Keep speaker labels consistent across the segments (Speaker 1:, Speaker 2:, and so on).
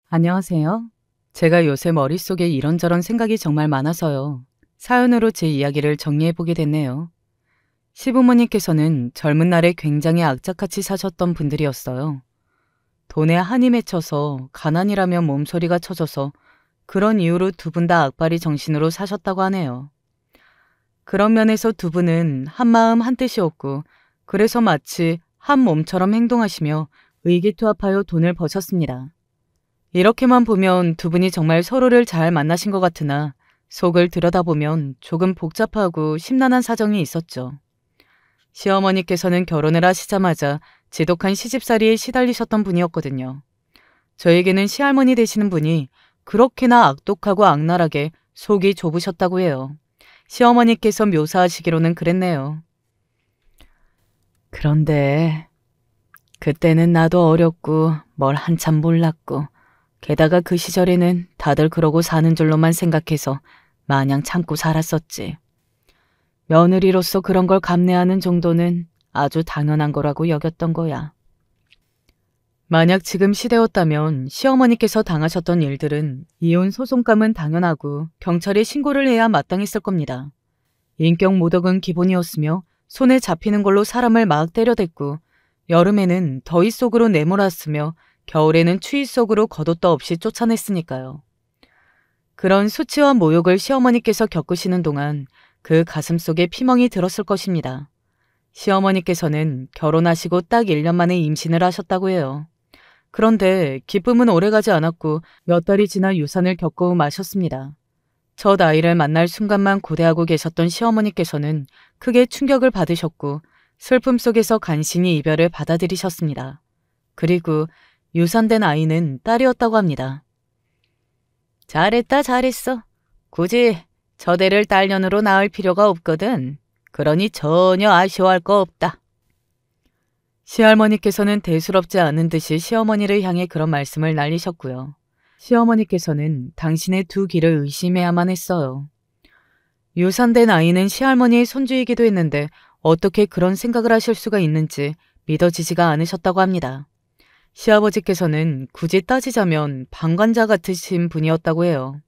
Speaker 1: 안녕하세요. 제가 요새 머릿속에 이런저런 생각이 정말 많아서요. 사연으로 제 이야기를 정리해보게 됐네요. 시부모님께서는 젊은 날에 굉장히 악착같이 사셨던 분들이었어요. 돈에 한이 맺혀서 가난이라면 몸소리가 쳐져서 그런 이유로 두 분 다 악바리 정신으로 사셨다고 하네요. 그런 면에서 두 분은 한마음 한뜻이었고 그래서 마치 한 몸처럼 행동하시며 의기투합하여 돈을 버셨습니다. 이렇게만 보면 두 분이 정말 서로를 잘 만나신 것 같으나 속을 들여다보면 조금 복잡하고 심란한 사정이 있었죠. 시어머니께서는 결혼을 하시자마자 지독한 시집살이에 시달리셨던 분이었거든요. 저에게는 시할머니 되시는 분이 그렇게나 악독하고 악랄하게 속이 좁으셨다고 해요. 시어머니께서 묘사하시기로는 그랬네요. 그런데 그때는 나도 어렸고 뭘 한참 몰랐고 게다가 그 시절에는 다들 그러고 사는 줄로만 생각해서 마냥 참고 살았었지. 며느리로서 그런 걸 감내하는 정도는 아주 당연한 거라고 여겼던 거야. 만약 지금 시대였다면 시어머니께서 당하셨던 일들은 이혼 소송감은 당연하고 경찰에 신고를 해야 마땅했을 겁니다. 인격 모독은 기본이었으며 손에 잡히는 걸로 사람을 막 때려댔고 여름에는 더위 속으로 내몰았으며 겨울에는 추위 속으로 겉옷도 없이 쫓아냈으니까요. 그런 수치와 모욕을 시어머니께서 겪으시는 동안 그 가슴 속에 피멍이 들었을 것입니다. 시어머니께서는 결혼하시고 딱 1년 만에 임신을 하셨다고 해요. 그런데 기쁨은 오래가지 않았고 몇 달이 지나 유산을 겪고 마셨습니다. 첫 아이를 만날 순간만 고대하고 계셨던 시어머니께서는 크게 충격을 받으셨고 슬픔 속에서 간신히 이별을 받아들이셨습니다. 그리고 유산된 아이는 딸이었다고 합니다. 잘했다 잘했어. 굳이 저대를 딸년으로 낳을 필요가 없거든. 그러니 전혀 아쉬워할 거 없다. 시할머니께서는 대수롭지 않은 듯이 시어머니를 향해 그런 말씀을 날리셨고요. 시어머니께서는 당신의 두 귀를 의심해야만 했어요. 유산된 아이는 시할머니의 손주이기도 했는데 어떻게 그런 생각을 하실 수가 있는지 믿어지지가 않으셨다고 합니다. 시아버지께서는 굳이 따지자면 방관자 같으신 분이었다고 해요.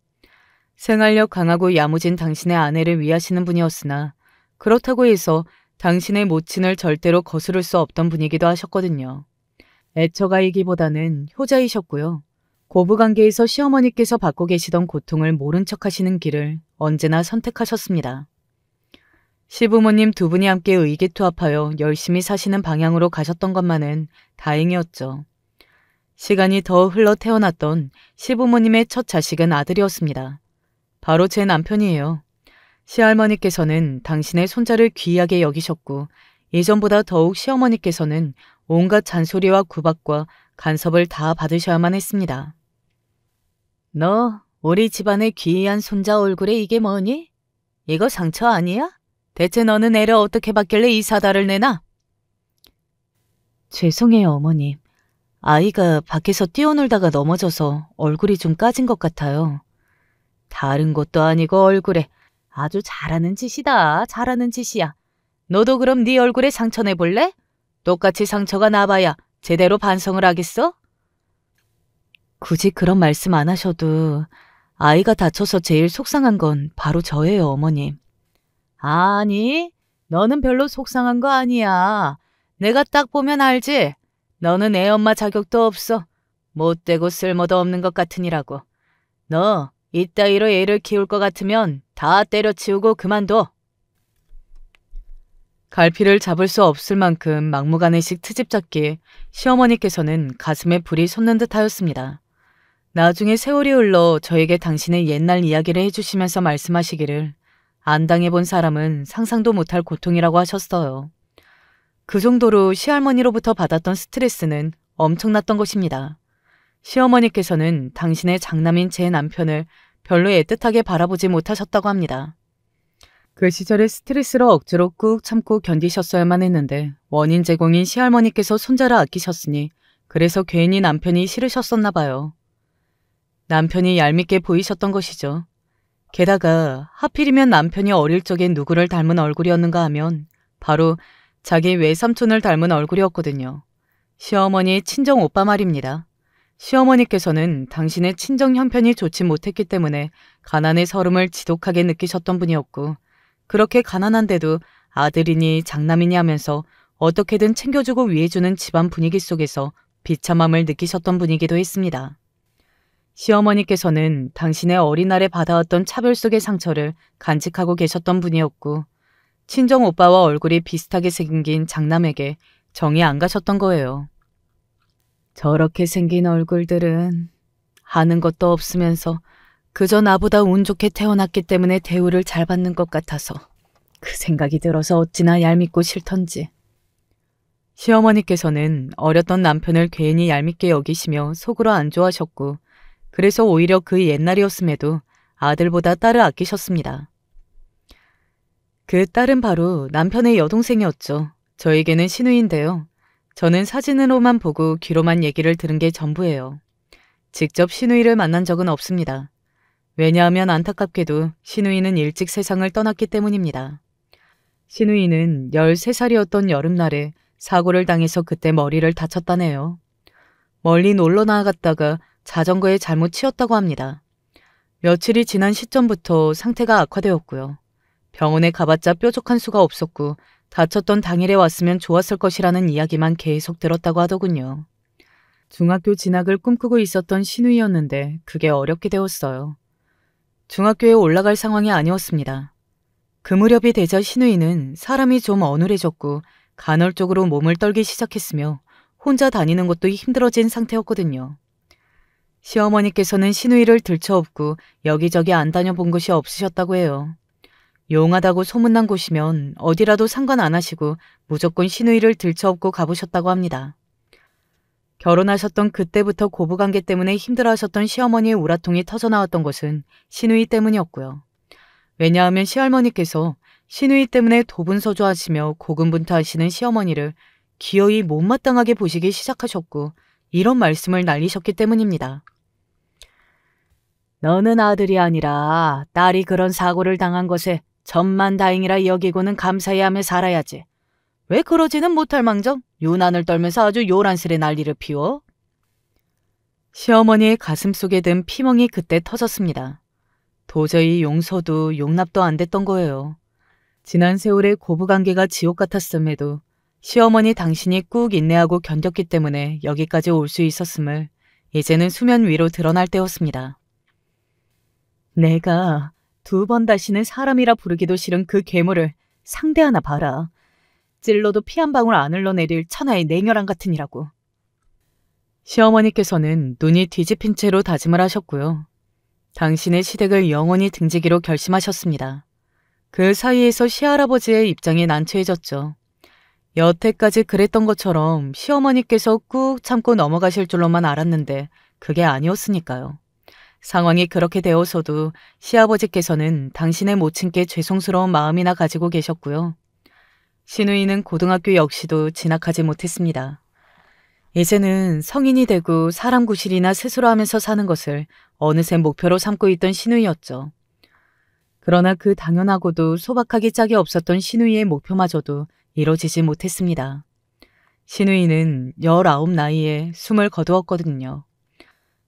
Speaker 1: 생활력 강하고 야무진 당신의 아내를 위하시는 분이었으나 그렇다고 해서 당신의 모친을 절대로 거스를 수 없던 분이기도 하셨거든요. 애처가이기보다는 효자이셨고요. 고부관계에서 시어머니께서 받고 계시던 고통을 모른 척 하시는 길을 언제나 선택하셨습니다. 시부모님 두 분이 함께 의기투합하여 열심히 사시는 방향으로 가셨던 것만은 다행이었죠. 시간이 더 흘러 태어났던 시부모님의 첫 자식은 아들이었습니다. 바로 제 남편이에요. 시할머니께서는 당신의 손자를 귀하게 여기셨고 예전보다 더욱 시어머니께서는 온갖 잔소리와 구박과 간섭을 다 받으셔야만 했습니다. 너 우리 집안의 귀한 손자 얼굴에 이게 뭐니? 이거 상처 아니야? 대체 너는 애를 어떻게 받길래 이 사달을 내나? 죄송해요, 어머님. 아이가 밖에서 뛰어놀다가 넘어져서 얼굴이 좀 까진 것 같아요. 다른 것도 아니고 얼굴에 아주 잘하는 짓이다. 잘하는 짓이야. 너도 그럼 네 얼굴에 상처 내볼래? 똑같이 상처가 나봐야 제대로 반성을 하겠어? 굳이 그런 말씀 안 하셔도 아이가 다쳐서 제일 속상한 건 바로 저예요, 어머님. 아니, 너는 별로 속상한 거 아니야. 내가 딱 보면 알지? 너는 애 엄마 자격도 없어. 못되고 쓸모도 없는 것 같으니라고. 너 이따위로 애를 키울 것 같으면 다 때려치우고 그만둬. 갈피를 잡을 수 없을 만큼 막무가내식 트집 잡기에 시어머니께서는 가슴에 불이 솟는 듯 하였습니다. 나중에 세월이 흘러 저에게 당신의 옛날 이야기를 해주시면서 말씀하시기를 안 당해본 사람은 상상도 못할 고통이라고 하셨어요. 그 정도로 시할머니로부터 받았던 스트레스는 엄청났던 것입니다. 시어머니께서는 당신의 장남인 제 남편을 별로 애틋하게 바라보지 못하셨다고 합니다. 그 시절의 스트레스를 억지로 꾹 참고 견디셨어야만 했는데 원인 제공인 시할머니께서 손자를 아끼셨으니 그래서 괜히 남편이 싫으셨었나 봐요. 남편이 얄밉게 보이셨던 것이죠. 게다가 하필이면 남편이 어릴 적에 누구를 닮은 얼굴이었는가 하면 바로 자기 외삼촌을 닮은 얼굴이었거든요. 시어머니의 친정 오빠 말입니다. 시어머니께서는 당신의 친정 형편이 좋지 못했기 때문에 가난의 서름을 지독하게 느끼셨던 분이었고, 그렇게 가난한데도 아들이니 장남이니 하면서 어떻게든 챙겨주고 위해주는 집안 분위기 속에서 비참함을 느끼셨던 분이기도 했습니다. 시어머니께서는 당신의 어린날에 받아왔던 차별 속의 상처를 간직하고 계셨던 분이었고, 친정 오빠와 얼굴이 비슷하게 생긴 장남에게 정이 안 가셨던 거예요. 저렇게 생긴 얼굴들은 하는 것도 없으면서 그저 나보다 운 좋게 태어났기 때문에 대우를 잘 받는 것 같아서 그 생각이 들어서 어찌나 얄밉고 싫던지. 시어머니께서는 어렸던 남편을 괜히 얄밉게 여기시며 속으로 안 좋아하셨고, 그래서 오히려 그 옛날이었음에도 아들보다 딸을 아끼셨습니다. 그 딸은 바로 남편의 여동생이었죠. 저에게는 시누이인데요. 저는 사진으로만 보고 귀로만 얘기를 들은 게 전부예요. 직접 시누이를 만난 적은 없습니다. 왜냐하면 안타깝게도 시누이는 일찍 세상을 떠났기 때문입니다. 시누이는 13살이었던 여름날에 사고를 당해서 그때 머리를 다쳤다네요. 멀리 놀러 나갔다가 자전거에 잘못 치였다고 합니다. 며칠이 지난 시점부터 상태가 악화되었고요. 병원에 가봤자 뾰족한 수가 없었고 다쳤던 당일에 왔으면 좋았을 것이라는 이야기만 계속 들었다고 하더군요. 중학교 진학을 꿈꾸고 있었던 시누이였는데 그게 어렵게 되었어요. 중학교에 올라갈 상황이 아니었습니다. 그 무렵이 되자 시누이는 사람이 좀 어눌해졌고 간헐적으로 몸을 떨기 시작했으며 혼자 다니는 것도 힘들어진 상태였거든요. 시어머니께서는 시누이를 들쳐업고 여기저기 안 다녀본 곳이 없으셨다고 해요. 용하다고 소문난 곳이면 어디라도 상관 안 하시고 무조건 시누이를 들쳐업고 가보셨다고 합니다. 결혼하셨던 그때부터 고부관계 때문에 힘들어하셨던 시어머니의 우라통이 터져나왔던 것은 시누이 때문이었고요. 왜냐하면 시할머니께서 시누이 때문에 도분서주하시며 고군분투하시는 시어머니를 기어이 못마땅하게 보시기 시작하셨고 이런 말씀을 날리셨기 때문입니다. 너는 아들이 아니라 딸이 그런 사고를 당한 것에 천만다행이라 여기고는 감사해하며 살아야지. 왜 그러지는 못할 망정 유난을 떨면서 아주 요란스레 난리를 피워? 시어머니의 가슴속에 든 피멍이 그때 터졌습니다. 도저히 용서도 용납도 안 됐던 거예요. 지난 세월의 고부관계가 지옥 같았음에도 시어머니 당신이 꾹 인내하고 견뎠기 때문에 여기까지 올 수 있었음을 이제는 수면 위로 드러날 때였습니다. 내가 2번 다시는 사람이라 부르기도 싫은 그 괴물을 상대하나 봐라. 찔러도 피 한 방울 안 흘러내릴 천하의 냉혈한 같으니라고. 시어머니께서는 눈이 뒤집힌 채로 다짐을 하셨고요. 당신의 시댁을 영원히 등지기로 결심하셨습니다. 그 사이에서 시할아버지의 입장이 난처해졌죠. 여태까지 그랬던 것처럼 시어머니께서 꾹 참고 넘어가실 줄로만 알았는데 그게 아니었으니까요. 상황이 그렇게 되어서도 시아버지께서는 당신의 모친께 죄송스러운 마음이나 가지고 계셨고요. 시누이는 고등학교 역시도 진학하지 못했습니다. 이제는 성인이 되고 사람 구실이나 스스로 하면서 사는 것을 어느새 목표로 삼고 있던 시누이였죠. 그러나 그 당연하고도 소박하기 짝이 없었던 시누이의 목표마저도 이뤄지지 못했습니다. 시누이는 19 나이에 숨을 거두었거든요.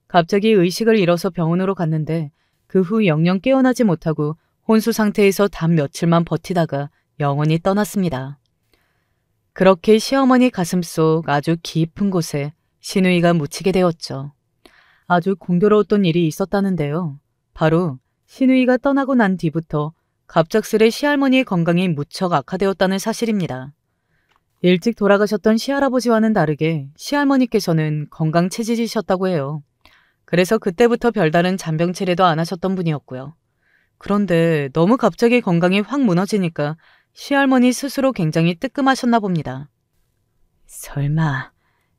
Speaker 1: 갑자기 의식을 잃어서 병원으로 갔는데 그 후 영영 깨어나지 못하고 혼수 상태에서 단 며칠만 버티다가 영원히 떠났습니다. 그렇게 시어머니 가슴속 아주 깊은 곳에 시누이가 묻히게 되었죠. 아주 공교로웠던 일이 있었다는데요. 바로 시누이가 떠나고 난 뒤부터 갑작스레 시할머니의 건강이 무척 악화되었다는 사실입니다. 일찍 돌아가셨던 시할아버지와는 다르게 시할머니께서는 건강 체질이셨다고 해요. 그래서 그때부터 별다른 잔병치레도 안 하셨던 분이었고요. 그런데 너무 갑자기 건강이 확 무너지니까 시할머니 스스로 굉장히 뜨끔하셨나 봅니다. 설마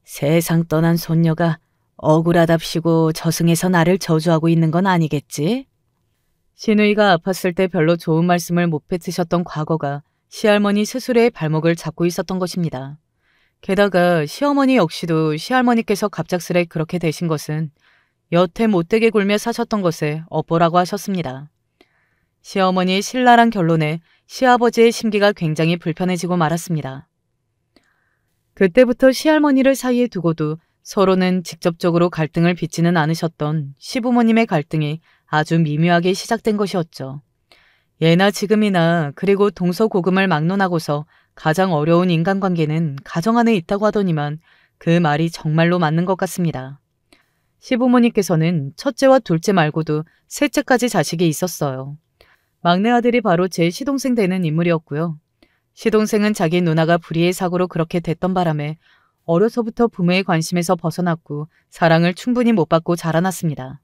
Speaker 1: 세상 떠난 손녀가 억울하답시고 저승에서 나를 저주하고 있는 건 아니겠지? 시누이가 아팠을 때 별로 좋은 말씀을 못 뱉으셨던 과거가 시할머니 스스로의 발목을 잡고 있었던 것입니다. 게다가 시어머니 역시도 시할머니께서 갑작스레 그렇게 되신 것은 여태 못되게 굴며 사셨던 것에 업보라고 하셨습니다. 시어머니의 신랄한 결론에 시아버지의 심기가 굉장히 불편해지고 말았습니다. 그때부터 시할머니를 사이에 두고도 서로는 직접적으로 갈등을 빚지는 않으셨던 시부모님의 갈등이 아주 미묘하게 시작된 것이었죠. 예나 지금이나 그리고 동서고금을 막론하고서 가장 어려운 인간관계는 가정 안에 있다고 하더니만 그 말이 정말로 맞는 것 같습니다. 시부모님께서는 첫째와 둘째 말고도 셋째까지 자식이 있었어요. 막내 아들이 바로 제 시동생 되는 인물이었고요. 시동생은 자기 누나가 불의의 사고로 그렇게 됐던 바람에 어려서부터 부모의 관심에서 벗어났고 사랑을 충분히 못 받고 자라났습니다.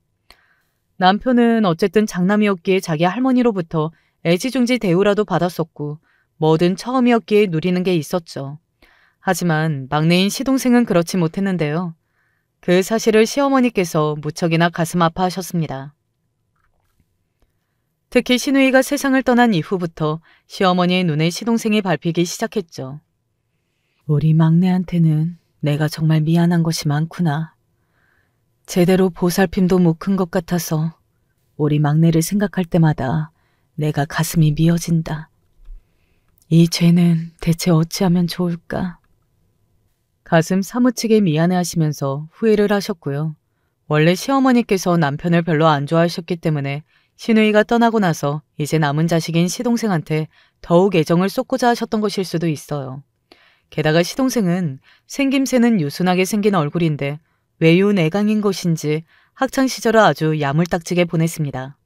Speaker 1: 남편은 어쨌든 장남이었기에 자기 할머니로부터 애지중지 대우라도 받았었고 뭐든 처음이었기에 누리는 게 있었죠. 하지만 막내인 시동생은 그렇지 못했는데요. 그 사실을 시어머니께서 무척이나 가슴 아파하셨습니다. 특히 시누이가 세상을 떠난 이후부터 시어머니의 눈에 시동생이 밟히기 시작했죠. 우리 막내한테는 내가 정말 미안한 것이 많구나. 제대로 보살핌도 못 큰 것 같아서 우리 막내를 생각할 때마다 내가 가슴이 미어진다. 이 죄는 대체 어찌하면 좋을까? 가슴 사무치게 미안해하시면서 후회를 하셨고요. 원래 시어머니께서 남편을 별로 안 좋아하셨기 때문에 시누이가 떠나고 나서 이제 남은 자식인 시동생한테 더욱 애정을 쏟고자 하셨던 것일 수도 있어요. 게다가 시동생은 생김새는 유순하게 생긴 얼굴인데 외유내강인 것인지 학창시절을 아주 야물딱지게 보냈습니다.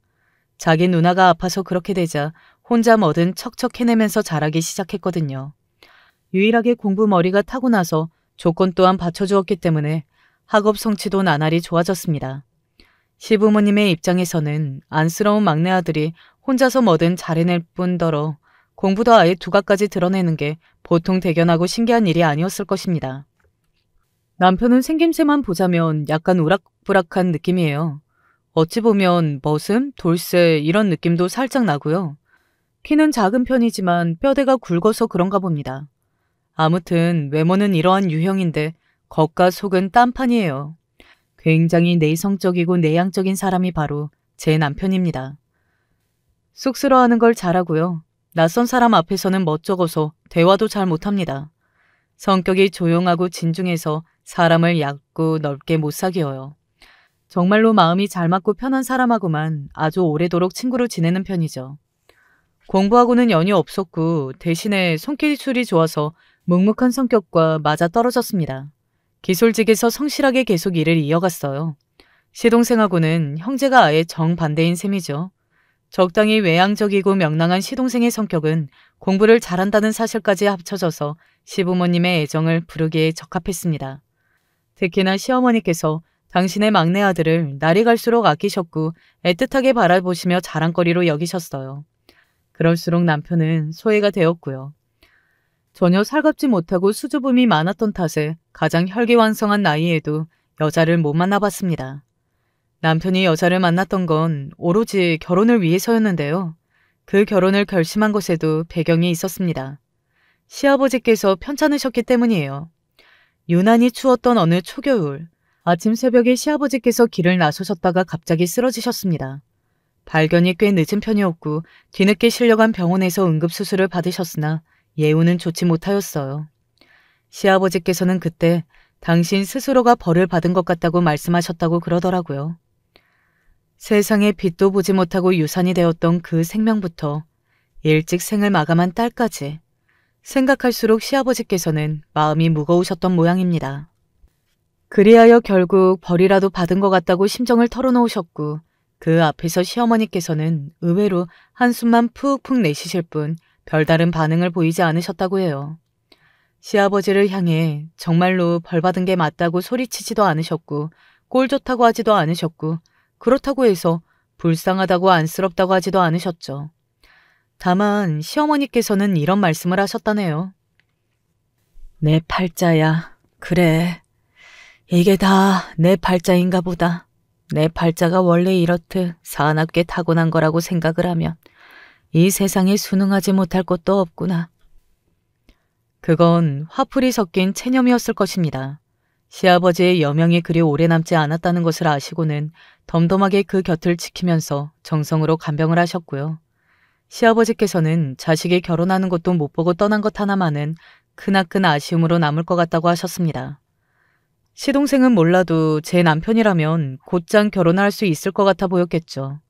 Speaker 1: 자기 누나가 아파서 그렇게 되자 혼자 뭐든 척척 해내면서 자라기 시작했거든요. 유일하게 공부 머리가 타고나서 조건 또한 받쳐주었기 때문에 학업 성취도 나날이 좋아졌습니다. 시부모님의 입장에서는 안쓰러운 막내 아들이 혼자서 뭐든 잘해낼 뿐더러 공부도 아예 두각까지 드러내는 게 보통 대견하고 신기한 일이 아니었을 것입니다. 남편은 생김새만 보자면 약간 우락부락한 느낌이에요. 어찌 보면 머슴, 돌쇠 이런 느낌도 살짝 나고요. 키는 작은 편이지만 뼈대가 굵어서 그런가 봅니다. 아무튼 외모는 이러한 유형인데 겉과 속은 딴판이에요. 굉장히 내성적이고 내향적인 사람이 바로 제 남편입니다. 쑥스러워하는 걸 잘하고요. 낯선 사람 앞에서는 멋쩍어서 대화도 잘 못합니다. 성격이 조용하고 진중해서 사람을 얕고 넓게 못 사귀어요. 정말로 마음이 잘 맞고 편한 사람하고만 아주 오래도록 친구로 지내는 편이죠. 공부하고는 연이 없었고 대신에 손기술이 좋아서 묵묵한 성격과 맞아 떨어졌습니다. 기술직에서 성실하게 계속 일을 이어갔어요. 시동생하고는 형제가 아예 정반대인 셈이죠. 적당히 외향적이고 명랑한 시동생의 성격은 공부를 잘한다는 사실까지 합쳐져서 시부모님의 애정을 부르기에 적합했습니다. 특히나 시어머니께서 당신의 막내 아들을 날이 갈수록 아끼셨고 애틋하게 바라보시며 자랑거리로 여기셨어요. 그럴수록 남편은 소외가 되었고요. 전혀 살갑지 못하고 수줍음이 많았던 탓에 가장 혈기왕성한 나이에도 여자를 못 만나봤습니다. 남편이 여자를 만났던 건 오로지 결혼을 위해서였는데요. 그 결혼을 결심한 것에도 배경이 있었습니다. 시아버지께서 편찮으셨기 때문이에요. 유난히 추웠던 어느 초겨울, 아침 새벽에 시아버지께서 길을 나서셨다가 갑자기 쓰러지셨습니다. 발견이 꽤 늦은 편이었고 뒤늦게 실려간 병원에서 응급수술을 받으셨으나 예우는 좋지 못하였어요. 시아버지께서는 그때 당신 스스로가 벌을 받은 것 같다고 말씀하셨다고 그러더라고요. 세상에 빛도 보지 못하고 유산이 되었던 그 생명부터 일찍 생을 마감한 딸까지 생각할수록 시아버지께서는 마음이 무거우셨던 모양입니다. 그리하여 결국 벌이라도 받은 것 같다고 심정을 털어놓으셨고 그 앞에서 시어머니께서는 의외로 한숨만 푹푹 내쉬실 뿐 별다른 반응을 보이지 않으셨다고 해요. 시아버지를 향해 정말로 벌 받은 게 맞다고 소리치지도 않으셨고 꼴 좋다고 하지도 않으셨고 그렇다고 해서 불쌍하다고 안쓰럽다고 하지도 않으셨죠. 다만 시어머니께서는 이런 말씀을 하셨다네요. 내 팔자야. 그래. 이게 다 내 팔자인가 보다. 내 팔자가 원래 이렇듯 사납게 타고난 거라고 생각을 하면 이 세상에 순응하지 못할 것도 없구나. 그건 화풀이 섞인 체념이었을 것입니다. 시아버지의 여명이 그리 오래 남지 않았다는 것을 아시고는 덤덤하게 그 곁을 지키면서 정성으로 간병을 하셨고요. 시아버지께서는 자식이 결혼하는 것도 못 보고 떠난 것 하나만은 크나큰 아쉬움으로 남을 것 같다고 하셨습니다. 시동생은 몰라도 제 남편이라면 곧장 결혼할 수 있을 것 같아 보였겠죠.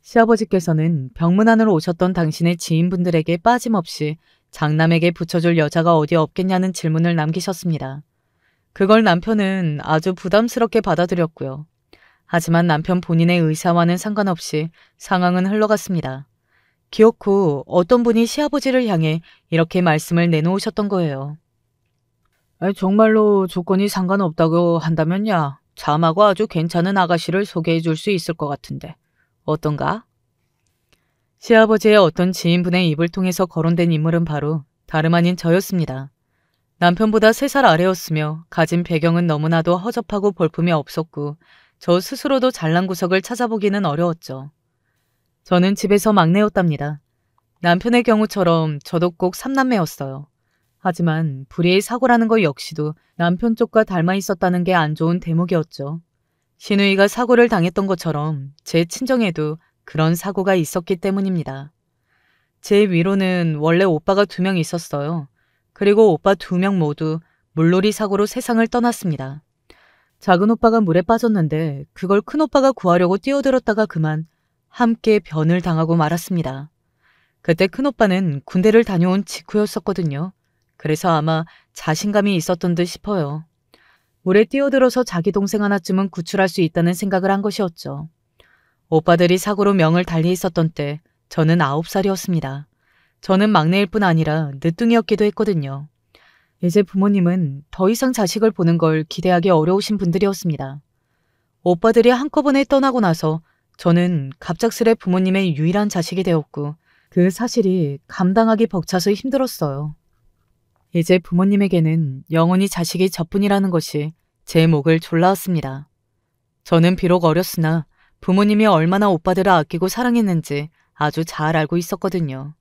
Speaker 1: 시아버지께서는 병문안으로 오셨던 당신의 지인분들에게 빠짐없이 장남에게 붙여줄 여자가 어디 없겠냐는 질문을 남기셨습니다. 그걸 남편은 아주 부담스럽게 받아들였고요. 하지만 남편 본인의 의사와는 상관없이 상황은 흘러갔습니다. 기어코 어떤 분이 시아버지를 향해 이렇게 말씀을 내놓으셨던 거예요. 정말로 조건이 상관없다고 한다면야 잠하고 아주 괜찮은 아가씨를 소개해 줄 수 있을 것 같은데 어떤가? 시아버지의 어떤 지인분의 입을 통해서 거론된 인물은 바로 다름 아닌 저였습니다. 남편보다 3살 아래였으며 가진 배경은 너무나도 허접하고 볼품이 없었고 저 스스로도 잘난 구석을 찾아보기는 어려웠죠. 저는 집에서 막내였답니다. 남편의 경우처럼 저도 꼭 3남매였어요. 하지만 불의의 사고라는 것 역시도 남편 쪽과 닮아 있었다는 게 안 좋은 대목이었죠. 시누이가 사고를 당했던 것처럼 제 친정에도 그런 사고가 있었기 때문입니다. 제 위로는 원래 오빠가 2명 있었어요. 그리고 오빠 2명 모두 물놀이 사고로 세상을 떠났습니다. 작은 오빠가 물에 빠졌는데 그걸 큰 오빠가 구하려고 뛰어들었다가 그만 함께 변을 당하고 말았습니다. 그때 큰 오빠는 군대를 다녀온 직후였었거든요. 그래서 아마 자신감이 있었던 듯 싶어요. 물에 뛰어들어서 자기 동생 하나쯤은 구출할 수 있다는 생각을 한 것이었죠. 오빠들이 사고로 명을 달리 있었던 때 저는 9살이었습니다. 저는 막내일 뿐 아니라 늦둥이였기도 했거든요. 이제 부모님은 더 이상 자식을 보는 걸 기대하기 어려우신 분들이었습니다. 오빠들이 한꺼번에 떠나고 나서 저는 갑작스레 부모님의 유일한 자식이 되었고 그 사실이 감당하기 벅차서 힘들었어요. 이제 부모님에게는 영원히 자식이 저뿐이라는 것이 제 목을 졸라왔습니다. 저는 비록 어렸으나 부모님이 얼마나 오빠들을 아끼고 사랑했는지 아주 잘 알고 있었거든요.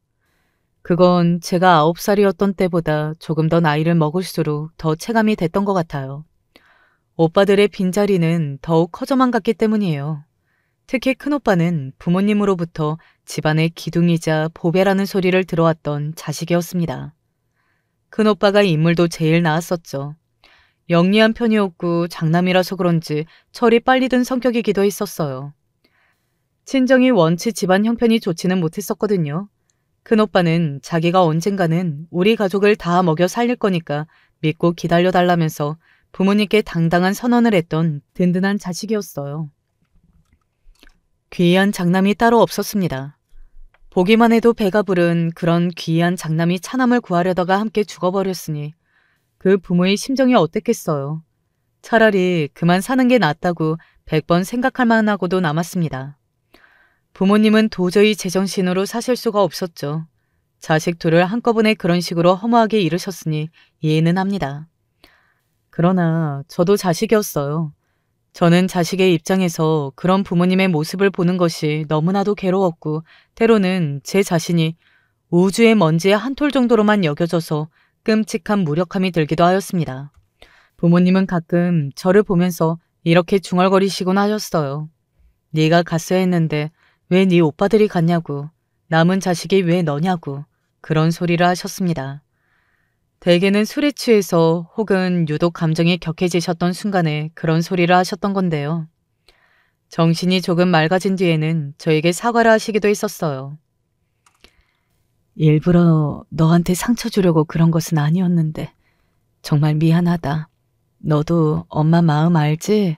Speaker 1: 그건 제가 9살이었던 때보다 조금 더 나이를 먹을수록 더 체감이 됐던 것 같아요. 오빠들의 빈자리는 더욱 커져만 갔기 때문이에요. 특히 큰오빠는 부모님으로부터 집안의 기둥이자 보배라는 소리를 들어왔던 자식이었습니다. 큰오빠가 인물도 제일 나았었죠. 영리한 편이었고 장남이라서 그런지 철이 빨리 든 성격이기도 했었어요. 친정이 원치 집안 형편이 좋지는 못했었거든요. 큰오빠는 자기가 언젠가는 우리 가족을 다 먹여 살릴 거니까 믿고 기다려달라면서 부모님께 당당한 선언을 했던 든든한 자식이었어요. 귀한 장남이 따로 없었습니다. 보기만 해도 배가 부른 그런 귀한 장남이 차남을 구하려다가 함께 죽어버렸으니 그 부모의 심정이 어땠겠어요. 차라리 그만 사는 게 낫다고 100번 생각할 만하고도 남았습니다. 부모님은 도저히 제정신으로 사실 수가 없었죠. 자식 둘을 한꺼번에 그런 식으로 허무하게 잃으셨으니 이해는 합니다. 그러나 저도 자식이었어요. 저는 자식의 입장에서 그런 부모님의 모습을 보는 것이 너무나도 괴로웠고 때로는 제 자신이 우주의 먼지의 한 톨 정도로만 여겨져서 끔찍한 무력함이 들기도 하였습니다. 부모님은 가끔 저를 보면서 이렇게 중얼거리시곤 하셨어요. 네가 갔어야 했는데 왜 네 오빠들이 갔냐고, 남은 자식이 왜 너냐고 그런 소리를 하셨습니다. 대개는 술에 취해서 혹은 유독 감정이 격해지셨던 순간에 그런 소리를 하셨던 건데요. 정신이 조금 맑아진 뒤에는 저에게 사과를 하시기도 했었어요. 일부러 너한테 상처 주려고 그런 것은 아니었는데 정말 미안하다. 너도 엄마 마음 알지?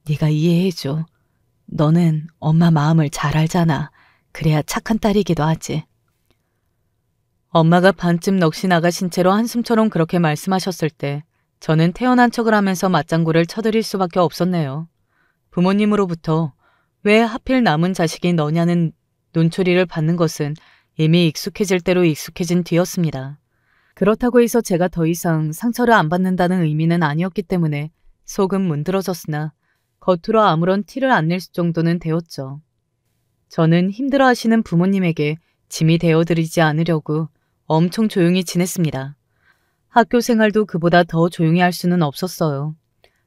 Speaker 1: 네가 이해해줘. 너는 엄마 마음을 잘 알잖아. 그래야 착한 딸이기도 하지. 엄마가 반쯤 넋이 나가신 채로 한숨처럼 그렇게 말씀하셨을 때 저는 태어난 척을 하면서 맞장구를 쳐드릴 수밖에 없었네요. 부모님으로부터 왜 하필 남은 자식이 너냐는 눈초리를 받는 것은 이미 익숙해질 대로 익숙해진 뒤였습니다. 그렇다고 해서 제가 더 이상 상처를 안 받는다는 의미는 아니었기 때문에 속은 문드러졌으나 겉으로 아무런 티를 안 낼 정도는 되었죠. 저는 힘들어하시는 부모님에게 짐이 되어드리지 않으려고 엄청 조용히 지냈습니다. 학교 생활도 그보다 더 조용히 할 수는 없었어요.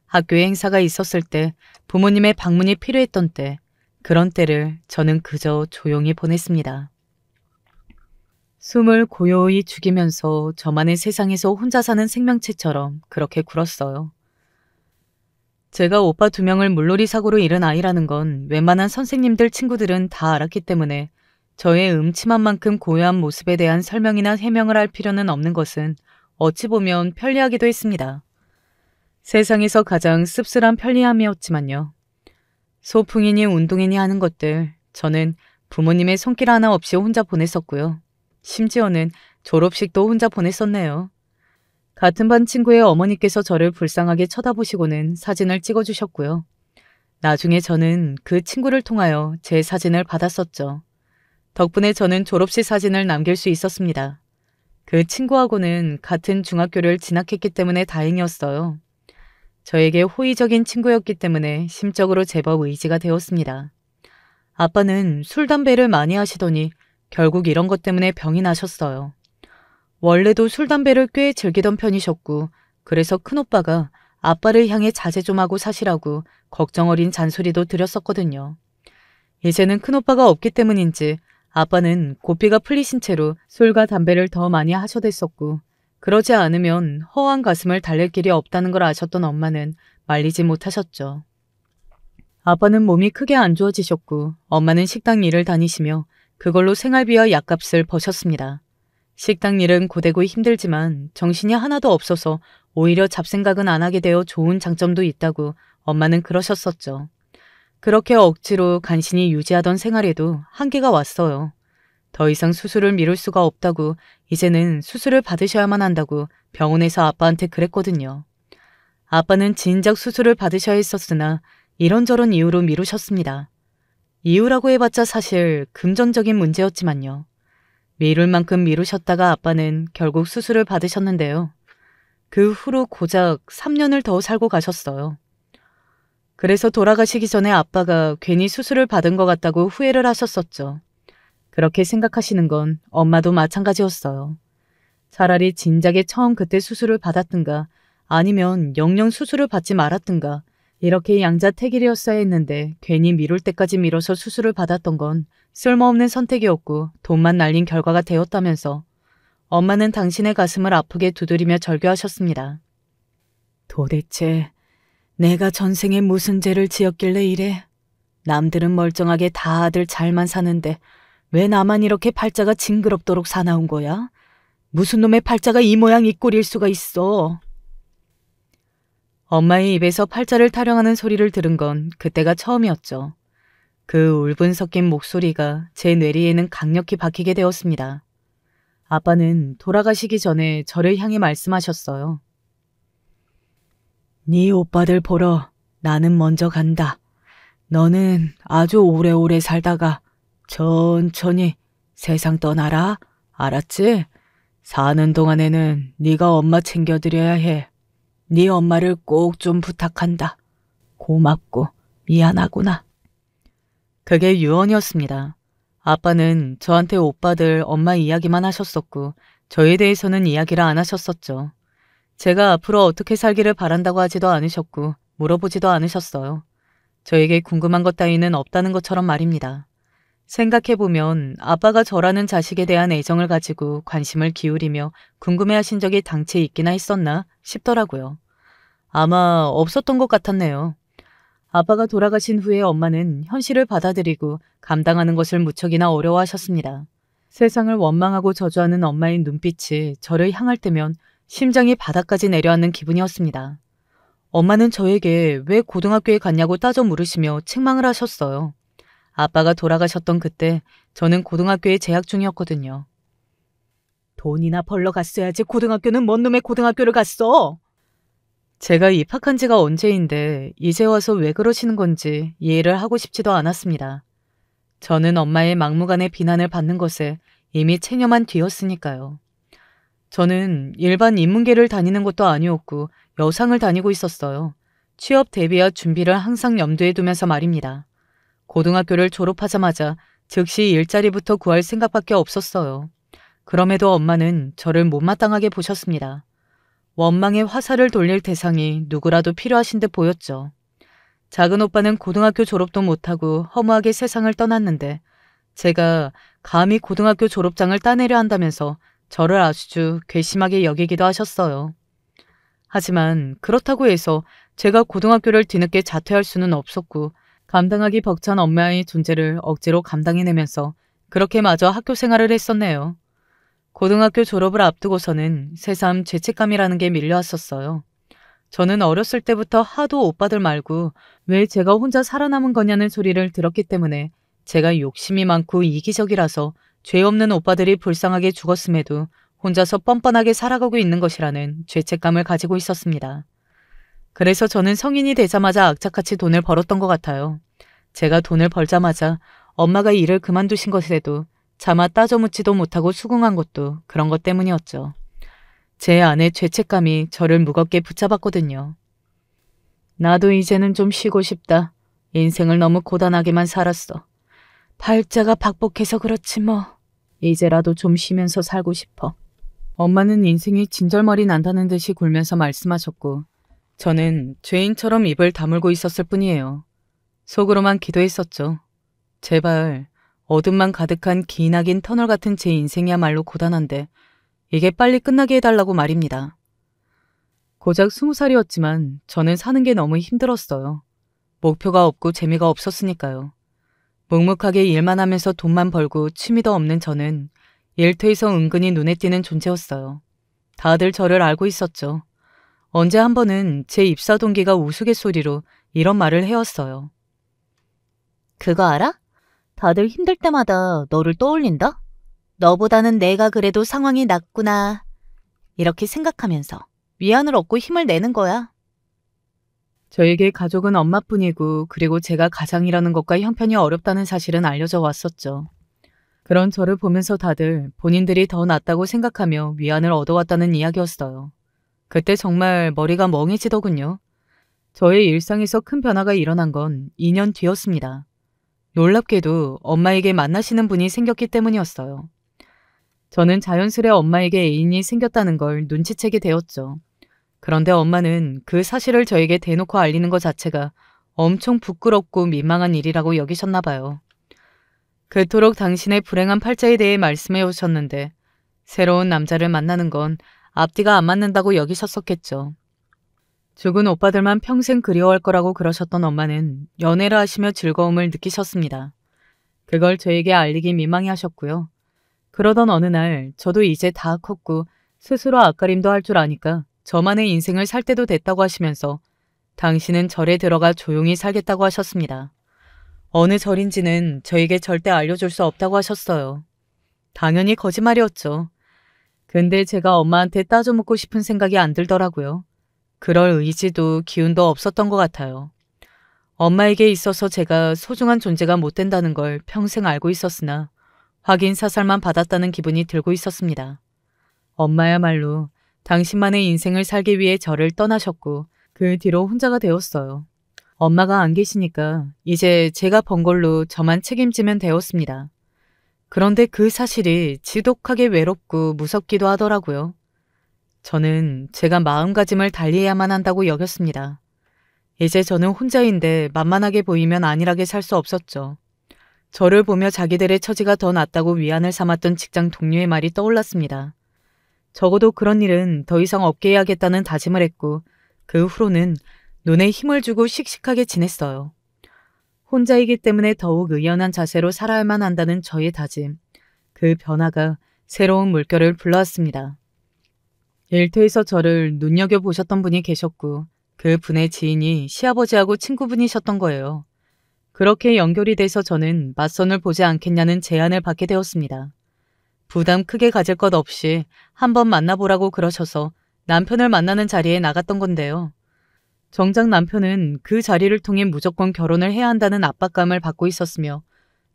Speaker 1: 학교에 행사가 있었을 때, 부모님의 방문이 필요했던 때, 그런 때를 저는 그저 조용히 보냈습니다. 숨을 고요히 죽이면서 저만의 세상에서 혼자 사는 생명체처럼 그렇게 굴었어요. 제가 오빠 2명을 물놀이 사고로 잃은 아이라는 건 웬만한 선생님들 친구들은 다 알았기 때문에 저의 음침한 만큼 고요한 모습에 대한 설명이나 해명을 할 필요는 없는 것은 어찌 보면 편리하기도 했습니다. 세상에서 가장 씁쓸한 편리함이었지만요. 소풍이니 운동이니 하는 것들 저는 부모님의 손길 하나 없이 혼자 보냈었고요. 심지어는 졸업식도 혼자 보냈었네요. 같은 반 친구의 어머니께서 저를 불쌍하게 쳐다보시고는 사진을 찍어주셨고요. 나중에 저는 그 친구를 통하여 제 사진을 받았었죠. 덕분에 저는 졸업식 사진을 남길 수 있었습니다. 그 친구하고는 같은 중학교를 진학했기 때문에 다행이었어요. 저에게 호의적인 친구였기 때문에 심적으로 제법 의지가 되었습니다. 아빠는 술, 담배를 많이 하시더니 결국 이런 것 때문에 병이 나셨어요. 원래도 술, 담배를 꽤 즐기던 편이셨고 그래서 큰오빠가 아빠를 향해 자제 좀 하고 사시라고 걱정 어린 잔소리도 드렸었거든요. 이제는 큰오빠가 없기 때문인지 아빠는 고삐가 풀리신 채로 술과 담배를 더 많이 하셔댔었고 그러지 않으면 허한 가슴을 달랠 길이 없다는 걸 아셨던 엄마는 말리지 못하셨죠. 아빠는 몸이 크게 안 좋아지셨고 엄마는 식당 일을 다니시며 그걸로 생활비와 약값을 버셨습니다. 식당 일은 고되고 힘들지만 정신이 하나도 없어서 오히려 잡생각은 안 하게 되어 좋은 장점도 있다고 엄마는 그러셨었죠. 그렇게 억지로 간신히 유지하던 생활에도 한계가 왔어요. 더 이상 수술을 미룰 수가 없다고 이제는 수술을 받으셔야만 한다고 병원에서 아빠한테 그랬거든요. 아빠는 진작 수술을 받으셔야 했었으나 이런저런 이유로 미루셨습니다. 이유라고 해봤자 사실 금전적인 문제였지만요. 미룰 만큼 미루셨다가 아빠는 결국 수술을 받으셨는데요. 그 후로 고작 3년을 더 살고 가셨어요. 그래서 돌아가시기 전에 아빠가 괜히 수술을 받은 것 같다고 후회를 하셨었죠. 그렇게 생각하시는 건 엄마도 마찬가지였어요. 차라리 진작에 처음 그때 수술을 받았든가 아니면 영영 수술을 받지 말았든가 이렇게 양자택일이었어야 했는데 괜히 미룰 때까지 미뤄서 수술을 받았던 건 쓸모없는 선택이었고 돈만 날린 결과가 되었다면서 엄마는 당신의 가슴을 아프게 두드리며 절규하셨습니다. 도대체 내가 전생에 무슨 죄를 지었길래 이래? 남들은 멀쩡하게 다들 잘만 사는데 왜 나만 이렇게 팔자가 징그럽도록 사나운 거야? 무슨 놈의 팔자가 이 모양 이 꼴일 수가 있어? 엄마의 입에서 팔자를 타령하는 소리를 들은 건 그때가 처음이었죠. 그 울분 섞인 목소리가 제 뇌리에는 강력히 박히게 되었습니다. 아빠는 돌아가시기 전에 저를 향해 말씀하셨어요. 네 오빠들 보러 나는 먼저 간다. 너는 아주 오래오래 살다가 천천히 세상 떠나라. 알았지? 사는 동안에는 네가 엄마 챙겨드려야 해. 네 엄마를 꼭 좀 부탁한다. 고맙고 미안하구나. 그게 유언이었습니다. 아빠는 저한테 오빠들 엄마 이야기만 하셨었고 저에 대해서는 이야기를 안 하셨었죠. 제가 앞으로 어떻게 살기를 바란다고 하지도 않으셨고 물어보지도 않으셨어요. 저에게 궁금한 것 따위는 없다는 것처럼 말입니다. 생각해보면 아빠가 저라는 자식에 대한 애정을 가지고 관심을 기울이며 궁금해하신 적이 당최 있기나 했었나 싶더라고요. 아마 없었던 것 같았네요. 아빠가 돌아가신 후에 엄마는 현실을 받아들이고 감당하는 것을 무척이나 어려워하셨습니다. 세상을 원망하고 저주하는 엄마의 눈빛이 저를 향할 때면 심장이 바닥까지 내려앉는 기분이었습니다. 엄마는 저에게 왜 고등학교에 갔냐고 따져 물으시며 책망을 하셨어요. 아빠가 돌아가셨던 그때 저는 고등학교에 재학 중이었거든요. 돈이나 벌러 갔어야지 고등학교는 뭔 놈의 고등학교를 갔어? 제가 입학한 지가 언제인데 이제 와서 왜 그러시는 건지 이해를 하고 싶지도 않았습니다. 저는 엄마의 막무가내 비난을 받는 것에 이미 체념한 뒤였으니까요. 저는 일반 인문계를 다니는 것도 아니었고 여상을 다니고 있었어요. 취업 대비와 준비를 항상 염두에 두면서 말입니다. 고등학교를 졸업하자마자 즉시 일자리부터 구할 생각밖에 없었어요. 그럼에도 엄마는 저를 못마땅하게 보셨습니다. 원망의 화살을 돌릴 대상이 누구라도 필요하신 듯 보였죠. 작은 오빠는 고등학교 졸업도 못하고 허무하게 세상을 떠났는데 제가 감히 고등학교 졸업장을 따내려 한다면서 저를 아주 괘씸하게 여기기도 하셨어요. 하지만 그렇다고 해서 제가 고등학교를 뒤늦게 자퇴할 수는 없었고 감당하기 벅찬 엄마의 존재를 억지로 감당해내면서 그렇게 마저 학교 생활을 했었네요. 고등학교 졸업을 앞두고서는 새삼 죄책감이라는 게 밀려왔었어요. 저는 어렸을 때부터 하도 오빠들 말고 왜 제가 혼자 살아남은 거냐는 소리를 들었기 때문에 제가 욕심이 많고 이기적이라서 죄 없는 오빠들이 불쌍하게 죽었음에도 혼자서 뻔뻔하게 살아가고 있는 것이라는 죄책감을 가지고 있었습니다. 그래서 저는 성인이 되자마자 악착같이 돈을 벌었던 것 같아요. 제가 돈을 벌자마자 엄마가 일을 그만두신 것에도 차마 따져 묻지도 못하고 수긍한 것도 그런 것 때문이었죠. 제 안에 죄책감이 저를 무겁게 붙잡았거든요. 나도 이제는 좀 쉬고 싶다. 인생을 너무 고단하게만 살았어. 팔자가 박복해서 그렇지 뭐. 이제라도 좀 쉬면서 살고 싶어. 엄마는 인생이 진절머리 난다는 듯이 굴면서 말씀하셨고 저는 죄인처럼 입을 다물고 있었을 뿐이에요. 속으로만 기도했었죠. 제발 어둠만 가득한 기나긴 터널 같은 제 인생이야말로 고단한데 이게 빨리 끝나게 해달라고 말입니다. 고작 20살이었지만 저는 사는 게 너무 힘들었어요. 목표가 없고 재미가 없었으니까요. 묵묵하게 일만 하면서 돈만 벌고 취미도 없는 저는 일터에서 은근히 눈에 띄는 존재였어요. 다들 저를 알고 있었죠. 언제 한 번은 제 입사 동기가 우스갯소리로 이런 말을 해왔어요. 그거 알아? 다들 힘들 때마다 너를 떠올린다? 너보다는 내가 그래도 상황이 낫구나. 이렇게 생각하면서 위안을 얻고 힘을 내는 거야. 저에게 가족은 엄마뿐이고 그리고 제가 가장이라는 것과 형편이 어렵다는 사실은 알려져 왔었죠. 그런 저를 보면서 다들 본인들이 더 낫다고 생각하며 위안을 얻어왔다는 이야기였어요. 그때 정말 머리가 멍해지더군요. 저의 일상에서 큰 변화가 일어난 건 2년 뒤였습니다. 놀랍게도 엄마에게 만나시는 분이 생겼기 때문이었어요. 저는 자연스레 엄마에게 애인이 생겼다는 걸 눈치채게 되었죠. 그런데 엄마는 그 사실을 저에게 대놓고 알리는 것 자체가 엄청 부끄럽고 민망한 일이라고 여기셨나 봐요. 그토록 당신의 불행한 팔자에 대해 말씀해 오셨는데 새로운 남자를 만나는 건 앞뒤가 안 맞는다고 여기셨었겠죠. 죽은 오빠들만 평생 그리워할 거라고 그러셨던 엄마는 연애를 하시며 즐거움을 느끼셨습니다. 그걸 저에게 알리기 민망해 하셨고요. 그러던 어느 날 저도 이제 다 컸고 스스로 앞가림도 할 줄 아니까 저만의 인생을 살 때도 됐다고 하시면서 당신은 절에 들어가 조용히 살겠다고 하셨습니다. 어느 절인지는 저에게 절대 알려줄 수 없다고 하셨어요. 당연히 거짓말이었죠. 근데 제가 엄마한테 따져 묻고 싶은 생각이 안 들더라고요. 그럴 의지도 기운도 없었던 것 같아요. 엄마에게 있어서 제가 소중한 존재가 못 된다는 걸 평생 알고 있었으나 확인 사살만 받았다는 기분이 들고 있었습니다. 엄마야말로 당신만의 인생을 살기 위해 저를 떠나셨고 그 뒤로 혼자가 되었어요. 엄마가 안 계시니까 이제 제가 번 걸로 저만 책임지면 되었습니다. 그런데 그 사실이 지독하게 외롭고 무섭기도 하더라고요. 저는 제가 마음가짐을 달리해야만 한다고 여겼습니다. 이제 저는 혼자인데 만만하게 보이면 안일하게 살 수 없었죠. 저를 보며 자기들의 처지가 더 낫다고 위안을 삼았던 직장 동료의 말이 떠올랐습니다. 적어도 그런 일은 더 이상 없게 해야겠다는 다짐을 했고 그 후로는 눈에 힘을 주고 씩씩하게 지냈어요. 혼자이기 때문에 더욱 의연한 자세로 살아야만 한다는 저의 다짐. 그 변화가 새로운 물결을 불러왔습니다. 일터에서 저를 눈여겨보셨던 분이 계셨고 그 분의 지인이 시아버지하고 친구분이셨던 거예요. 그렇게 연결이 돼서 저는 맞선을 보지 않겠냐는 제안을 받게 되었습니다. 부담 크게 가질 것 없이 한번 만나보라고 그러셔서 남편을 만나는 자리에 나갔던 건데요. 정작 남편은 그 자리를 통해 무조건 결혼을 해야 한다는 압박감을 받고 있었으며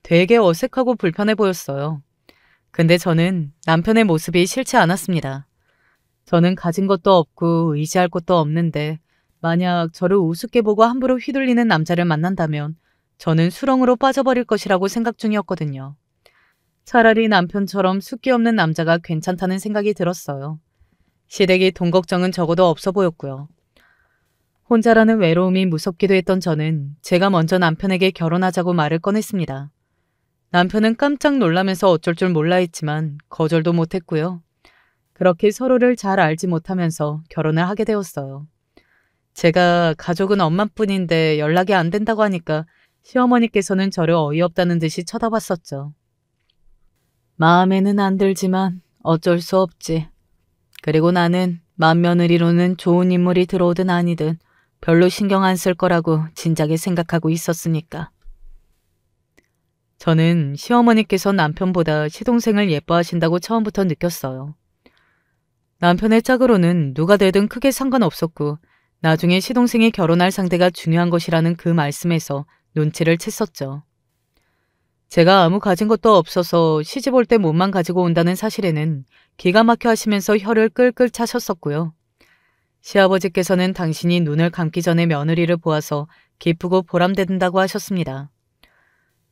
Speaker 1: 되게 어색하고 불편해 보였어요. 근데 저는 남편의 모습이 싫지 않았습니다. 저는 가진 것도 없고 의지할 것도 없는데 만약 저를 우습게 보고 함부로 휘둘리는 남자를 만난다면 저는 수렁으로 빠져버릴 것이라고 생각 중이었거든요. 차라리 남편처럼 숫기 없는 남자가 괜찮다는 생각이 들었어요. 시댁이 돈 걱정은 적어도 없어 보였고요. 혼자라는 외로움이 무섭기도 했던 저는 제가 먼저 남편에게 결혼하자고 말을 꺼냈습니다. 남편은 깜짝 놀라면서 어쩔 줄 몰라 했지만 거절도 못했고요. 그렇게 서로를 잘 알지 못하면서 결혼을 하게 되었어요. 제가 가족은 엄마뿐인데 연락이 안 된다고 하니까 시어머니께서는 저를 어이없다는 듯이 쳐다봤었죠. 마음에는 안 들지만 어쩔 수 없지. 그리고 나는 맏며느리로는 좋은 인물이 들어오든 아니든 별로 신경 안 쓸 거라고 진작에 생각하고 있었으니까. 저는 시어머니께서 남편보다 시동생을 예뻐하신다고 처음부터 느꼈어요. 남편의 짝으로는 누가 되든 크게 상관없었고 나중에 시동생이 결혼할 상대가 중요한 것이라는 그 말씀에서 눈치를 챘었죠. 제가 아무 가진 것도 없어서 시집 올 때 몸만 가지고 온다는 사실에는 기가 막혀 하시면서 혀를 끌끌 차셨었고요. 시아버지께서는 당신이 눈을 감기 전에 며느리를 보아서 기쁘고 보람된다고 하셨습니다.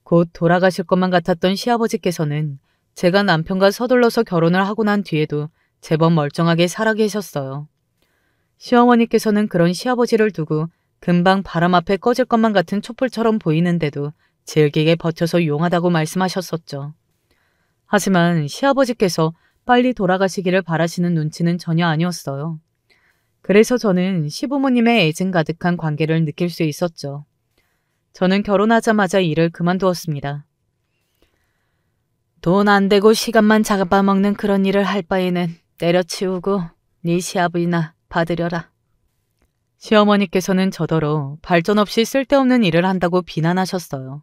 Speaker 1: 곧 돌아가실 것만 같았던 시아버지께서는 제가 남편과 서둘러서 결혼을 하고 난 뒤에도 제법 멀쩡하게 살아계셨어요. 시어머니께서는 그런 시아버지를 두고 금방 바람 앞에 꺼질 것만 같은 촛불처럼 보이는데도 질기게 버텨서 용하다고 말씀하셨었죠. 하지만 시아버지께서 빨리 돌아가시기를 바라시는 눈치는 전혀 아니었어요. 그래서 저는 시부모님의 애증 가득한 관계를 느낄 수 있었죠. 저는 결혼하자마자 일을 그만두었습니다. 돈 안 되고 시간만 잡아먹는 그런 일을 할 바에는 때려치우고 네 시아버지나 받으려라. 시어머니께서는 저더러 발전 없이 쓸데없는 일을 한다고 비난하셨어요.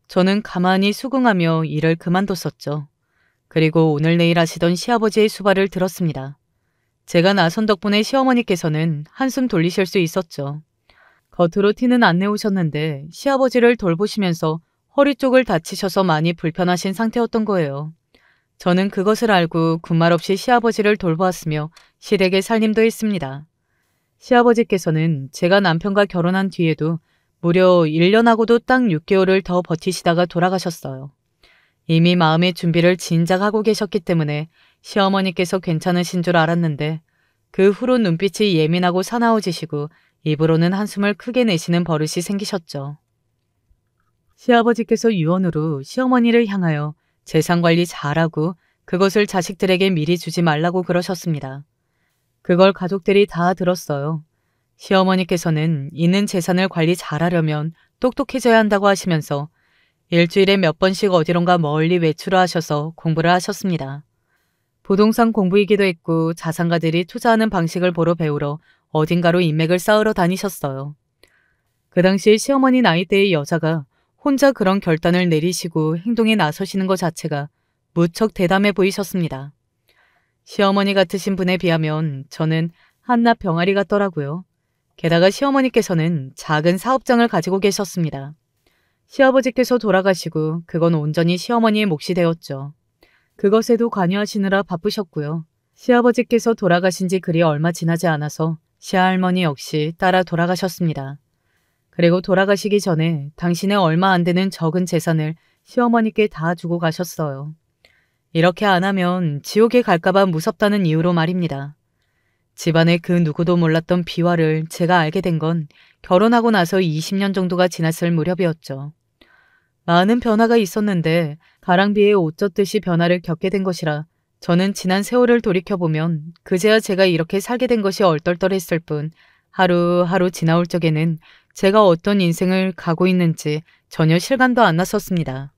Speaker 1: 저는 가만히 수긍하며 일을 그만뒀었죠. 그리고 오늘 내일 하시던 시아버지의 수발을 들었습니다. 제가 나선 덕분에 시어머니께서는 한숨 돌리실 수 있었죠. 겉으로 티는 안 내오셨는데 시아버지를 돌보시면서 허리 쪽을 다치셔서 많이 불편하신 상태였던 거예요. 저는 그것을 알고 군말 없이 시아버지를 돌보았으며 시댁의 살림도 했습니다. 시아버지께서는 제가 남편과 결혼한 뒤에도 무려 1년하고도 딱 6개월을 더 버티시다가 돌아가셨어요. 이미 마음의 준비를 진작 하고 계셨기 때문에 시어머니께서 괜찮으신 줄 알았는데 그 후로 눈빛이 예민하고 사나워지시고 입으로는 한숨을 크게 내쉬는 버릇이 생기셨죠. 시아버지께서 유언으로 시어머니를 향하여 재산 관리 잘하고 그것을 자식들에게 미리 주지 말라고 그러셨습니다. 그걸 가족들이 다 들었어요. 시어머니께서는 있는 재산을 관리 잘하려면 똑똑해져야 한다고 하시면서 일주일에 몇 번씩 어디론가 멀리 외출을 하셔서 공부를 하셨습니다. 부동산 공부이기도 했고 자산가들이 투자하는 방식을 보러 배우러 어딘가로 인맥을 쌓으러 다니셨어요. 그 당시 시어머니 나이대의 여자가 혼자 그런 결단을 내리시고 행동에 나서시는 것 자체가 무척 대담해 보이셨습니다. 시어머니 같으신 분에 비하면 저는 한낱 병아리 같더라고요. 게다가 시어머니께서는 작은 사업장을 가지고 계셨습니다. 시아버지께서 돌아가시고 그건 온전히 시어머니의 몫이 되었죠. 그것에도 관여하시느라 바쁘셨고요. 시아버지께서 돌아가신 지 그리 얼마 지나지 않아서 시할머니 역시 따라 돌아가셨습니다. 그리고 돌아가시기 전에 당신의 얼마 안 되는 적은 재산을 시어머니께 다 주고 가셨어요. 이렇게 안 하면 지옥에 갈까봐 무섭다는 이유로 말입니다. 집안의 그 누구도 몰랐던 비화를 제가 알게 된 건 결혼하고 나서 20년 정도가 지났을 무렵이었죠. 많은 변화가 있었는데 가랑비에 옷 젖듯이 변화를 겪게 된 것이라 저는 지난 세월을 돌이켜보면 그제야 제가 이렇게 살게 된 것이 얼떨떨했을 뿐 하루하루 지나올 적에는 제가 어떤 인생을 가고 있는지 전혀 실감도 안 났었습니다.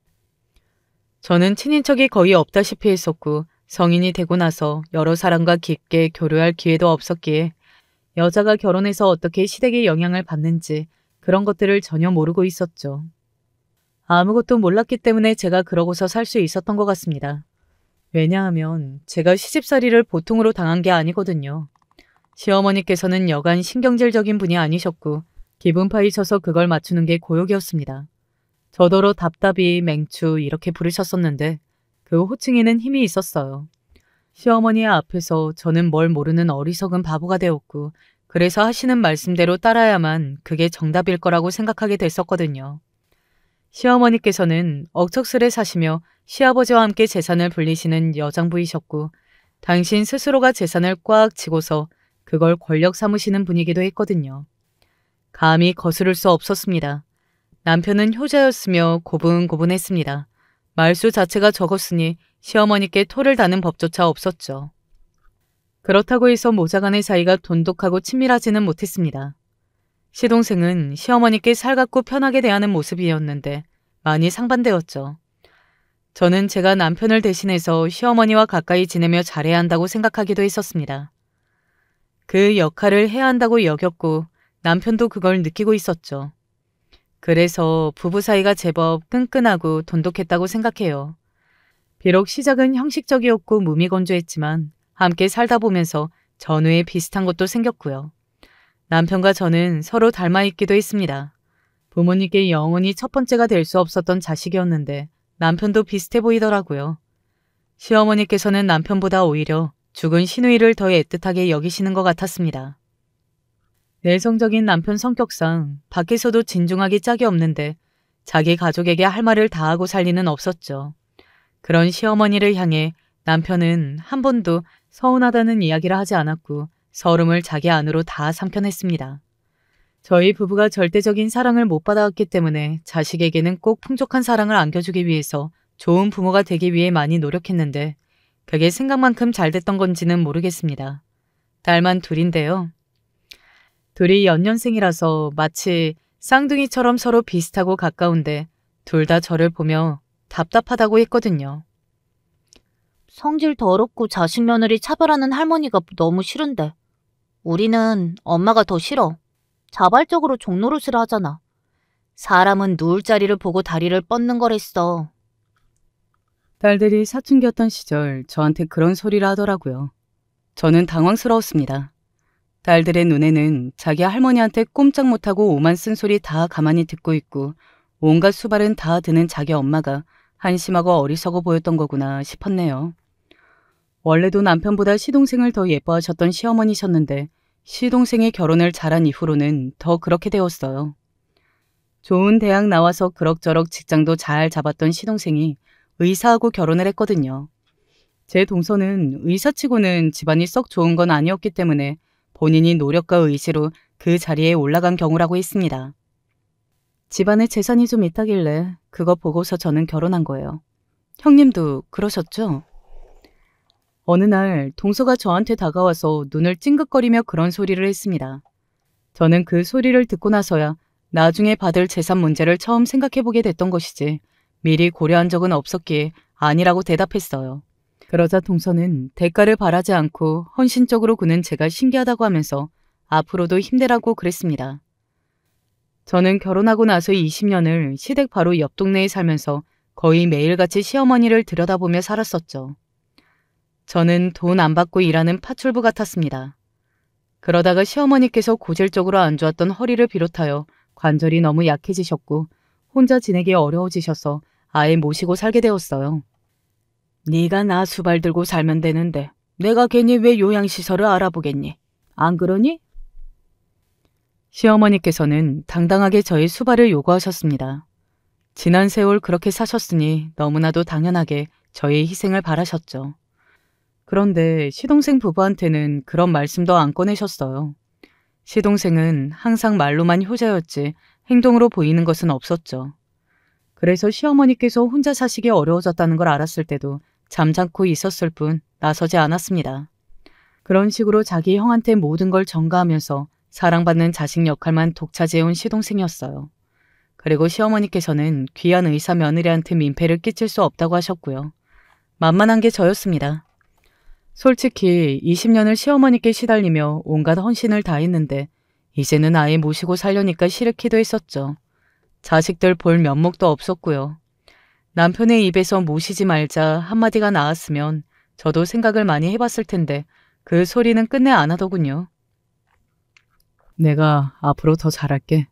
Speaker 1: 저는 친인척이 거의 없다시피 했었고 성인이 되고 나서 여러 사람과 깊게 교류할 기회도 없었기에 여자가 결혼해서 어떻게 시댁의 영향을 받는지 그런 것들을 전혀 모르고 있었죠. 아무것도 몰랐기 때문에 제가 그러고서 살 수 있었던 것 같습니다. 왜냐하면 제가 시집살이를 보통으로 당한 게 아니거든요. 시어머니께서는 여간 신경질적인 분이 아니셨고 기분 파이셔서 그걸 맞추는 게 고역이었습니다. 저더러 답답이 맹추 이렇게 부르셨었는데 그 호칭에는 힘이 있었어요. 시어머니 앞에서 저는 뭘 모르는 어리석은 바보가 되었고 그래서 하시는 말씀대로 따라야만 그게 정답일 거라고 생각하게 됐었거든요. 시어머니께서는 억척스레 사시며 시아버지와 함께 재산을 불리시는 여장부이셨고 당신 스스로가 재산을 꽉 쥐고서 그걸 권력 삼으시는 분이기도 했거든요. 감히 거스를 수 없었습니다. 남편은 효자였으며 고분고분했습니다. 말수 자체가 적었으니 시어머니께 토를 다는 법조차 없었죠. 그렇다고 해서 모자간의 사이가 돈독하고 친밀하지는 못했습니다. 시동생은 시어머니께 살갑고 편하게 대하는 모습이었는데 많이 상반되었죠. 저는 제가 남편을 대신해서 시어머니와 가까이 지내며 잘해야 한다고 생각하기도 했었습니다. 그 역할을 해야 한다고 여겼고 남편도 그걸 느끼고 있었죠. 그래서 부부 사이가 제법 끈끈하고 돈독했다고 생각해요. 비록 시작은 형식적이었고 무미건조했지만 함께 살다 보면서 전후에 비슷한 것도 생겼고요. 남편과 저는 서로 닮아있기도 했습니다. 부모님께 영원히 첫 번째가 될 수 없었던 자식이었는데 남편도 비슷해 보이더라고요. 시어머니께서는 남편보다 오히려 죽은 시누이를 더 애틋하게 여기시는 것 같았습니다. 내성적인 남편 성격상 밖에서도 진중하기 짝이 없는데 자기 가족에게 할 말을 다 하고 살 리는 없었죠. 그런 시어머니를 향해 남편은 한 번도 서운하다는 이야기를 하지 않았고 서름을 자기 안으로 다 삼켜냈습니다. 저희 부부가 절대적인 사랑을 못 받아왔기 때문에 자식에게는 꼭 풍족한 사랑을 안겨주기 위해서 좋은 부모가 되기 위해 많이 노력했는데 그게 생각만큼 잘 됐던 건지는 모르겠습니다. 딸만 둘인데요. 둘이 연년생이라서 마치 쌍둥이처럼 서로 비슷하고 가까운데 둘 다 저를 보며 답답하다고 했거든요.
Speaker 2: 성질 더럽고 자식 며느리 차별하는 할머니가 너무 싫은데 우리는 엄마가 더 싫어. 자발적으로 종노릇을 하잖아. 사람은 누울 자리를 보고 다리를 뻗는 거랬어.
Speaker 1: 딸들이 사춘기였던 시절 저한테 그런 소리를 하더라고요. 저는 당황스러웠습니다. 딸들의 눈에는 자기 할머니한테 꼼짝 못하고 오만 쓴소리 다 가만히 듣고 있고 온갖 수발은 다 드는 자기 엄마가 한심하고 어리석어 보였던 거구나 싶었네요. 원래도 남편보다 시동생을 더 예뻐하셨던 시어머니셨는데 시동생이 결혼을 잘한 이후로는 더 그렇게 되었어요. 좋은 대학 나와서 그럭저럭 직장도 잘 잡았던 시동생이 의사하고 결혼을 했거든요. 제 동서는 의사치고는 집안이 썩 좋은 건 아니었기 때문에 본인이 노력과 의지로 그 자리에 올라간 경우라고 했습니다. 집안에 재산이 좀 있다길래 그거 보고서 저는 결혼한 거예요. 형님도 그러셨죠? 어느 날 동서가 저한테 다가와서 눈을 찡긋거리며 그런 소리를 했습니다. 저는 그 소리를 듣고 나서야 나중에 받을 재산 문제를 처음 생각해보게 됐던 것이지 미리 고려한 적은 없었기에 아니라고 대답했어요. 그러자 동서는 대가를 바라지 않고 헌신적으로 구는 제가 신기하다고 하면서 앞으로도 힘내라고 그랬습니다. 저는 결혼하고 나서 20년을 시댁 바로 옆 동네에 살면서 거의 매일같이 시어머니를 들여다보며 살았었죠. 저는 돈 안 받고 일하는 파출부 같았습니다. 그러다가 시어머니께서 고질적으로 안 좋았던 허리를 비롯하여 관절이 너무 약해지셨고 혼자 지내기 어려워지셔서 아예 모시고 살게 되었어요. 네가 나 수발 들고 살면 되는데 내가 괜히 왜 요양시설을 알아보겠니? 안 그러니? 시어머니께서는 당당하게 저의 수발을 요구하셨습니다. 지난 세월 그렇게 사셨으니 너무나도 당연하게 저의 희생을 바라셨죠. 그런데 시동생 부부한테는 그런 말씀도 안 꺼내셨어요. 시동생은 항상 말로만 효자였지 행동으로 보이는 것은 없었죠. 그래서 시어머니께서 혼자 사시기 어려워졌다는 걸 알았을 때도 잠잠고 있었을 뿐 나서지 않았습니다. 그런 식으로 자기 형한테 모든 걸 전가하면서 사랑받는 자식 역할만 독차지해온 시동생이었어요. 그리고 시어머니께서는 귀한 의사 며느리한테 민폐를 끼칠 수 없다고 하셨고요. 만만한 게 저였습니다. 솔직히 20년을 시어머니께 시달리며 온갖 헌신을 다했는데 이제는 아예 모시고 살려니까 싫기도 했었죠. 자식들 볼 면목도 없었고요. 남편의 입에서 모시지 말자 한마디가 나왔으면 저도 생각을 많이 해봤을 텐데 그 소리는 끝내 안 하더군요. 내가 앞으로 더 잘할게.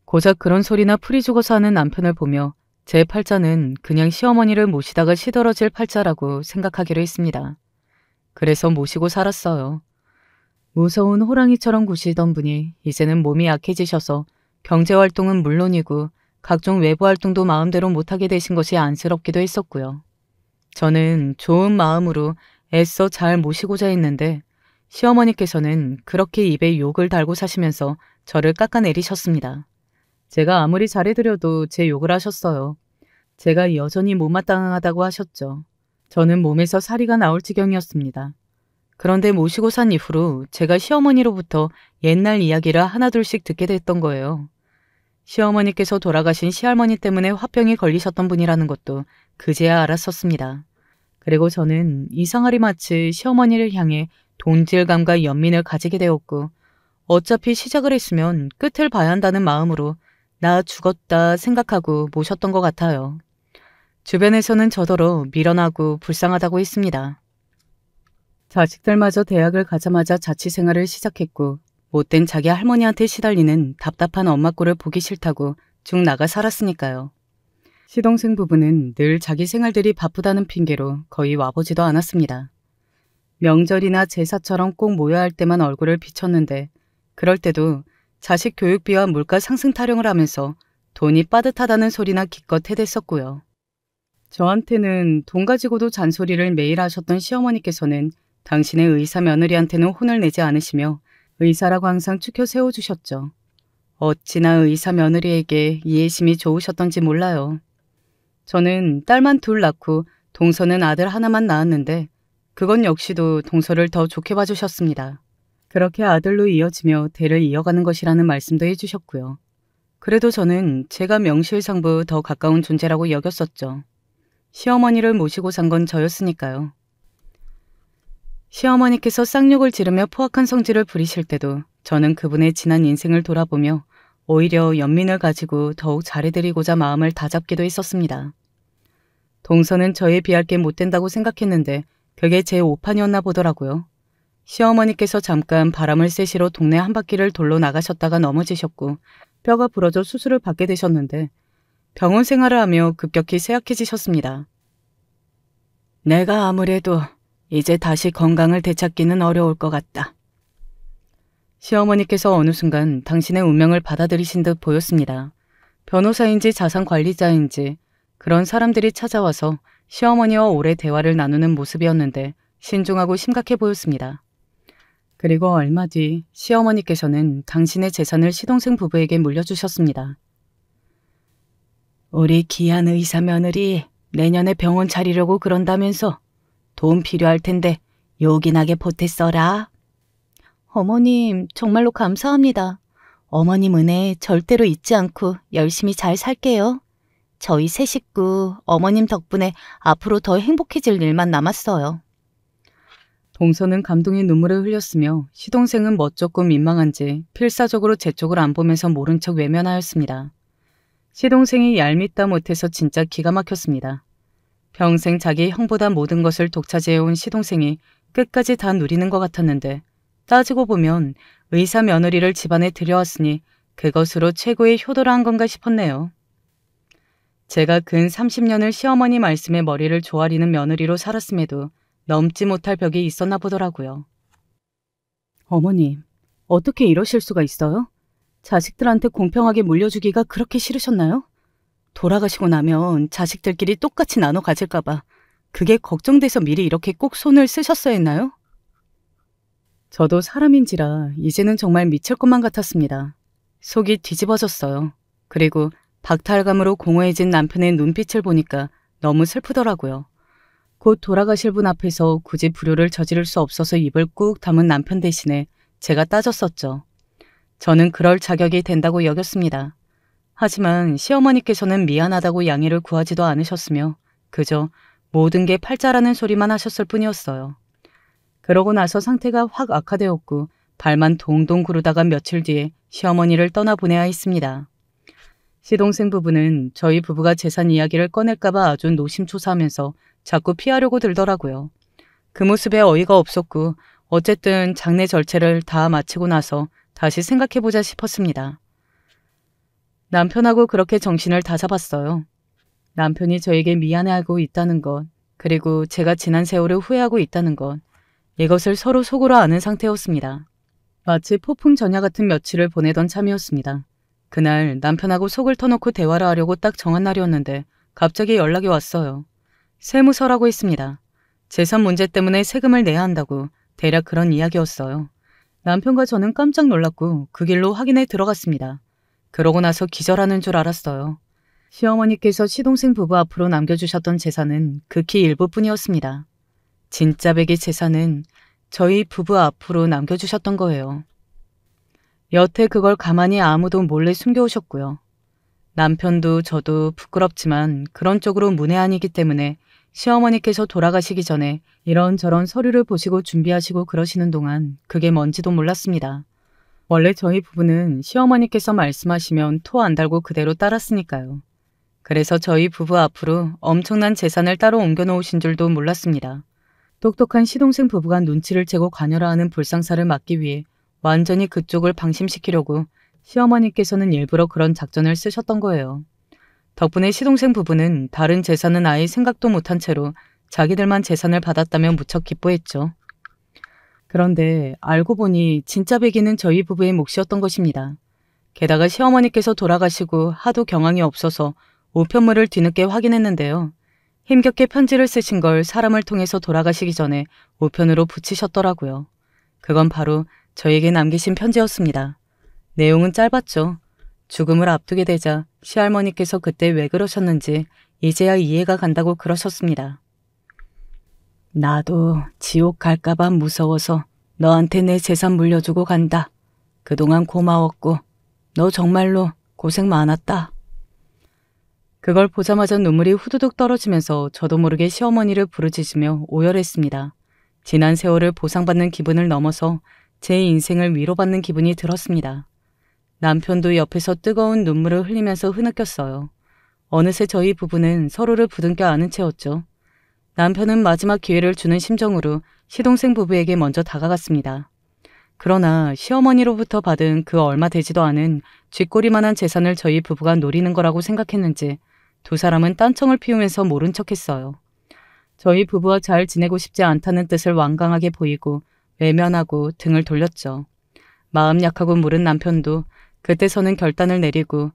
Speaker 1: 고작 그런 소리나 풀이 죽어서 하는 남편을 보며 제 팔자는 그냥 시어머니를 모시다가 시들어질 팔자라고 생각하기로 했습니다. 그래서 모시고 살았어요. 무서운 호랑이처럼 구시던 분이 이제는 몸이 약해지셔서 경제활동은 물론이고 각종 외부 활동도 마음대로 못하게 되신 것이 안쓰럽기도 했었고요. 저는 좋은 마음으로 애써 잘 모시고자 했는데 시어머니께서는 그렇게 입에 욕을 달고 사시면서 저를 깎아내리셨습니다. 제가 아무리 잘해드려도 제 욕을 하셨어요. 제가 여전히 못마땅하다고 하셨죠. 저는 몸에서 사리가 나올 지경이었습니다. 그런데 모시고 산 이후로 제가 시어머니로부터 옛날 이야기를 하나둘씩 듣게 됐던 거예요. 시어머니께서 돌아가신 시할머니 때문에 화병이 걸리셨던 분이라는 것도 그제야 알았었습니다. 그리고 저는 이상하리 마치 시어머니를 향해 동질감과 연민을 가지게 되었고 어차피 시작을 했으면 끝을 봐야 한다는 마음으로 나 죽었다 생각하고 모셨던 것 같아요. 주변에서는 저더러 미련하고 불쌍하다고 했습니다. 자식들마저 대학을 가자마자 자취생활을 시작했고 못된 자기 할머니한테 시달리는 답답한 엄마 꼴을 보기 싫다고 쭉 나가 살았으니까요. 시동생 부부는 늘 자기 생활들이 바쁘다는 핑계로 거의 와보지도 않았습니다. 명절이나 제사처럼 꼭 모여야 할 때만 얼굴을 비쳤는데 그럴 때도 자식 교육비와 물가 상승 타령을 하면서 돈이 빠듯하다는 소리나 기껏 해댔었고요. 저한테는 돈 가지고도 잔소리를 매일 하셨던 시어머니께서는 당신의 의사 며느리한테는 혼을 내지 않으시며 의사라고 항상 추켜 세워주셨죠. 어찌나 의사 며느리에게 이해심이 좋으셨던지 몰라요. 저는 딸만 둘 낳고 동서는 아들 하나만 낳았는데 그건 역시도 동서를 더 좋게 봐주셨습니다. 그렇게 아들로 이어지며 대를 이어가는 것이라는 말씀도 해주셨고요. 그래도 저는 제가 명실상부 더 가까운 존재라고 여겼었죠. 시어머니를 모시고 산 건 저였으니까요. 시어머니께서 쌍욕을 지르며 포악한 성질을 부리실 때도 저는 그분의 지난 인생을 돌아보며 오히려 연민을 가지고 더욱 잘해드리고자 마음을 다잡기도 했었습니다. 동서는 저에 비할 게 못된다고 생각했는데 그게 제 오판이었나 보더라고요. 시어머니께서 잠깐 바람을 쐬시러 동네 한 바퀴를 돌러 나가셨다가 넘어지셨고 뼈가 부러져 수술을 받게 되셨는데 병원 생활을 하며 급격히 쇠약해지셨습니다. 내가 아무래도 이제 다시 건강을 되찾기는 어려울 것 같다. 시어머니께서 어느 순간 당신의 운명을 받아들이신 듯 보였습니다. 변호사인지 자산관리자인지 그런 사람들이 찾아와서 시어머니와 오래 대화를 나누는 모습이었는데 신중하고 심각해 보였습니다. 그리고 얼마 뒤 시어머니께서는 당신의 재산을 시동생 부부에게 물려주셨습니다. 우리 귀한 의사 며느리 내년에 병원 차리려고 그런다면서 돈 필요할 텐데 요긴하게 보태 써라. 어머님 정말로 감사합니다. 어머님 은혜 절대로 잊지 않고 열심히 잘 살게요. 저희 세 식구 어머님 덕분에 앞으로 더 행복해질 일만 남았어요. 동서는 감동의 눈물을 흘렸으며 시동생은 멋졌고 민망한지 필사적으로 제 쪽을 안 보면서 모른 척 외면하였습니다. 시동생이 얄밉다 못해서 진짜 기가 막혔습니다. 평생 자기 형보다 모든 것을 독차지해온 시동생이 끝까지 다 누리는 것 같았는데 따지고 보면 의사 며느리를 집안에 들여왔으니 그것으로 최고의 효도를 한 건가 싶었네요. 제가 근 30년을 시어머니 말씀에 머리를 조아리는 며느리로 살았음에도 넘지 못할 벽이 있었나 보더라고요. 어머님, 어떻게 이러실 수가 있어요? 자식들한테 공평하게 물려주기가 그렇게 싫으셨나요? 돌아가시고 나면 자식들끼리 똑같이 나눠 가질까 봐 그게 걱정돼서 미리 이렇게 꼭 손을 쓰셨어야 했나요? 저도 사람인지라 이제는 정말 미칠 것만 같았습니다. 속이 뒤집어졌어요. 그리고 박탈감으로 공허해진 남편의 눈빛을 보니까 너무 슬프더라고요. 곧 돌아가실 분 앞에서 굳이 불효를 저지를 수 없어서 입을 꾹 다문 남편 대신에 제가 따졌었죠. 저는 그럴 자격이 된다고 여겼습니다. 하지만 시어머니께서는 미안하다고 양해를 구하지도 않으셨으며 그저 모든 게 팔자라는 소리만 하셨을 뿐이었어요. 그러고 나서 상태가 확 악화되었고 발만 동동 구르다가 며칠 뒤에 시어머니를 떠나보내야 했습니다. 시동생 부부는 저희 부부가 재산 이야기를 꺼낼까 봐 아주 노심초사하면서 자꾸 피하려고 들더라고요. 그 모습에 어이가 없었고 어쨌든 장례 절차를 다 마치고 나서 다시 생각해보자 싶었습니다. 남편하고 그렇게 정신을 다 잡았어요. 남편이 저에게 미안해하고 있다는 것, 그리고 제가 지난 세월을 후회하고 있다는 것, 이것을 서로 속으로 아는 상태였습니다. 마치 폭풍 전야 같은 며칠을 보내던 참이었습니다. 그날 남편하고 속을 터놓고 대화를 하려고 딱 정한 날이었는데 갑자기 연락이 왔어요. 세무서라고 했습니다. 재산 문제 때문에 세금을 내야 한다고 대략 그런 이야기였어요. 남편과 저는 깜짝 놀랐고 그 길로 확인에 들어갔습니다. 그러고 나서 기절하는 줄 알았어요. 시어머니께서 시동생 부부 앞으로 남겨주셨던 재산은 극히 일부뿐이었습니다. 진짜 백의 재산은 저희 부부 앞으로 남겨주셨던 거예요. 여태 그걸 가만히 아무도 몰래 숨겨오셨고요. 남편도 저도 부끄럽지만 그런 쪽으로 문외한이기 때문에 시어머니께서 돌아가시기 전에 이런저런 서류를 보시고 준비하시고 그러시는 동안 그게 뭔지도 몰랐습니다. 원래 저희 부부는 시어머니께서 말씀하시면 토 안 달고 그대로 따랐으니까요. 그래서 저희 부부 앞으로 엄청난 재산을 따로 옮겨놓으신 줄도 몰랐습니다. 똑똑한 시동생 부부가 눈치를 채고 관여라 하는 불상사를 막기 위해 완전히 그쪽을 방심시키려고 시어머니께서는 일부러 그런 작전을 쓰셨던 거예요. 덕분에 시동생 부부는 다른 재산은 아예 생각도 못한 채로 자기들만 재산을 받았다며 무척 기뻐했죠. 그런데 알고 보니 진짜 배기는 저희 부부의 몫이었던 것입니다. 게다가 시어머니께서 돌아가시고 하도 경황이 없어서 우편물을 뒤늦게 확인했는데요. 힘겹게 편지를 쓰신 걸 사람을 통해서 돌아가시기 전에 우편으로 붙이셨더라고요. 그건 바로 저에게 남기신 편지였습니다. 내용은 짧았죠. 죽음을 앞두게 되자 시할머니께서 그때 왜 그러셨는지 이제야 이해가 간다고 그러셨습니다. 나도 지옥 갈까봐 무서워서 너한테 내 재산 물려주고 간다. 그동안 고마웠고 너 정말로 고생 많았다. 그걸 보자마자 눈물이 후두둑 떨어지면서 저도 모르게 시어머니를 부르짖으며 오열했습니다. 지난 세월을 보상받는 기분을 넘어서 제 인생을 위로받는 기분이 들었습니다. 남편도 옆에서 뜨거운 눈물을 흘리면서 흐느꼈어요. 어느새 저희 부부는 서로를 부둥켜 안은 채였죠. 남편은 마지막 기회를 주는 심정으로 시동생 부부에게 먼저 다가갔습니다. 그러나 시어머니로부터 받은 그 얼마 되지도 않은 쥐꼬리만한 재산을 저희 부부가 노리는 거라고 생각했는지 두 사람은 딴청을 피우면서 모른 척했어요. 저희 부부와 잘 지내고 싶지 않다는 뜻을 완강하게 보이고 외면하고 등을 돌렸죠. 마음 약하고 무른 남편도 그때서는 결단을 내리고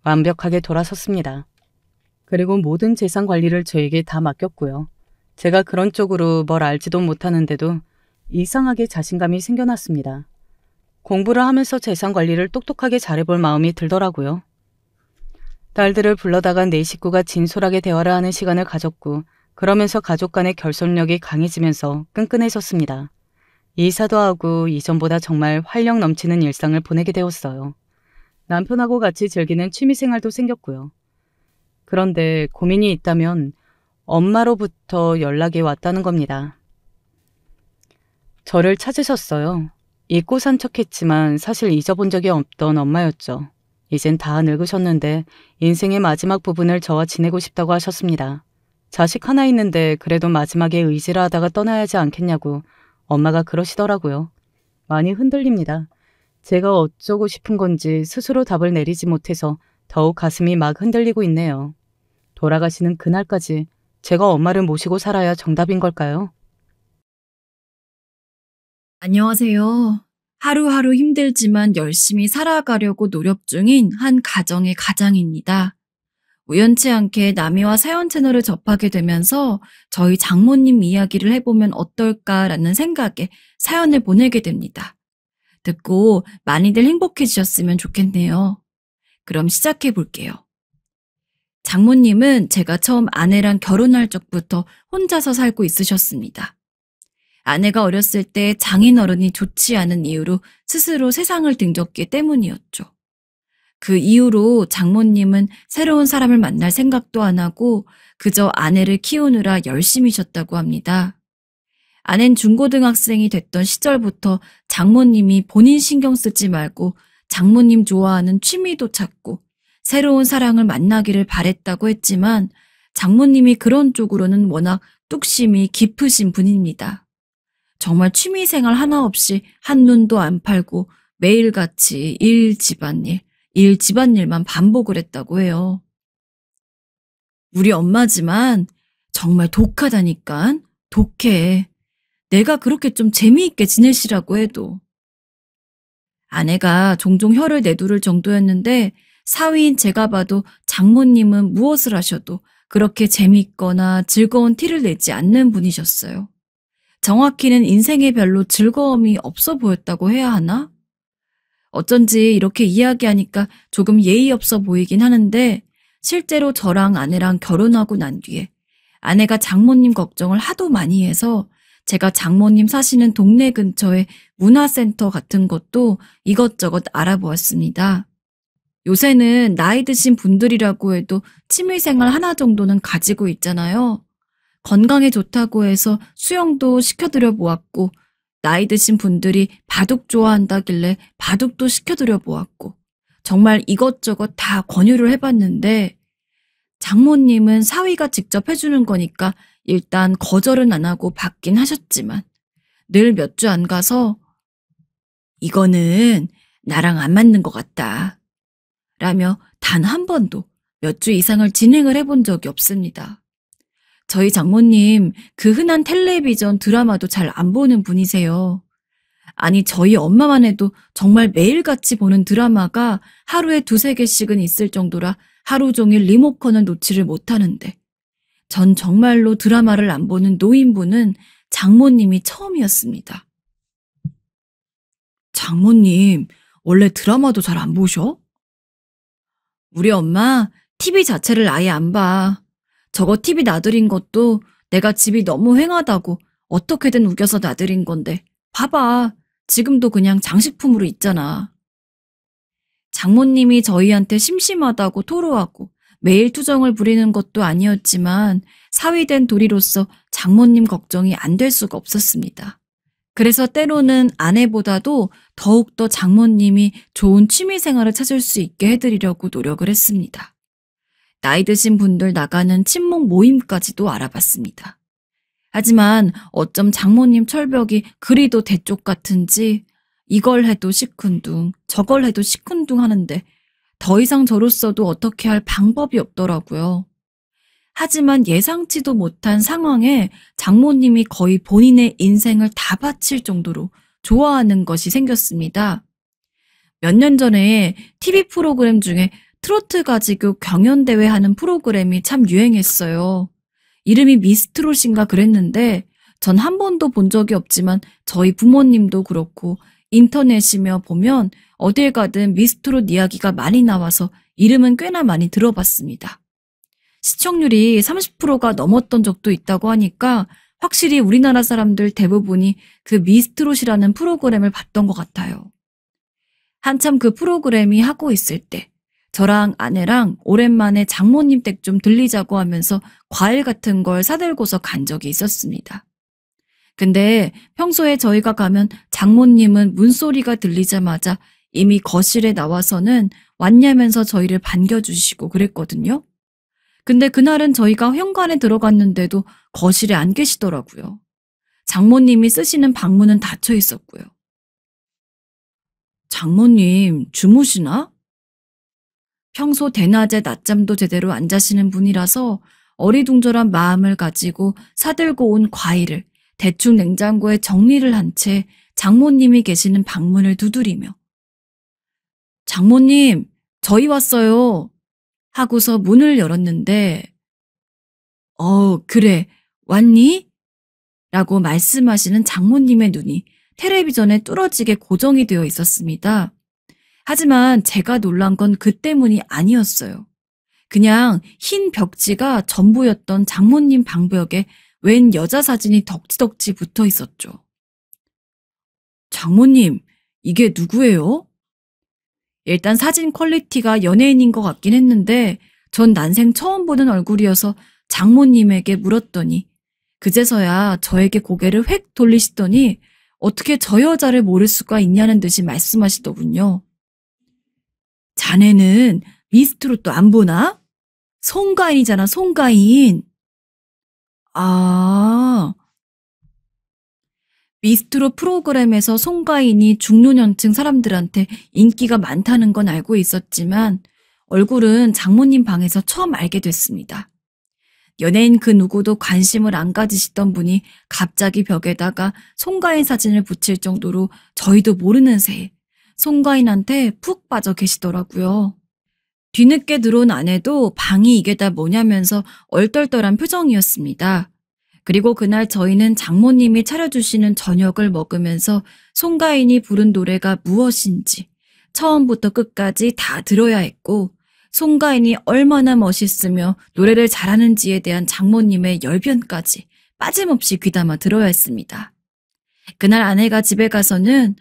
Speaker 1: 완벽하게 돌아섰습니다. 그리고 모든 재산 관리를 저에게 다 맡겼고요. 제가 그런 쪽으로 뭘 알지도 못하는데도 이상하게 자신감이 생겨났습니다. 공부를 하면서 재산 관리를 똑똑하게 잘해볼 마음이 들더라고요. 딸들을 불러다가 네 식구가 진솔하게 대화를 하는 시간을 가졌고 그러면서 가족 간의 결속력이 강해지면서 끈끈해졌습니다. 이사도 하고 이전보다 정말 활력 넘치는 일상을 보내게 되었어요. 남편하고 같이 즐기는 취미생활도 생겼고요. 그런데 고민이 있다면 엄마로부터 연락이 왔다는 겁니다. 저를 찾으셨어요. 잊고 산 척했지만 사실 잊어본 적이 없던 엄마였죠. 이젠 다 늙으셨는데 인생의 마지막 부분을 저와 지내고 싶다고 하셨습니다. 자식 하나 있는데 그래도 마지막에 의지를 하다가 떠나야 하지 않겠냐고 엄마가 그러시더라고요. 많이 흔들립니다. 제가 어쩌고 싶은 건지 스스로 답을 내리지 못해서 더욱 가슴이 막 흔들리고 있네요. 돌아가시는 그날까지 제가 엄마를 모시고 살아야 정답인 걸까요?
Speaker 3: 안녕하세요. 하루하루 힘들지만 열심히 살아가려고 노력 중인 한 가정의 가장입니다. 우연치 않게 남이와 사연 채널을 접하게 되면서 저희 장모님 이야기를 해보면 어떨까라는 생각에 사연을 보내게 됩니다. 듣고 많이들 행복해지셨으면 좋겠네요. 그럼 시작해 볼게요. 장모님은 제가 처음 아내랑 결혼할 적부터 혼자서 살고 있으셨습니다. 아내가 어렸을 때 장인어른이 좋지 않은 이유로 스스로 세상을 등졌기 때문이었죠. 그 이후로 장모님은 새로운 사람을 만날 생각도 안 하고 그저 아내를 키우느라 열심히셨다고 합니다. 아낸 중고등학생이 됐던 시절부터 장모님이 본인 신경 쓰지 말고 장모님 좋아하는 취미도 찾고 새로운 사랑을 만나기를 바랬다고 했지만 장모님이 그런 쪽으로는 워낙 뚝심이 깊으신 분입니다. 정말 취미생활 하나 없이 한눈도 안 팔고 매일같이 일 집안일만 반복을 했다고 해요. 우리 엄마지만 정말 독하다니까. 독해. 내가 그렇게 좀 재미있게 지내시라고 해도. 아내가 종종 혀를 내두를 정도였는데 사위인 제가 봐도 장모님은 무엇을 하셔도 그렇게 재미있거나 즐거운 티를 내지 않는 분이셨어요. 정확히는 인생에 별로 즐거움이 없어 보였다고 해야 하나? 어쩐지 이렇게 이야기하니까 조금 예의 없어 보이긴 하는데 실제로 저랑 아내랑 결혼하고 난 뒤에 아내가 장모님 걱정을 하도 많이 해서 제가 장모님 사시는 동네 근처에 문화센터 같은 것도 이것저것 알아보았습니다. 요새는 나이 드신 분들이라고 해도 취미생활 하나 정도는 가지고 있잖아요. 건강에 좋다고 해서 수영도 시켜드려 보았고, 나이 드신 분들이 바둑 좋아한다길래 바둑도 시켜드려 보았고, 정말 이것저것 다 권유를 해봤는데, 장모님은 사위가 직접 해주는 거니까 일단 거절은 안 하고 받긴 하셨지만, 늘 몇 주 안 가서 이거는 나랑 안 맞는 것 같다 라며 단 한 번도 몇 주 이상을 진행을 해본 적이 없습니다. 저희 장모님 그 흔한 텔레비전 드라마도 잘 안 보는 분이세요. 아니, 저희 엄마만 해도 정말 매일같이 보는 드라마가 하루에 2~3개씩은 있을 정도라 하루 종일 리모컨을 놓지를 못하는데, 전 정말로 드라마를 안 보는 노인분은 장모님이 처음이었습니다. 장모님, 원래 드라마도 잘 안 보셔? 우리 엄마 TV 자체를 아예 안 봐. 저거 TV 놔드린 것도 내가 집이 너무 휑하다고 어떻게든 우겨서 놔드린 건데, 봐봐. 지금도 그냥 장식품으로 있잖아. 장모님이 저희한테 심심하다고 토로하고 매일 투정을 부리는 것도 아니었지만, 사위된 도리로서 장모님 걱정이 안 될 수가 없었습니다. 그래서 때로는 아내보다도 더욱더 장모님이 좋은 취미생활을 찾을 수 있게 해드리려고 노력을 했습니다. 나이 드신 분들 나가는 친목 모임까지도 알아봤습니다. 하지만 어쩜 장모님 철벽이 그리도 대쪽 같은지 이걸 해도 시큰둥 저걸 해도 시큰둥 하는데 더 이상 저로서도 어떻게 할 방법이 없더라고요. 하지만 예상치도 못한 상황에 장모님이 거의 본인의 인생을 다 바칠 정도로 좋아하는 것이 생겼습니다. 몇 년 전에 TV 프로그램 중에 트로트 가지고 경연대회 하는 프로그램이 참 유행했어요. 이름이 미스트롯인가 그랬는데 전 한 번도 본 적이 없지만 저희 부모님도 그렇고 인터넷이며 보면 어딜 가든 미스트롯 이야기가 많이 나와서 이름은 꽤나 많이 들어봤습니다. 시청률이 30%가 넘었던 적도 있다고 하니까 확실히 우리나라 사람들 대부분이 그 미스트롯이라는 프로그램을 봤던 것 같아요. 한참 그 프로그램이 하고 있을 때 저랑 아내랑 오랜만에 장모님 댁 좀 들리자고 하면서 과일 같은 걸 사들고서 간 적이 있었습니다. 근데 평소에 저희가 가면 장모님은 문소리가 들리자마자 이미 거실에 나와서는 왔냐면서 저희를 반겨주시고 그랬거든요. 근데 그날은 저희가 현관에 들어갔는데도 거실에 안 계시더라고요. 장모님이 쓰시는 방문은 닫혀 있었고요. 장모님 주무시나? 평소 대낮에 낮잠도 제대로 안 자시는 분이라서 어리둥절한 마음을 가지고 사들고 온 과일을 대충 냉장고에 정리를 한 채 장모님이 계시는 방문을 두드리며 장모님, 저희 왔어요. 하고서 문을 열었는데 그래, 왔니? 라고 말씀하시는 장모님의 눈이 텔레비전에 뚫어지게 고정이 되어 있었습니다. 하지만 제가 놀란 건 그 때문이 아니었어요. 그냥 흰 벽지가 전부였던 장모님 방벽에 웬 여자 사진이 덕지덕지 붙어 있었죠. 장모님, 이게 누구예요? 일단 사진 퀄리티가 연예인인 것 같긴 했는데 전 난생 처음 보는 얼굴이어서 장모님에게 물었더니 그제서야 저에게 고개를 획 돌리시더니 어떻게 저 여자를 모를 수가 있냐는 듯이 말씀하시더군요. 자네는 미스트롯도 안 보나? 송가인이잖아, 송가인. 아, 미스트롯 프로그램에서 송가인이 중노년층 사람들한테 인기가 많다는 건 알고 있었지만 얼굴은 장모님 방에서 처음 알게 됐습니다. 연예인 그 누구도 관심을 안 가지시던 분이 갑자기 벽에다가 송가인 사진을 붙일 정도로 저희도 모르는 새에 송가인한테 푹 빠져 계시더라고요. 뒤늦게 들어온 아내도 방이 이게 다 뭐냐면서 얼떨떨한 표정이었습니다. 그리고 그날 저희는 장모님이 차려주시는 저녁을 먹으면서 송가인이 부른 노래가 무엇인지 처음부터 끝까지 다 들어야 했고 송가인이 얼마나 멋있으며 노래를 잘하는지에 대한 장모님의 열변까지 빠짐없이 귀담아 들어야 했습니다. 그날 아내가 집에 가서는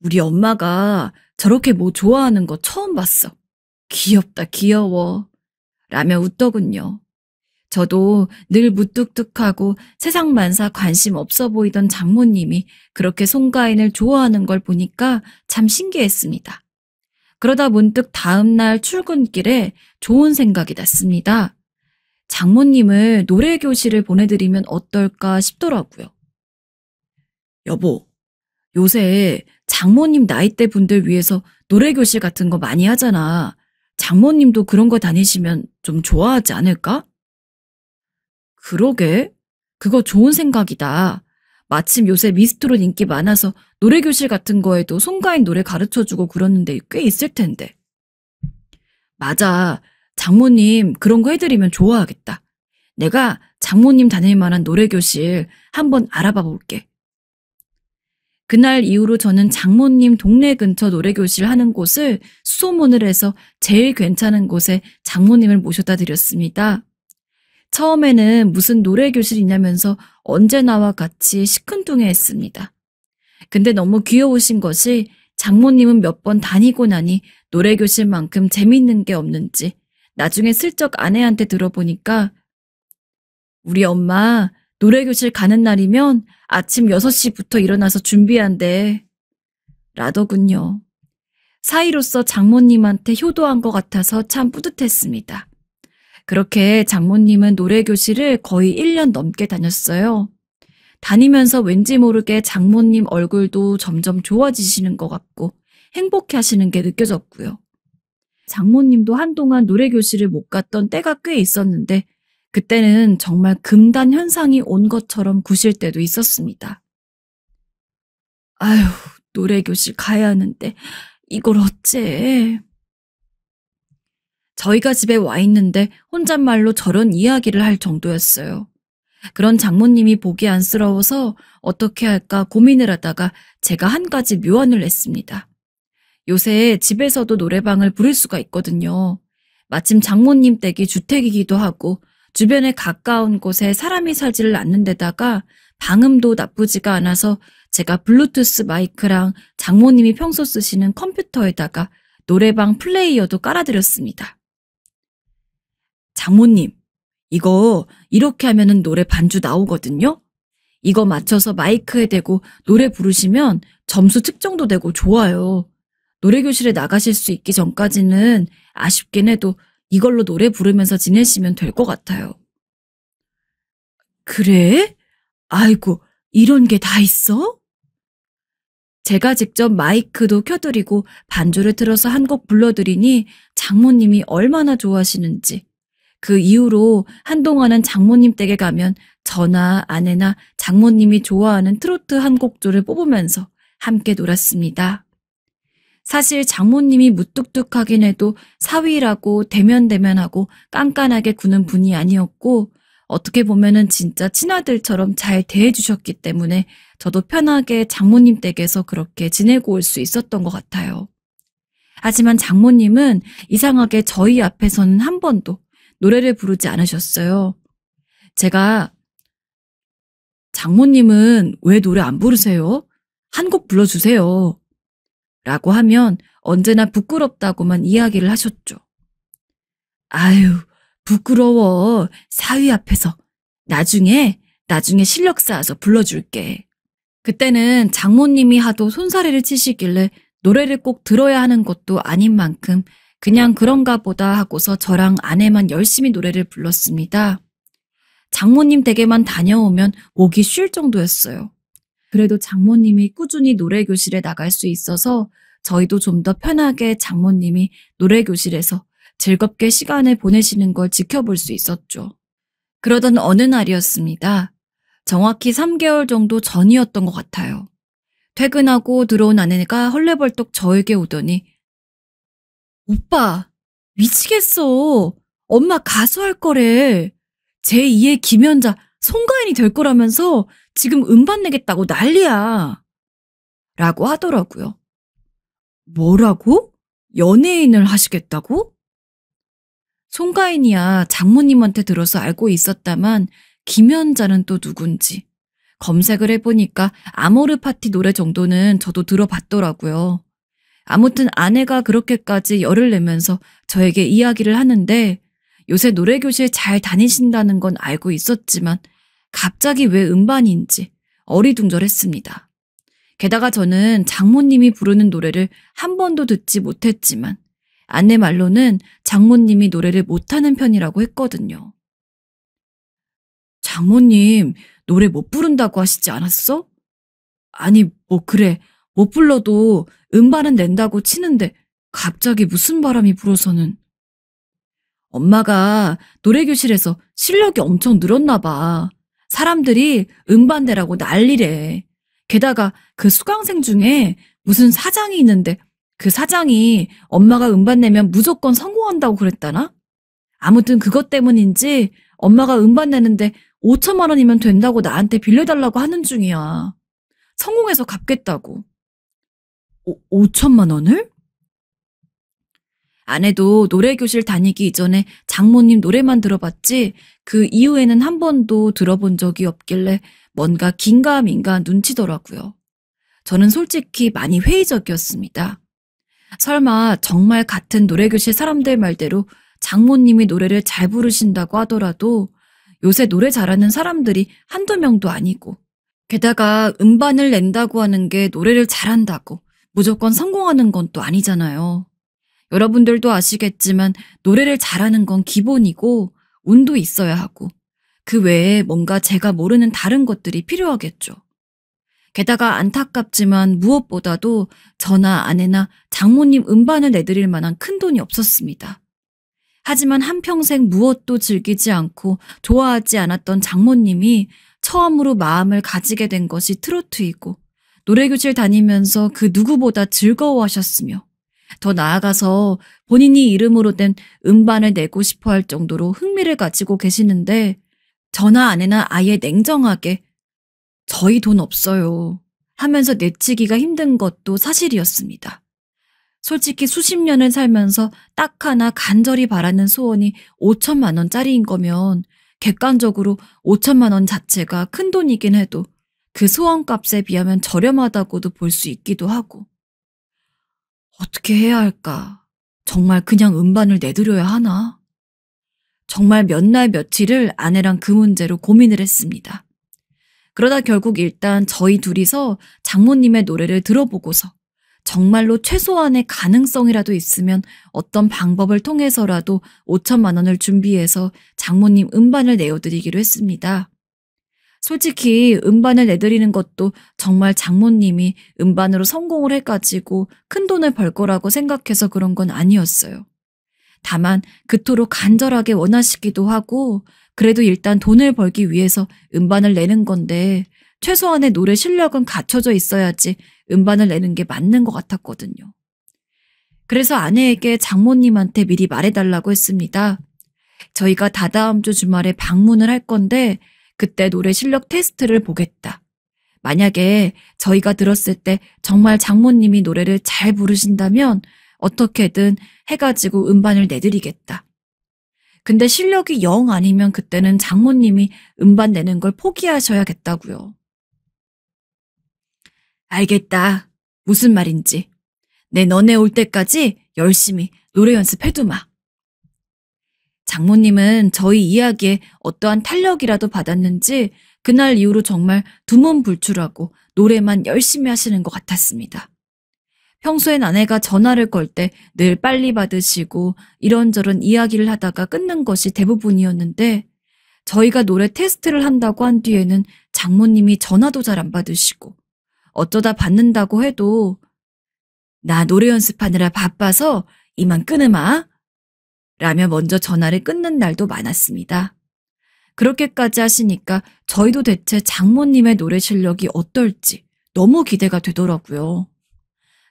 Speaker 3: 우리 엄마가 저렇게 뭐 좋아하는 거 처음 봤어. 귀엽다, 귀여워. 라며 웃더군요. 저도 늘 무뚝뚝하고 세상 만사 관심 없어 보이던 장모님이 그렇게 송가인을 좋아하는 걸 보니까 참 신기했습니다. 그러다 문득 다음날 출근길에 좋은 생각이 났습니다. 장모님을 노래교실을 보내드리면 어떨까 싶더라고요. 여보, 요새 장모님 나이대 분들 위해서 노래교실 같은 거 많이 하잖아. 장모님도 그런 거 다니시면 좀 좋아하지 않을까? 그러게. 그거 좋은 생각이다. 마침 요새 미스트롯 인기 많아서 노래교실 같은 거에도 송가인 노래 가르쳐주고 그러는데 꽤 있을 텐데. 맞아. 장모님 그런 거 해드리면 좋아하겠다. 내가 장모님 다닐 만한 노래교실 한번 알아봐 볼게. 그날 이후로 저는 장모님 동네 근처 노래교실 하는 곳을 수소문을 해서 제일 괜찮은 곳에 장모님을 모셔다 드렸습니다. 처음에는 무슨 노래교실이냐면서 언제나와 같이 시큰둥해했습니다. 근데 너무 귀여우신 것이 장모님은 몇 번 다니고 나니 노래교실만큼 재밌는 게 없는지 나중에 슬쩍 아내한테 들어보니까 우리 엄마 노래교실 가는 날이면 아침 6시부터 일어나서 준비한대. 라더군요. 사이로서 장모님한테 효도한 것 같아서 참 뿌듯했습니다. 그렇게 장모님은 노래교실을 거의 1년 넘게 다녔어요. 다니면서 왠지 모르게 장모님 얼굴도 점점 좋아지시는 것 같고 행복해 하시는 게 느껴졌고요. 장모님도 한동안 노래교실을 못 갔던 때가 꽤 있었는데 그때는 정말 금단 현상이 온 것처럼 구실 때도 있었습니다. 아휴, 노래교실 가야 하는데 이걸 어째. 저희가 집에 와 있는데 혼잣말로 저런 이야기를 할 정도였어요. 그런 장모님이 보기 안쓰러워서 어떻게 할까 고민을 하다가 제가 한 가지 묘안을 냈습니다. 요새 집에서도 노래방을 부를 수가 있거든요. 마침 장모님 댁이 주택이기도 하고 주변에 가까운 곳에 사람이 살지를 않는 데다가 방음도 나쁘지가 않아서 제가 블루투스 마이크랑 장모님이 평소 쓰시는 컴퓨터에다가 노래방 플레이어도 깔아드렸습니다. 장모님, 이거 이렇게 하면은 노래 반주 나오거든요? 이거 맞춰서 마이크에 대고 노래 부르시면 점수 측정도 되고 좋아요. 노래교실에 나가실 수 있기 전까지는 아쉽긴 해도 이걸로 노래 부르면서 지내시면 될 것 같아요. 그래? 아이고, 이런 게 다 있어? 제가 직접 마이크도 켜드리고 반주를 틀어서 한 곡 불러드리니 장모님이 얼마나 좋아하시는지. 그 이후로 한동안은 장모님 댁에 가면 저나 아내나 장모님이 좋아하는 트로트 한 곡조를 뽑으면서 함께 놀았습니다. 사실 장모님이 무뚝뚝하긴 해도 사위라고 대면대면하고 깐깐하게 구는 분이 아니었고 어떻게 보면은 진짜 친아들처럼 잘 대해주셨기 때문에 저도 편하게 장모님 댁에서 그렇게 지내고 올 수 있었던 것 같아요. 하지만 장모님은 이상하게 저희 앞에서는 한 번도 노래를 부르지 않으셨어요. 제가 장모님은 왜 노래 안 부르세요? 한 곡 불러주세요. 라고 하면 언제나 부끄럽다고만 이야기를 하셨죠. 아유, 부끄러워. 사위 앞에서. 나중에 실력 쌓아서 불러줄게. 그때는 장모님이 하도 손사래를 치시길래 노래를 꼭 들어야 하는 것도 아닌 만큼 그냥 그런가 보다 하고서 저랑 아내만 열심히 노래를 불렀습니다. 장모님 댁에만 다녀오면 목이 쉴 정도였어요. 그래도 장모님이 꾸준히 노래교실에 나갈 수 있어서 저희도 좀 더 편하게 장모님이 노래교실에서 즐겁게 시간을 보내시는 걸 지켜볼 수 있었죠. 그러던 어느 날이었습니다. 정확히 3개월 정도 전이었던 것 같아요. 퇴근하고 들어온 아내가 헐레벌떡 저에게 오더니 오빠, 미치겠어. 엄마 가수 할 거래. 제2의 김연자, 송가인이 될 거라면서 지금 음반 내겠다고 난리야. 라고 하더라고요. 뭐라고? 연예인을 하시겠다고? 송가인이야 장모님한테 들어서 알고 있었다만 김연자는 또 누군지. 검색을 해보니까 아모르 파티 노래 정도는 저도 들어봤더라고요. 아무튼 아내가 그렇게까지 열을 내면서 저에게 이야기를 하는데 요새 노래교실 잘 다니신다는 건 알고 있었지만 갑자기 왜 음반인지 어리둥절했습니다. 게다가 저는 장모님이 부르는 노래를 한 번도 듣지 못했지만 아내 말로는 장모님이 노래를 못하는 편이라고 했거든요. 장모님 노래 못 부른다고 하시지 않았어? 아니 뭐 그래 못 불러도 음반은 낸다고 치는데 갑자기 무슨 바람이 불어서는. 엄마가 노래교실에서 실력이 엄청 늘었나 봐. 사람들이 음반 내라고 난리래. 게다가 그 수강생 중에 무슨 사장이 있는데 그 사장이 엄마가 음반 내면 무조건 성공한다고 그랬다나? 아무튼 그것 때문인지 엄마가 음반 내는데 5천만 원이면 된다고 나한테 빌려달라고 하는 중이야. 성공해서 갚겠다고. 5천만 원을? 아내도 노래교실 다니기 이전에 장모님 노래만 들어봤지 그 이후에는 한 번도 들어본 적이 없길래 뭔가 긴가민가 눈치더라고요. 저는 솔직히 많이 회의적이었습니다. 설마 정말 같은 노래교실 사람들 말대로 장모님이 노래를 잘 부르신다고 하더라도 요새 노래 잘하는 사람들이 한두 명도 아니고 게다가 음반을 낸다고 하는 게 노래를 잘한다고 무조건 성공하는 건 또 아니잖아요. 여러분들도 아시겠지만 노래를 잘하는 건 기본이고 운도 있어야 하고 그 외에 뭔가 제가 모르는 다른 것들이 필요하겠죠. 게다가 안타깝지만 무엇보다도 저나 아내나 장모님 음반을 내드릴 만한 큰 돈이 없었습니다. 하지만 한평생 무엇도 즐기지 않고 좋아하지 않았던 장모님이 처음으로 마음을 가지게 된 것이 트로트이고 노래교실 다니면서 그 누구보다 즐거워하셨으며 더 나아가서 본인이 이름으로 된 음반을 내고 싶어 할 정도로 흥미를 가지고 계시는데 저나 아내나 아예 냉정하게 저희 돈 없어요 하면서 내치기가 힘든 것도 사실이었습니다. 솔직히 수십 년을 살면서 딱 하나 간절히 바라는 소원이 5천만 원짜리인 거면 객관적으로 5천만 원 자체가 큰 돈이긴 해도 그 소원값에 비하면 저렴하다고도 볼 수 있기도 하고 어떻게 해야 할까? 정말 그냥 음반을 내드려야 하나? 정말 몇 날 며칠을 아내랑 그 문제로 고민을 했습니다. 그러다 결국 일단 저희 둘이서 장모님의 노래를 들어보고서 정말로 최소한의 가능성이라도 있으면 어떤 방법을 통해서라도 5천만 원을 준비해서 장모님 음반을 내어드리기로 했습니다. 솔직히 음반을 내드리는 것도 정말 장모님이 음반으로 성공을 해가지고 큰 돈을 벌 거라고 생각해서 그런 건 아니었어요. 다만 그토록 간절하게 원하시기도 하고 그래도 일단 돈을 벌기 위해서 음반을 내는 건데 최소한의 노래 실력은 갖춰져 있어야지 음반을 내는 게 맞는 것 같았거든요. 그래서 아내에게 장모님한테 미리 말해달라고 했습니다. 저희가 다다음 주 주말에 방문을 할 건데 그때 노래 실력 테스트를 보겠다. 만약에 저희가 들었을 때 정말 장모님이 노래를 잘 부르신다면 어떻게든 해가지고 음반을 내드리겠다. 근데 실력이 영 아니면 그때는 장모님이 음반 내는 걸 포기하셔야겠다고요. 알겠다. 무슨 말인지. 내 너네 올 때까지 열심히 노래 연습해두마. 장모님은 저희 이야기에 어떠한 탄력이라도 받았는지 그날 이후로 정말 두문불출하고 노래만 열심히 하시는 것 같았습니다. 평소엔 아내가 전화를 걸 때 늘 빨리 받으시고 이런저런 이야기를 하다가 끊는 것이 대부분이었는데 저희가 노래 테스트를 한다고 한 뒤에는 장모님이 전화도 잘 안 받으시고 어쩌다 받는다고 해도 나 노래 연습하느라 바빠서 이만 끊으마 라며 먼저 전화를 끊는 날도 많았습니다. 그렇게까지 하시니까 저희도 대체 장모님의 노래 실력이 어떨지 너무 기대가 되더라고요.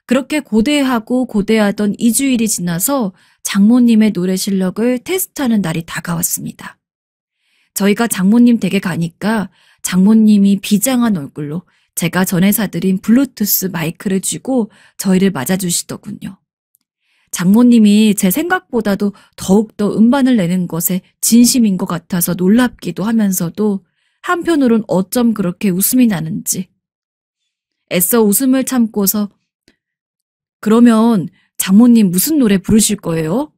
Speaker 3: 그렇게 고대하고 고대하던 2주일이 지나서 장모님의 노래 실력을 테스트하는 날이 다가왔습니다. 저희가 장모님 댁에 가니까 장모님이 비장한 얼굴로 제가 전에 사드린 블루투스 마이크를 쥐고 저희를 맞아주시더군요. 장모님이 제 생각보다도 더욱더 음반을 내는 것에 진심인 것 같아서 놀랍기도 하면서도 한편으론 어쩜 그렇게 웃음이 나는지. 애써 웃음을 참고서 그러면 장모님 무슨 노래 부르실 거예요?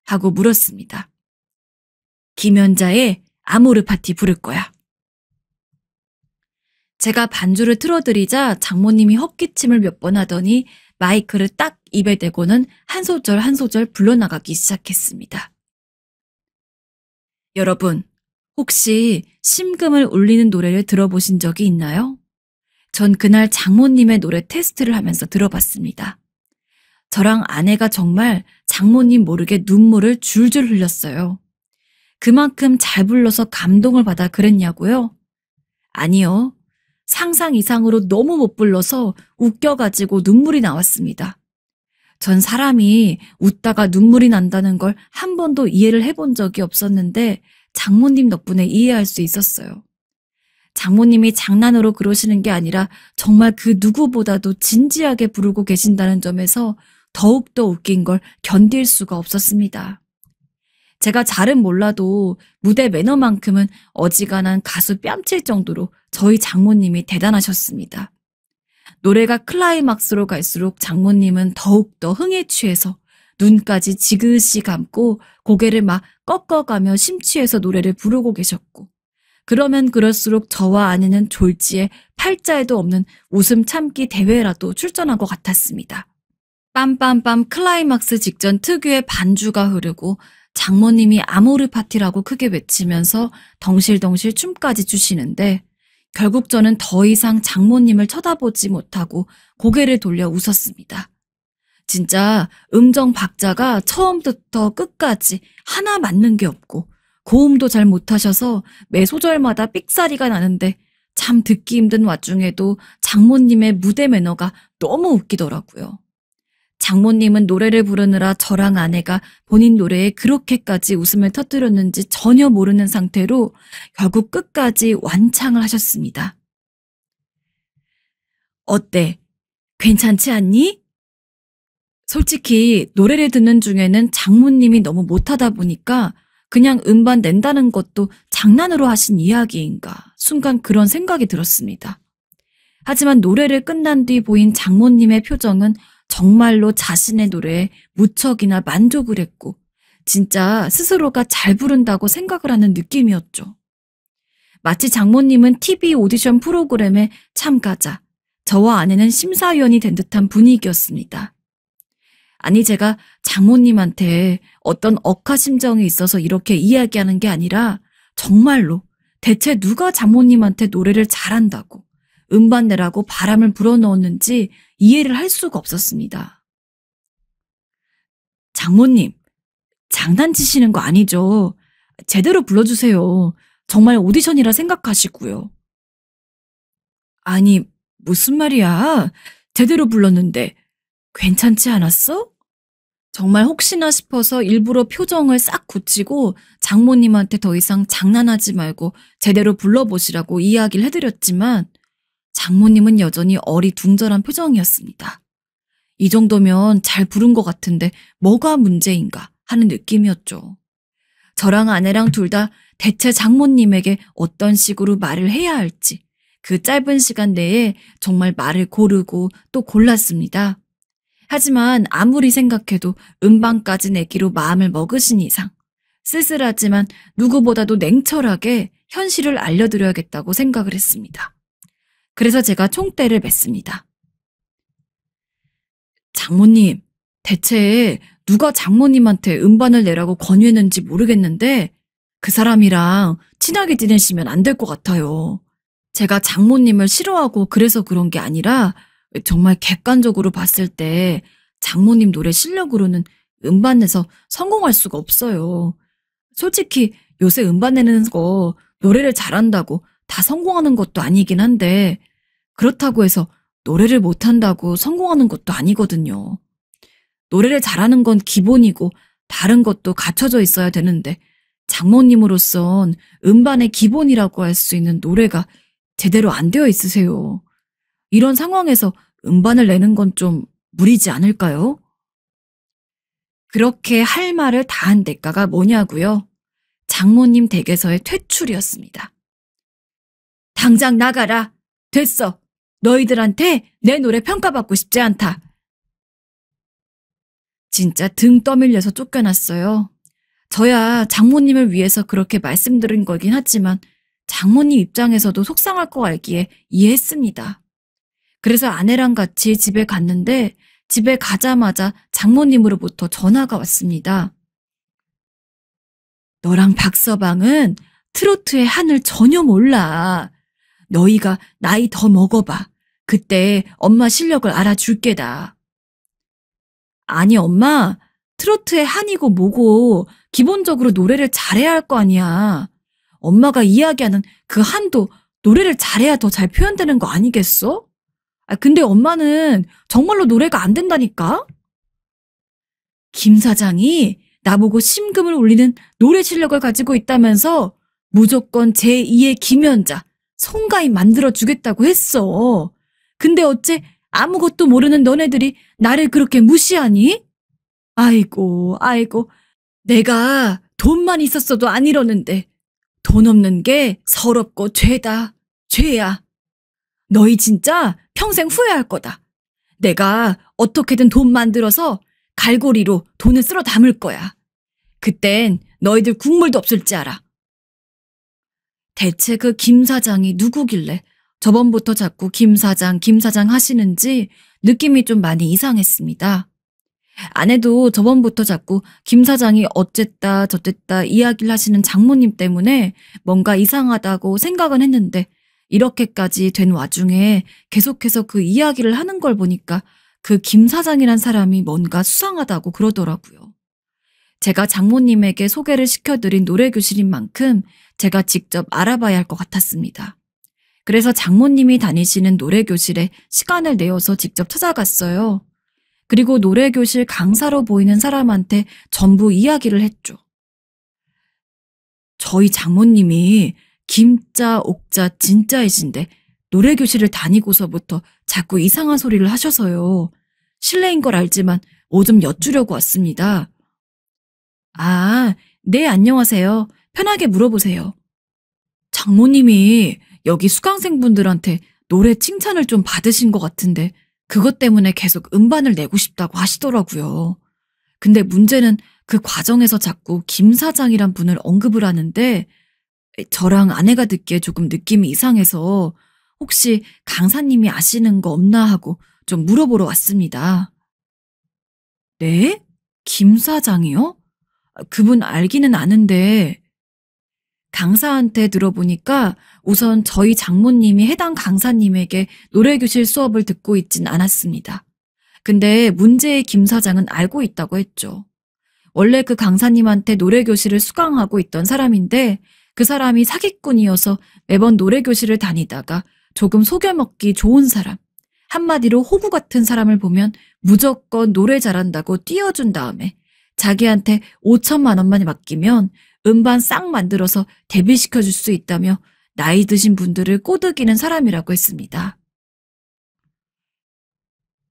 Speaker 3: 하고 물었습니다. 김연자의 아모르 파티 부를 거야. 제가 반주를 틀어드리자 장모님이 헛기침을 몇 번 하더니 마이크를 딱 입에 대고는 한 소절 한 소절 불러나가기 시작했습니다. 여러분, 혹시 심금을 울리는 노래를 들어보신 적이 있나요? 전 그날 장모님의 노래 테스트를 하면서 들어봤습니다. 저랑 아내가 정말 장모님 모르게 눈물을 줄줄 흘렸어요. 그만큼 잘 불러서 감동을 받아 그랬냐고요? 아니요. 상상 이상으로 너무 못 불러서 웃겨가지고 눈물이 나왔습니다. 전 사람이 웃다가 눈물이 난다는 걸 한 번도 이해를 해본 적이 없었는데 장모님 덕분에 이해할 수 있었어요. 장모님이 장난으로 그러시는 게 아니라 정말 그 누구보다도 진지하게 부르고 계신다는 점에서 더욱더 웃긴 걸 견딜 수가 없었습니다. 제가 잘은 몰라도 무대 매너만큼은 어지간한 가수 뺨칠 정도로 저희 장모님이 대단하셨습니다. 노래가 클라이막스로 갈수록 장모님은 더욱더 흥에 취해서 눈까지 지그시 감고 고개를 막 꺾어가며 심취해서 노래를 부르고 계셨고, 그러면 그럴수록 저와 아내는 졸지에 팔자에도 없는 웃음 참기 대회라도 출전한 것 같았습니다. 빰빰빰 클라이막스 직전 특유의 반주가 흐르고 장모님이 아모르 파티라고 크게 외치면서 덩실덩실 춤까지 추시는데 결국 저는 더 이상 장모님을 쳐다보지 못하고 고개를 돌려 웃었습니다. 진짜 음정 박자가 처음부터 끝까지 하나 맞는 게 없고 고음도 잘 못하셔서 매 소절마다 삑사리가 나는데 참 듣기 힘든 와중에도 장모님의 무대 매너가 너무 웃기더라고요. 장모님은 노래를 부르느라 저랑 아내가 본인 노래에 그렇게까지 웃음을 터뜨렸는지 전혀 모르는 상태로 결국 끝까지 완창을 하셨습니다. 어때? 괜찮지 않니? 솔직히 노래를 듣는 중에는 장모님이 너무 못하다 보니까 그냥 음반 낸다는 것도 장난으로 하신 이야기인가 순간 그런 생각이 들었습니다. 하지만 노래를 끝난 뒤 보인 장모님의 표정은 정말로 자신의 노래에 무척이나 만족을 했고 진짜 스스로가 잘 부른다고 생각을 하는 느낌이었죠. 마치 장모님은 TV 오디션 프로그램에 참가자, 저와 아내는 심사위원이 된 듯한 분위기였습니다. 아니 제가 장모님한테 어떤 억하심정이 있어서 이렇게 이야기하는 게 아니라 정말로 대체 누가 장모님한테 노래를 잘한다고 음반 내라고 바람을 불어넣었는지 이해를 할 수가 없었습니다. 장모님, 장난치시는 거 아니죠? 제대로 불러주세요. 정말 오디션이라 생각하시고요. 아니, 무슨 말이야? 제대로 불렀는데 괜찮지 않았어? 정말 혹시나 싶어서 일부러 표정을 싹 굳히고 장모님한테 더 이상 장난하지 말고 제대로 불러보시라고 이야기를 해드렸지만 장모님은 여전히 어리둥절한 표정이었습니다. 이 정도면 잘 부른 것 같은데 뭐가 문제인가 하는 느낌이었죠. 저랑 아내랑 둘 다 대체 장모님에게 어떤 식으로 말을 해야 할지 그 짧은 시간 내에 정말 말을 고르고 또 골랐습니다. 하지만 아무리 생각해도 음반까지 내기로 마음을 먹으신 이상 쓸쓸하지만 누구보다도 냉철하게 현실을 알려드려야겠다고 생각을 했습니다. 그래서 제가 총대를 맸습니다. 장모님, 대체 누가 장모님한테 음반을 내라고 권유했는지 모르겠는데 그 사람이랑 친하게 지내시면 안 될 것 같아요. 제가 장모님을 싫어하고 그래서 그런 게 아니라 정말 객관적으로 봤을 때 장모님 노래 실력으로는 음반 내서 성공할 수가 없어요. 솔직히 요새 음반 내는 거 노래를 잘한다고 다 성공하는 것도 아니긴 한데 그렇다고 해서 노래를 못한다고 성공하는 것도 아니거든요. 노래를 잘하는 건 기본이고 다른 것도 갖춰져 있어야 되는데 장모님으로선 음반의 기본이라고 할 수 있는 노래가 제대로 안 되어 있으세요. 이런 상황에서 음반을 내는 건 좀 무리지 않을까요? 그렇게 할 말을 다 한 대가가 뭐냐고요? 장모님 댁에서의 퇴출이었습니다. 당장 나가라. 됐어. 너희들한테 내 노래 평가받고 싶지 않다. 진짜 등 떠밀려서 쫓겨났어요. 저야 장모님을 위해서 그렇게 말씀드린 거긴 하지만 장모님 입장에서도 속상할 거 알기에 이해했습니다. 그래서 아내랑 같이 집에 갔는데 집에 가자마자 장모님으로부터 전화가 왔습니다. 너랑 박서방은 트로트의 한을 전혀 몰라. 너희가 나이 더 먹어봐. 그때 엄마 실력을 알아줄게다. 아니 엄마, 트로트의 한이고 뭐고 기본적으로 노래를 잘해야 할 거 아니야. 엄마가 이야기하는 그 한도 노래를 잘해야 더 잘 표현되는 거 아니겠어? 근데 엄마는 정말로 노래가 안 된다니까? 김 사장이 나보고 심금을 울리는 노래 실력을 가지고 있다면서 무조건 제2의 김연자, 송가인 만들어주겠다고 했어. 근데 어째 아무것도 모르는 너네들이 나를 그렇게 무시하니? 아이고, 내가 돈만 있었어도 안 이러는데 돈 없는 게 서럽고 죄다, 죄야. 너희 진짜 평생 후회할 거다. 내가 어떻게든 돈 만들어서 갈고리로 돈을 쓸어 담을 거야. 그땐 너희들 국물도 없을 줄 알아. 대체 그 김 사장이 누구길래 저번부터 자꾸 김 사장 하시는지 느낌이 좀 많이 이상했습니다. 아내도 저번부터 자꾸 김 사장이 어쨌다 저쨌다 이야기를 하시는 장모님 때문에 뭔가 이상하다고 생각은 했는데 이렇게까지 된 와중에 계속해서 그 이야기를 하는 걸 보니까 그 김 사장이란 사람이 뭔가 수상하다고 그러더라고요. 제가 장모님에게 소개를 시켜드린 노래교실인 만큼 제가 직접 알아봐야 할 것 같았습니다. 그래서 장모님이 다니시는 노래교실에 시간을 내어서 직접 찾아갔어요. 그리고 노래교실 강사로 보이는 사람한테 전부 이야기를 했죠. 저희 장모님이 김자, 옥자, 진자이신데 노래교실을 다니고서부터 자꾸 이상한 소리를 하셔서요. 실례인 걸 알지만 뭐 좀 여쭈려고 왔습니다. 아, 네, 안녕하세요. 편하게 물어보세요. 장모님이 여기 수강생분들한테 노래 칭찬을 좀 받으신 것 같은데 그것 때문에 계속 음반을 내고 싶다고 하시더라고요. 근데 문제는 그 과정에서 자꾸 김 사장이란 분을 언급을 하는데 저랑 아내가 듣기에 조금 느낌이 이상해서 혹시 강사님이 아시는 거 없나 하고 좀 물어보러 왔습니다. 네? 김 사장이요? 그분 알기는 아는데 강사한테 들어보니까 우선 저희 장모님이 해당 강사님에게 노래교실 수업을 듣고 있진 않았습니다. 근데 문제의 김 사장은 알고 있다고 했죠. 원래 그 강사님한테 노래교실을 수강하고 있던 사람인데 그 사람이 사기꾼이어서 매번 노래교실을 다니다가 조금 속여먹기 좋은 사람, 한마디로 호구 같은 사람을 보면 무조건 노래 잘한다고 띄워준 다음에 자기한테 5천만 원만 맡기면 음반 싹 만들어서 데뷔시켜줄 수 있다며 나이 드신 분들을 꼬드기는 사람이라고 했습니다.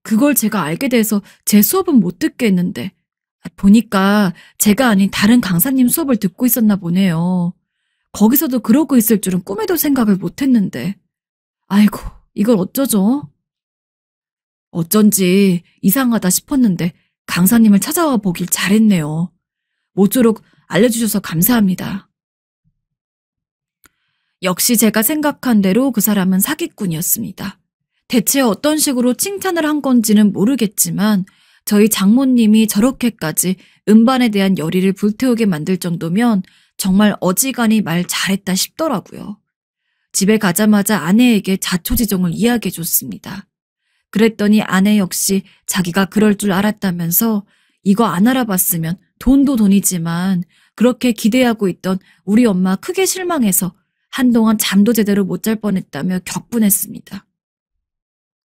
Speaker 3: 그걸 제가 알게 돼서 제 수업은 못 듣게 했는데 보니까 제가 아닌 다른 강사님 수업을 듣고 있었나 보네요. 거기서도 그러고 있을 줄은 꿈에도 생각을 못 했는데 아이고 이걸 어쩌죠? 어쩐지 이상하다 싶었는데 강사님을 찾아와 보길 잘했네요. 모쪼록 알려주셔서 감사합니다. 역시 제가 생각한 대로 그 사람은 사기꾼이었습니다. 대체 어떤 식으로 칭찬을 한 건지는 모르겠지만 저희 장모님이 저렇게까지 음반에 대한 열의를 불태우게 만들 정도면 정말 어지간히 말 잘했다 싶더라고요. 집에 가자마자 아내에게 자초지종을 이야기해줬습니다. 그랬더니 아내 역시 자기가 그럴 줄 알았다면서 이거 안 알아봤으면 돈도 돈이지만 그렇게 기대하고 있던 우리 엄마 크게 실망해서 한동안 잠도 제대로 못 잘 뻔했다며 격분했습니다.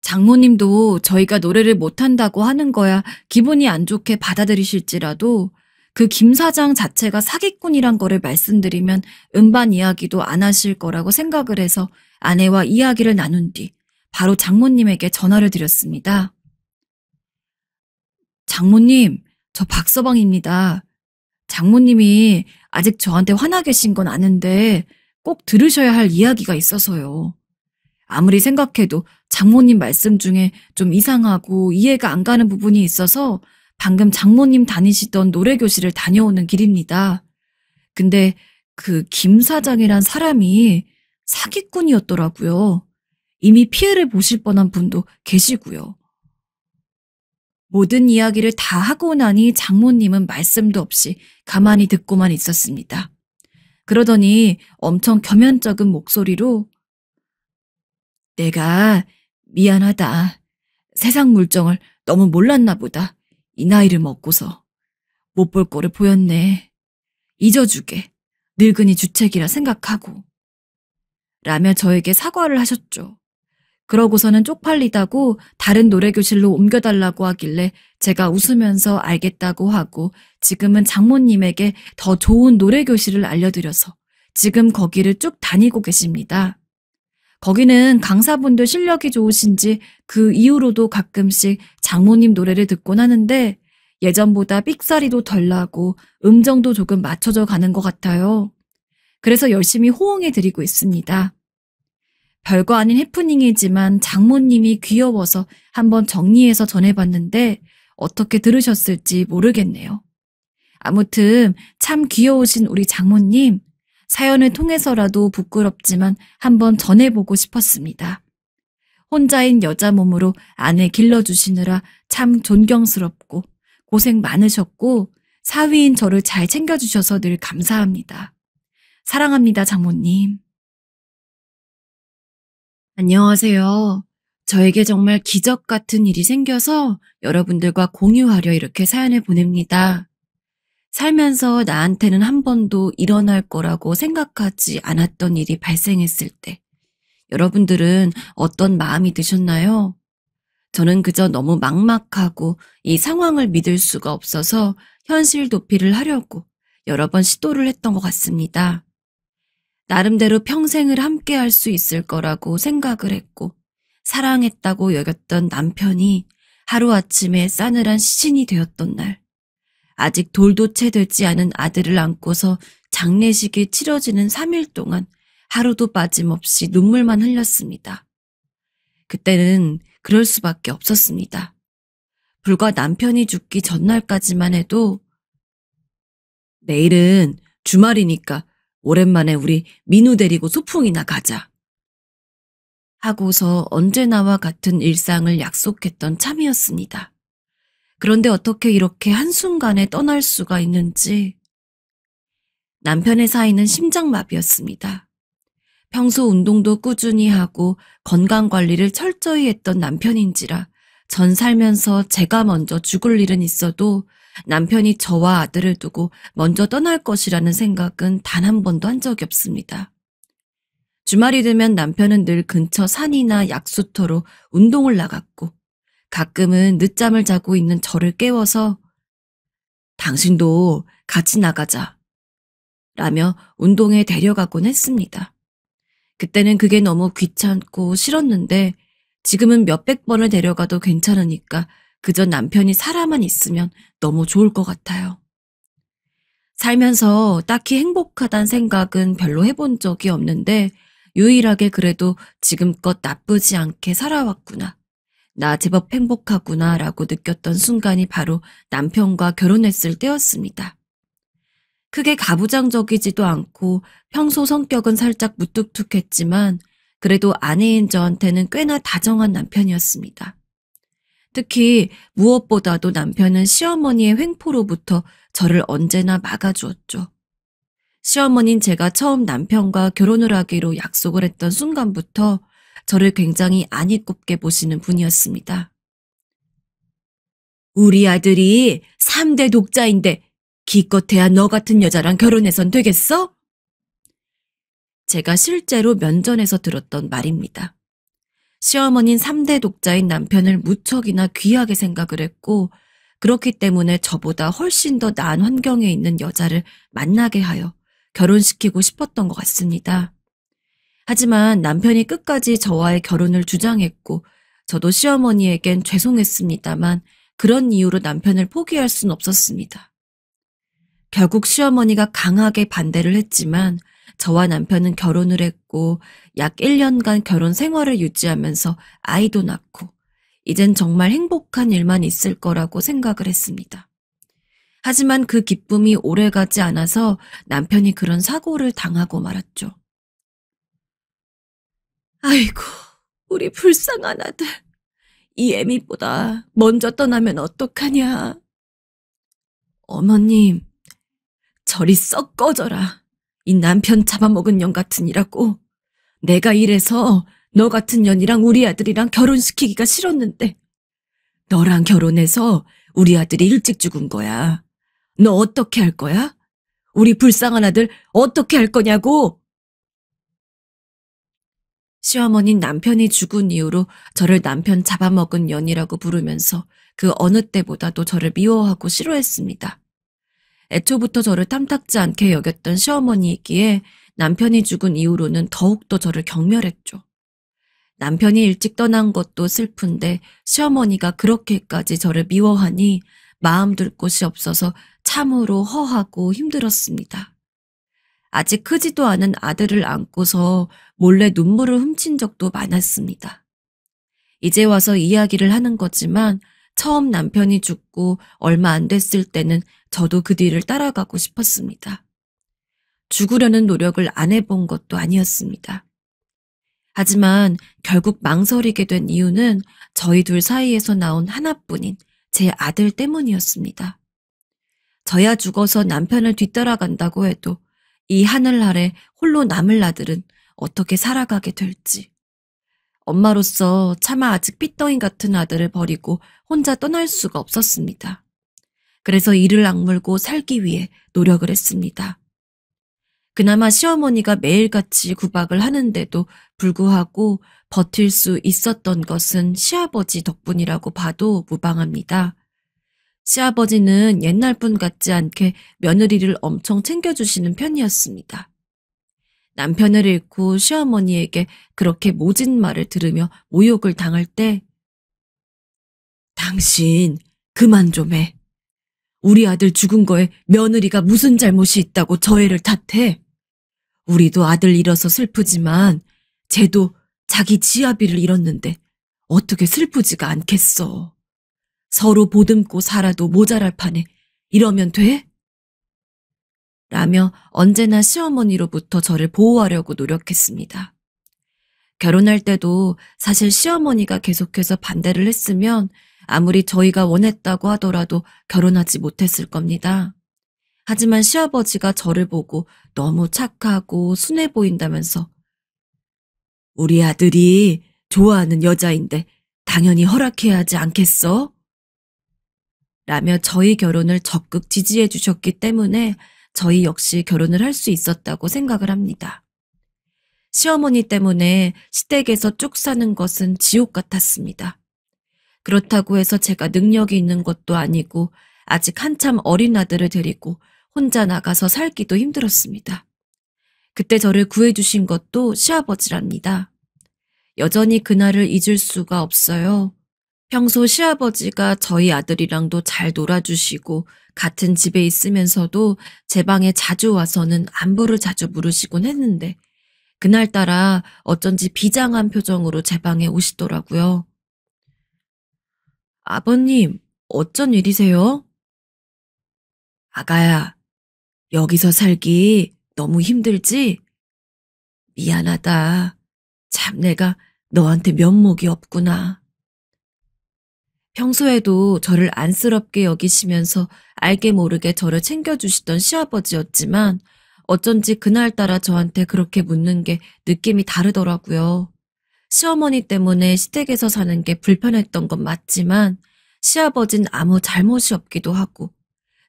Speaker 3: 장모님도 저희가 노래를 못한다고 하는 거야 기분이 안 좋게 받아들이실지라도 그 김 사장 자체가 사기꾼이란 거를 말씀드리면 음반 이야기도 안 하실 거라고 생각을 해서 아내와 이야기를 나눈 뒤 바로 장모님에게 전화를 드렸습니다. 장모님, 저 박서방입니다. 장모님이 아직 저한테 화나 계신 건 아는데 꼭 들으셔야 할 이야기가 있어서요. 아무리 생각해도 장모님 말씀 중에 좀 이상하고 이해가 안 가는 부분이 있어서 방금 장모님 다니시던 노래교실을 다녀오는 길입니다. 근데 그 김 사장이란 사람이 사기꾼이었더라고요. 이미 피해를 보실 뻔한 분도 계시고요. 모든 이야기를 다 하고 나니 장모님은 말씀도 없이 가만히 듣고만 있었습니다. 그러더니 엄청 겸연쩍은 목소리로 내가 미안하다. 세상 물정을 너무 몰랐나 보다. 이 나이를 먹고서 못 볼 거를 보였네. 잊어주게. 늙은이 주책이라 생각하고. 라며 저에게 사과를 하셨죠. 그러고서는 쪽팔리다고 다른 노래교실로 옮겨달라고 하길래 제가 웃으면서 알겠다고 하고 지금은 장모님에게 더 좋은 노래교실을 알려드려서 지금 거기를 쭉 다니고 계십니다. 거기는 강사분들 실력이 좋으신지 그 이후로도 가끔씩 장모님 노래를 듣곤 하는데 예전보다 삑사리도 덜 나고 음정도 조금 맞춰져 가는 것 같아요. 그래서 열심히 호응해드리고 있습니다. 별거 아닌 해프닝이지만 장모님이 귀여워서 한번 정리해서 전해봤는데 어떻게 들으셨을지 모르겠네요. 아무튼 참 귀여우신 우리 장모님, 사연을 통해서라도 부끄럽지만 한번 전해보고 싶었습니다. 혼자인 여자 몸으로 아내 길러주시느라 참 존경스럽고 고생 많으셨고 사위인 저를 잘 챙겨주셔서 늘 감사합니다. 사랑합니다, 장모님. 안녕하세요. 저에게 정말 기적 같은 일이 생겨서 여러분들과 공유하려 이렇게 사연을 보냅니다. 살면서 나한테는 한 번도 일어날 거라고 생각하지 않았던 일이 발생했을 때 여러분들은 어떤 마음이 드셨나요? 저는 그저 너무 막막하고 이 상황을 믿을 수가 없어서 현실 도피를 하려고 여러 번 시도를 했던 것 같습니다. 나름대로 평생을 함께 할 수 있을 거라고 생각을 했고 사랑했다고 여겼던 남편이 하루아침에 싸늘한 시신이 되었던 날, 아직 돌도 채 되지 않은 아들을 안고서 장례식이 치러지는 3일 동안 하루도 빠짐없이 눈물만 흘렸습니다. 그때는 그럴 수밖에 없었습니다. 불과 남편이 죽기 전날까지만 해도 내일은 주말이니까 오랜만에 우리 민우 데리고 소풍이나 가자 하고서 언제나와 같은 일상을 약속했던 참이었습니다. 그런데 어떻게 이렇게 한순간에 떠날 수가 있는지. 남편의 사이는 심장마비였습니다. 평소 운동도 꾸준히 하고 건강관리를 철저히 했던 남편인지라 전 살면서 제가 먼저 죽을 일은 있어도 남편이 저와 아들을 두고 먼저 떠날 것이라는 생각은 단 한 번도 한 적이 없습니다. 주말이 되면 남편은 늘 근처 산이나 약수터로 운동을 나갔고 가끔은 늦잠을 자고 있는 저를 깨워서 당신도 같이 나가자 라며 운동에 데려가곤 했습니다. 그때는 그게 너무 귀찮고 싫었는데 지금은 몇백 번을 데려가도 괜찮으니까 그저 남편이 살아만 있으면 너무 좋을 것 같아요. 살면서 딱히 행복하단 생각은 별로 해본 적이 없는데 유일하게 그래도 지금껏 나쁘지 않게 살아왔구나. 나 제법 행복하구나 라고 느꼈던 순간이 바로 남편과 결혼했을 때였습니다. 크게 가부장적이지도 않고 평소 성격은 살짝 무뚝뚝했지만 그래도 아내인 저한테는 꽤나 다정한 남편이었습니다. 특히 무엇보다도 남편은 시어머니의 횡포로부터 저를 언제나 막아주었죠. 시어머니는 제가 처음 남편과 결혼을 하기로 약속을 했던 순간부터 저를 굉장히 안이꼽게 보시는 분이었습니다. 우리 아들이 3대 독자인데 기껏해야 너 같은 여자랑 결혼해선 되겠어? 제가 실제로 면전에서 들었던 말입니다. 시어머니는 3대 독자인 남편을 무척이나 귀하게 생각을 했고 그렇기 때문에 저보다 훨씬 더 나은 환경에 있는 여자를 만나게 하여 결혼시키고 싶었던 것 같습니다. 하지만 남편이 끝까지 저와의 결혼을 주장했고 저도 시어머니에겐 죄송했습니다만 그런 이유로 남편을 포기할 순 없었습니다. 결국 시어머니가 강하게 반대를 했지만 저와 남편은 결혼을 했고 약 1년간 결혼 생활을 유지하면서 아이도 낳고 이젠 정말 행복한 일만 있을 거라고 생각을 했습니다. 하지만 그 기쁨이 오래가지 않아서 남편이 그런 사고를 당하고 말았죠. 아이고, 우리 불쌍한 아들. 이 애미보다 먼저 떠나면 어떡하냐. 어머님, 저리 썩 꺼져라. 이 남편 잡아먹은 년 같으니라고. 내가 이래서 너 같은 년이랑 우리 아들이랑 결혼시키기가 싫었는데 너랑 결혼해서 우리 아들이 일찍 죽은 거야. 너 어떻게 할 거야? 우리 불쌍한 아들 어떻게 할 거냐고. 시어머니는 남편이 죽은 이후로 저를 남편 잡아먹은 년이라고 부르면서 그 어느 때보다도 저를 미워하고 싫어했습니다. 애초부터 저를 탐탁지 않게 여겼던 시어머니이기에 남편이 죽은 이후로는 더욱더 저를 경멸했죠. 남편이 일찍 떠난 것도 슬픈데 시어머니가 그렇게까지 저를 미워하니 마음 둘 곳이 없어서 참으로 허하고 힘들었습니다. 아직 크지도 않은 아들을 안고서 몰래 눈물을 훔친 적도 많았습니다. 이제 와서 이야기를 하는 거지만 처음 남편이 죽고 얼마 안 됐을 때는 저도 그 뒤를 따라가고 싶었습니다. 죽으려는 노력을 안 해본 것도 아니었습니다. 하지만 결국 망설이게 된 이유는 저희 둘 사이에서 나온 하나뿐인 제 아들 때문이었습니다. 저야 죽어서 남편을 뒤따라간다고 해도 이 하늘 아래 홀로 남을 아들은 어떻게 살아가게 될지. 엄마로서 차마 아직 삐덩이 같은 아들을 버리고 혼자 떠날 수가 없었습니다. 그래서 이를 악물고 살기 위해 노력을 했습니다. 그나마 시어머니가 매일같이 구박을 하는데도 불구하고 버틸 수 있었던 것은 시아버지 덕분이라고 봐도 무방합니다. 시아버지는 옛날 분 같지 않게 며느리를 엄청 챙겨주시는 편이었습니다. 남편을 잃고 시어머니에게 그렇게 모진 말을 들으며 모욕을 당할 때 당신 그만 좀 해. 우리 아들 죽은 거에 며느리가 무슨 잘못이 있다고 저 애를 탓해. 우리도 아들 잃어서 슬프지만 쟤도 자기 지아비를 잃었는데 어떻게 슬프지가 않겠어. 서로 보듬고 살아도 모자랄 판에 이러면 돼? 라며 언제나 시어머니로부터 저를 보호하려고 노력했습니다. 결혼할 때도 사실 시어머니가 계속해서 반대를 했으면 아무리 저희가 원했다고 하더라도 결혼하지 못했을 겁니다. 하지만 시아버지가 저를 보고 너무 착하고 순해 보인다면서 우리 아들이 좋아하는 여자인데 당연히 허락해야 하지 않겠어? 라며 저희 결혼을 적극 지지해 주셨기 때문에 저희 역시 결혼을 할 수 있었다고 생각을 합니다. 시어머니 때문에 시댁에서 쭉 사는 것은 지옥 같았습니다. 그렇다고 해서 제가 능력이 있는 것도 아니고 아직 한참 어린 아들을 데리고 혼자 나가서 살기도 힘들었습니다. 그때 저를 구해주신 것도 시아버지랍니다. 여전히 그날을 잊을 수가 없어요. 평소 시아버지가 저희 아들이랑도 잘 놀아주시고 같은 집에 있으면서도 제 방에 자주 와서는 안부를 자주 물으시곤 했는데 그날따라 어쩐지 비장한 표정으로 제 방에 오시더라고요. 아버님, 어쩐 일이세요? 아가야, 여기서 살기 너무 힘들지? 미안하다. 참 내가 너한테 면목이 없구나. 평소에도 저를 안쓰럽게 여기시면서 알게 모르게 저를 챙겨주시던 시아버지였지만 어쩐지 그날따라 저한테 그렇게 묻는 게 느낌이 다르더라고요. 시어머니 때문에 시댁에서 사는 게 불편했던 건 맞지만 시아버진 아무 잘못이 없기도 하고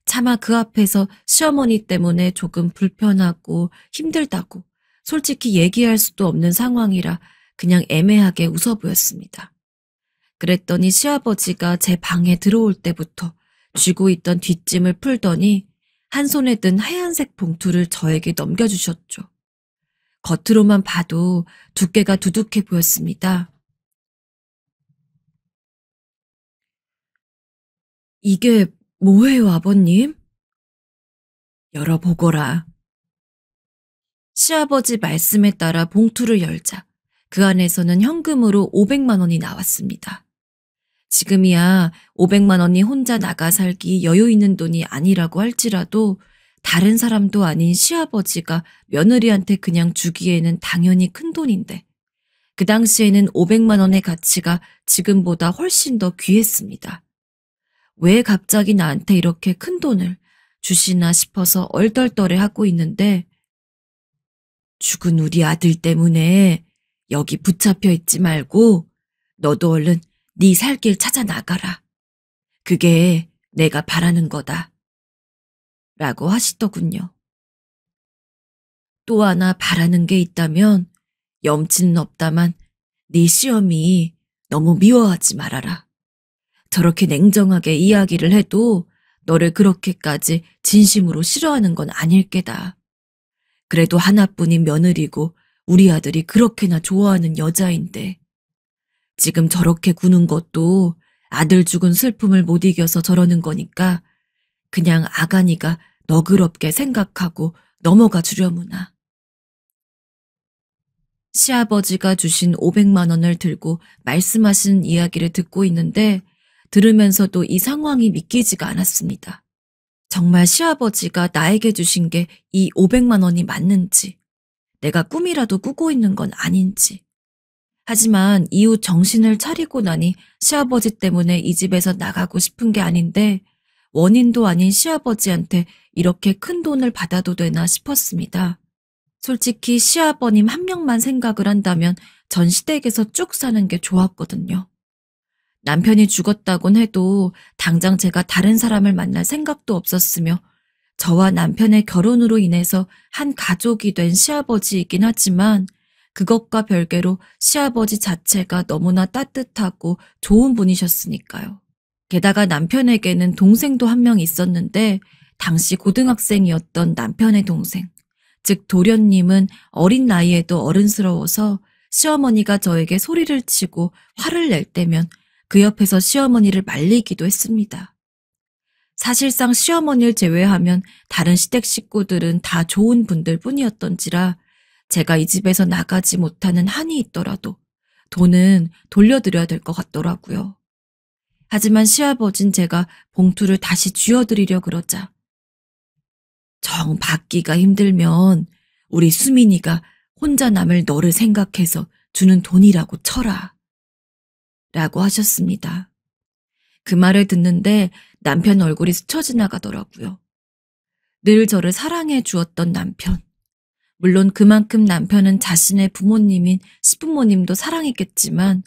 Speaker 3: 차마 그 앞에서 시어머니 때문에 조금 불편하고 힘들다고 솔직히 얘기할 수도 없는 상황이라 그냥 애매하게 웃어 보였습니다. 그랬더니 시아버지가 제 방에 들어올 때부터 쥐고 있던 뒷짐을 풀더니 한 손에 든 하얀색 봉투를 저에게 넘겨주셨죠. 겉으로만 봐도 두께가 두둑해 보였습니다. 이게 뭐예요, 아버님? 열어보거라. 시아버지 말씀에 따라 봉투를 열자 그 안에서는 현금으로 500만 원이 나왔습니다. 지금이야 500만 원이 혼자 나가 살기 여유 있는 돈이 아니라고 할지라도 다른 사람도 아닌 시아버지가 며느리한테 그냥 주기에는 당연히 큰 돈인데 그 당시에는 500만 원의 가치가 지금보다 훨씬 더 귀했습니다. 왜 갑자기 나한테 이렇게 큰 돈을 주시나 싶어서 얼떨떨해하고 있는데 죽은 우리 아들 때문에 여기 붙잡혀 있지 말고 너도 얼른 네 살 길 찾아 나가라. 그게 내가 바라는 거다. 라고 하시더군요. 또 하나 바라는 게 있다면 염치는 없다만 네 시험이 너무 미워하지 말아라. 저렇게 냉정하게 이야기를 해도 너를 그렇게까지 진심으로 싫어하는 건 아닐 게다. 그래도 하나뿐인 며느리고 우리 아들이 그렇게나 좋아하는 여자인데 지금 저렇게 구는 것도 아들 죽은 슬픔을 못 이겨서 저러는 거니까 그냥 아가니가 너그럽게 생각하고 넘어가 주려무나. 시아버지가 주신 500만 원을 들고 말씀하신 이야기를 듣고 있는데 들으면서도 이 상황이 믿기지가 않았습니다. 정말 시아버지가 나에게 주신 게 이 500만 원이 맞는지, 내가 꿈이라도 꾸고 있는 건 아닌지. 하지만 이후 정신을 차리고 나니 시아버지 때문에 이 집에서 나가고 싶은 게 아닌데 원인도 아닌 시아버지한테 이렇게 큰 돈을 받아도 되나 싶었습니다. 솔직히 시아버님 한 명만 생각을 한다면 전 시댁에서 쭉 사는 게 좋았거든요. 남편이 죽었다곤 해도 당장 제가 다른 사람을 만날 생각도 없었으며 저와 남편의 결혼으로 인해서 한 가족이 된 시아버지이긴 하지만 그것과 별개로 시아버지 자체가 너무나 따뜻하고 좋은 분이셨으니까요. 게다가 남편에게는 동생도 한 명 있었는데 당시 고등학생이었던 남편의 동생, 즉 도련님은 어린 나이에도 어른스러워서 시어머니가 저에게 소리를 치고 화를 낼 때면 그 옆에서 시어머니를 말리기도 했습니다. 사실상 시어머니를 제외하면 다른 시댁 식구들은 다 좋은 분들 뿐이었던지라 제가 이 집에서 나가지 못하는 한이 있더라도 돈은 돌려드려야 될 것 같더라고요. 하지만 시아버진 제가 봉투를 다시 쥐어드리려 그러자 정 받기가 힘들면 우리 수민이가 혼자 남을 너를 생각해서 주는 돈이라고 쳐라. 라고 하셨습니다. 그 말을 듣는데 남편 얼굴이 스쳐 지나가더라고요. 늘 저를 사랑해 주었던 남편. 물론 그만큼 남편은 자신의 부모님인 시부모님도 사랑했겠지만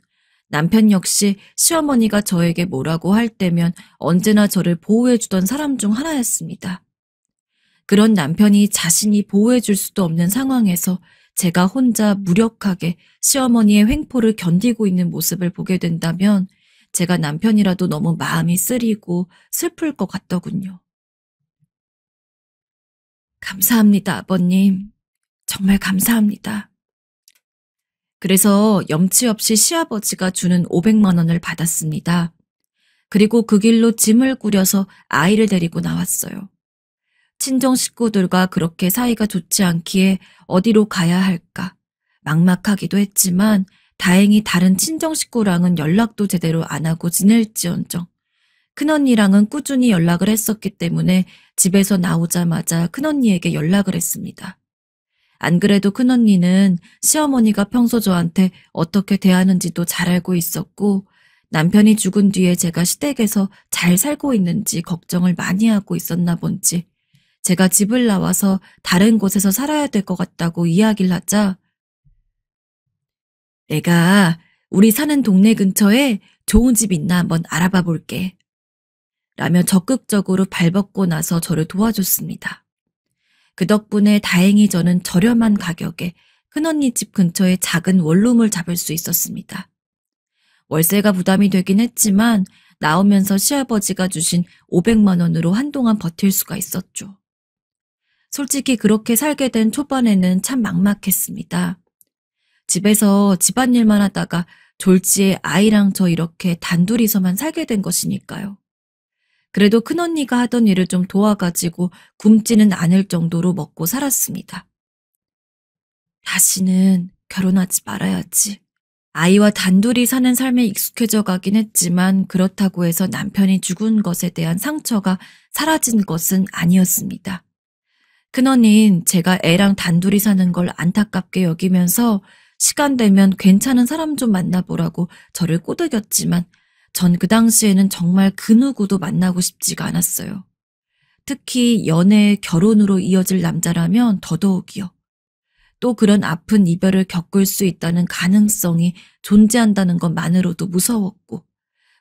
Speaker 3: 남편 역시 시어머니가 저에게 뭐라고 할 때면 언제나 저를 보호해 주던 사람 중 하나였습니다. 그런 남편이 자신이 보호해 줄 수도 없는 상황에서 제가 혼자 무력하게 시어머니의 횡포를 견디고 있는 모습을 보게 된다면 제가 남편이라도 너무 마음이 쓰리고 슬플 것 같더군요. 감사합니다, 아버님. 정말 감사합니다. 그래서 염치 없이 시아버지가 주는 500만 원을 받았습니다. 그리고 그 길로 짐을 꾸려서 아이를 데리고 나왔어요. 친정 식구들과 그렇게 사이가 좋지 않기에 어디로 가야 할까 막막하기도 했지만 다행히 다른 친정 식구랑은 연락도 제대로 안 하고 지낼지언정 큰언니랑은 꾸준히 연락을 했었기 때문에 집에서 나오자마자 큰언니에게 연락을 했습니다. 안 그래도 큰언니는 시어머니가 평소 저한테 어떻게 대하는지도 잘 알고 있었고 남편이 죽은 뒤에 제가 시댁에서 잘 살고 있는지 걱정을 많이 하고 있었나 본지 제가 집을 나와서 다른 곳에서 살아야 될 것 같다고 이야기를 하자 내가 우리 사는 동네 근처에 좋은 집 있나 한번 알아봐 볼게. 라며 적극적으로 발벗고 나서 저를 도와줬습니다. 그 덕분에 다행히 저는 저렴한 가격에 큰언니 집 근처에 작은 원룸을 잡을 수 있었습니다. 월세가 부담이 되긴 했지만 나오면서 시아버지가 주신 500만 원으로 한동안 버틸 수가 있었죠. 솔직히 그렇게 살게 된 초반에는 참 막막했습니다. 집에서 집안일만 하다가 졸지에 아이랑 저 이렇게 단둘이서만 살게 된 것이니까요. 그래도 큰언니가 하던 일을 좀 도와가지고 굶지는 않을 정도로 먹고 살았습니다. 다시는 결혼하지 말아야지. 아이와 단둘이 사는 삶에 익숙해져 가긴 했지만 그렇다고 해서 남편이 죽은 것에 대한 상처가 사라진 것은 아니었습니다. 큰언니는 제가 애랑 단둘이 사는 걸 안타깝게 여기면서 시간 되면 괜찮은 사람 좀 만나보라고 저를 꼬드겼지만 전 그 당시에는 정말 그 누구도 만나고 싶지가 않았어요. 특히 연애, 결혼으로 이어질 남자라면 더더욱이요. 또 그런 아픈 이별을 겪을 수 있다는 가능성이 존재한다는 것만으로도 무서웠고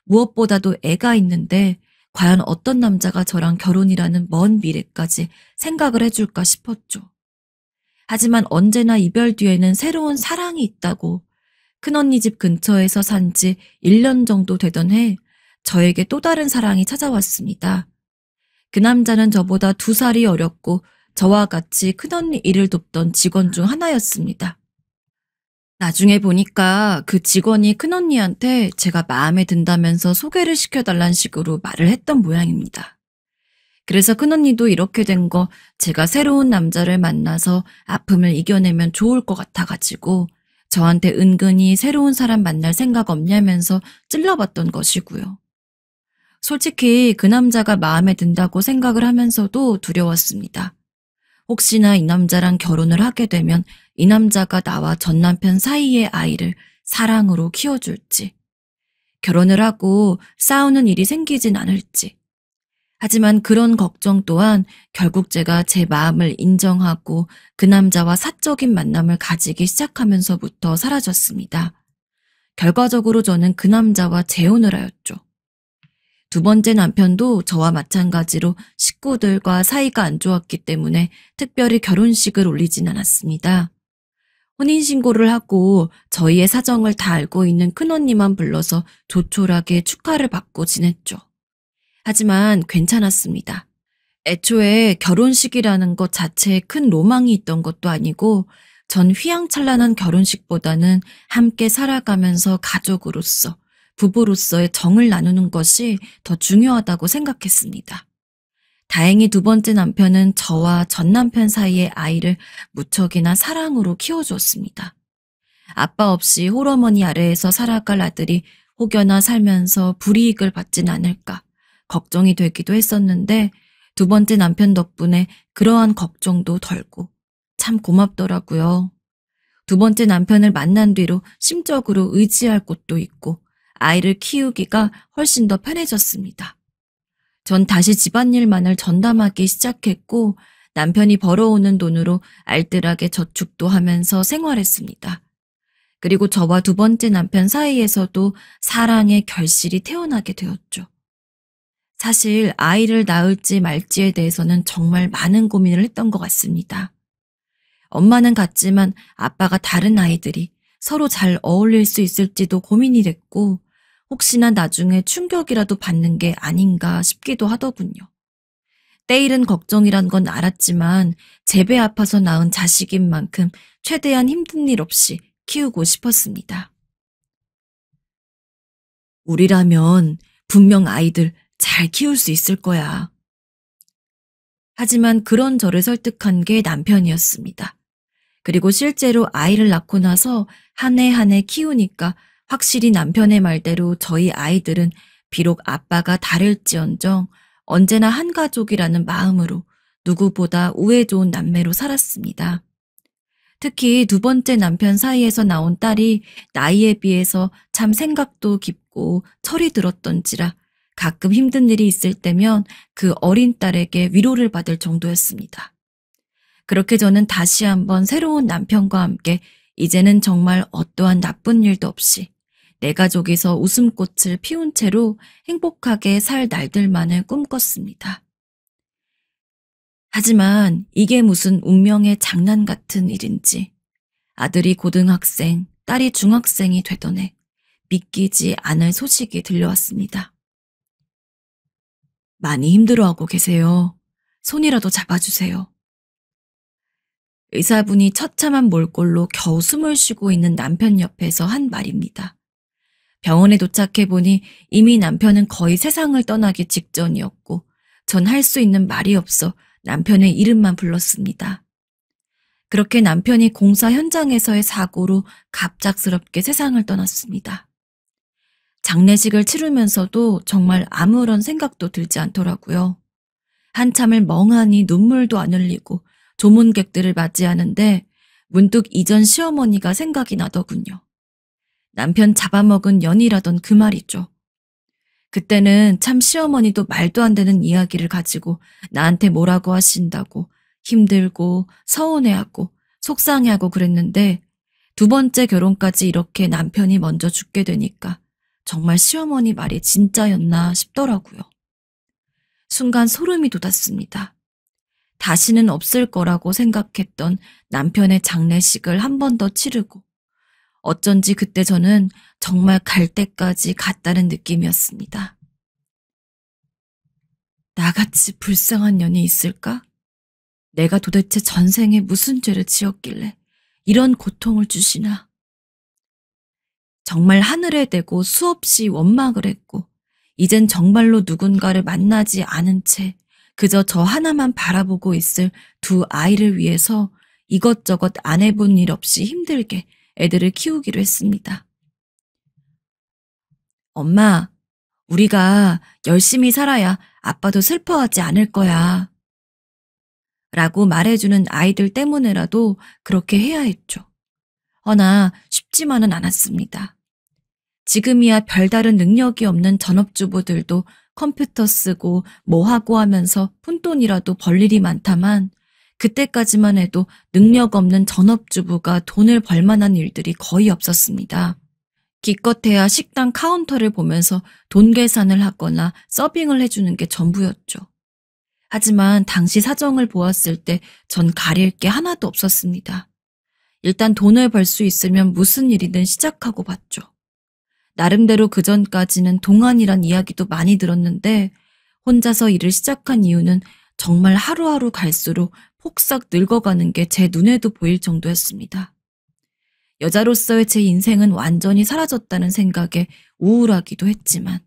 Speaker 3: 무엇보다도 애가 있는데 과연 어떤 남자가 저랑 결혼이라는 먼 미래까지 생각을 해줄까 싶었죠. 하지만 언제나 이별 뒤에는 새로운 사랑이 있다고 큰언니 집 근처에서 산 지 1년 정도 되던 해 저에게 또 다른 사랑이 찾아왔습니다. 그 남자는 저보다 2살이 어렸고 저와 같이 큰언니 일을 돕던 직원 중 하나였습니다. 나중에 보니까 그 직원이 큰언니한테 제가 마음에 든다면서 소개를 시켜달란 식으로 말을 했던 모양입니다. 그래서 큰언니도 이렇게 된 거 제가 새로운 남자를 만나서 아픔을 이겨내면 좋을 것 같아가지고 저한테 은근히 새로운 사람 만날 생각 없냐면서 찔러봤던 것이고요. 솔직히 그 남자가 마음에 든다고 생각을 하면서도 두려웠습니다. 혹시나 이 남자랑 결혼을 하게 되면 이 남자가 나와 전 남편 사이의 아이를 사랑으로 키워줄지, 결혼을 하고 싸우는 일이 생기진 않을지. 하지만 그런 걱정 또한 결국 제가 제 마음을 인정하고 그 남자와 사적인 만남을 가지기 시작하면서부터 사라졌습니다. 결과적으로 저는 그 남자와 재혼을 하였죠. 2번째 남편도 저와 마찬가지로 식구들과 사이가 안 좋았기 때문에 특별히 결혼식을 올리진 않았습니다. 혼인신고를 하고 저희의 사정을 다 알고 있는 큰언니만 불러서 조촐하게 축하를 받고 지냈죠. 하지만 괜찮았습니다. 애초에 결혼식이라는 것 자체에 큰 로망이 있던 것도 아니고 전 휘황찬란한 결혼식보다는 함께 살아가면서 가족으로서 부부로서의 정을 나누는 것이 더 중요하다고 생각했습니다. 다행히 2번째 남편은 저와 전 남편 사이의 아이를 무척이나 사랑으로 키워주었습니다. 아빠 없이 홀어머니 아래에서 살아갈 아들이 혹여나 살면서 불이익을 받진 않을까 걱정이 되기도 했었는데 2번째 남편 덕분에 그러한 걱정도 덜고 참 고맙더라고요. 2번째 남편을 만난 뒤로 심적으로 의지할 곳도 있고 아이를 키우기가 훨씬 더 편해졌습니다. 전 다시 집안일만을 전담하기 시작했고 남편이 벌어오는 돈으로 알뜰하게 저축도 하면서 생활했습니다. 그리고 저와 2번째 남편 사이에서도 사랑의 결실이 태어나게 되었죠. 사실 아이를 낳을지 말지에 대해서는 정말 많은 고민을 했던 것 같습니다. 엄마는 같지만 아빠가 다른 아이들이 서로 잘 어울릴 수 있을지도 고민이 됐고 혹시나 나중에 충격이라도 받는 게 아닌가 싶기도 하더군요. 때일은 걱정이란 건 알았지만 제 배 아파서 낳은 자식인 만큼 최대한 힘든 일 없이 키우고 싶었습니다. 우리라면 분명 아이들 잘 키울 수 있을 거야. 하지만 그런 저를 설득한 게 남편이었습니다. 그리고 실제로 아이를 낳고 나서 한 해 한 해 키우니까 확실히 남편의 말대로 저희 아이들은 비록 아빠가 다를지언정 언제나 한 가족이라는 마음으로 누구보다 우애 좋은 남매로 살았습니다. 특히 2번째 남편 사이에서 나온 딸이 나이에 비해서 참 생각도 깊고 철이 들었던지라 가끔 힘든 일이 있을 때면 그 어린 딸에게 위로를 받을 정도였습니다. 그렇게 저는 다시 한번 새로운 남편과 함께 이제는 정말 어떠한 나쁜 일도 없이 내 가족에서 웃음꽃을 피운 채로 행복하게 살 날들만을 꿈꿨습니다. 하지만 이게 무슨 운명의 장난 같은 일인지 아들이 고등학생, 딸이 중학생이 되던 해 믿기지 않을 소식이 들려왔습니다. 많이 힘들어하고 계세요. 손이라도 잡아주세요. 의사분이 처참한 몰골로 겨우 숨을 쉬고 있는 남편 옆에서 한 말입니다. 병원에 도착해보니 이미 남편은 거의 세상을 떠나기 직전이었고 전 할 수 있는 말이 없어 남편의 이름만 불렀습니다. 그렇게 남편이 공사 현장에서의 사고로 갑작스럽게 세상을 떠났습니다. 장례식을 치르면서도 정말 아무런 생각도 들지 않더라고요. 한참을 멍하니 눈물도 안 흘리고 조문객들을 맞이하는데 문득 이전 시어머니가 생각이 나더군요. 남편 잡아먹은 년이라던 그 말이죠. 그때는 참 시어머니도 말도 안 되는 이야기를 가지고 나한테 뭐라고 하신다고 힘들고 서운해하고 속상해하고 그랬는데 두 번째 결혼까지 이렇게 남편이 먼저 죽게 되니까 정말 시어머니 말이 진짜였나 싶더라고요. 순간 소름이 돋았습니다. 다시는 없을 거라고 생각했던 남편의 장례식을 한 번 더 치르고 어쩐지 그때 저는 정말 갈 때까지 갔다는 느낌이었습니다. 나같이 불쌍한 년이 있을까? 내가 도대체 전생에 무슨 죄를 지었길래 이런 고통을 주시나? 정말 하늘에 대고 수없이 원망을 했고 이젠 정말로 누군가를 만나지 않은 채 그저 저 하나만 바라보고 있을 두 아이를 위해서 이것저것 안 해본 일 없이 힘들게 애들을 키우기로 했습니다. 엄마, 우리가 열심히 살아야 아빠도 슬퍼하지 않을 거야. 라고 말해주는 아이들 때문에라도 그렇게 해야 했죠. 허나 쉽지만은 않았습니다. 지금이야 별다른 능력이 없는 전업주부들도 컴퓨터 쓰고 뭐 하고 하면서 푼돈이라도 벌 일이 많다만 그때까지만 해도 능력 없는 전업주부가 돈을 벌 만한 일들이 거의 없었습니다. 기껏해야 식당 카운터를 보면서 돈 계산을 하거나 서빙을 해주는 게 전부였죠. 하지만 당시 사정을 보았을 때 전 가릴 게 하나도 없었습니다. 일단 돈을 벌 수 있으면 무슨 일이든 시작하고 봤죠. 나름대로 그전까지는 동안이란 이야기도 많이 들었는데 혼자서 일을 시작한 이유는 정말 하루하루 갈수록 폭삭 늙어가는 게 제 눈에도 보일 정도였습니다. 여자로서의 제 인생은 완전히 사라졌다는 생각에 우울하기도 했지만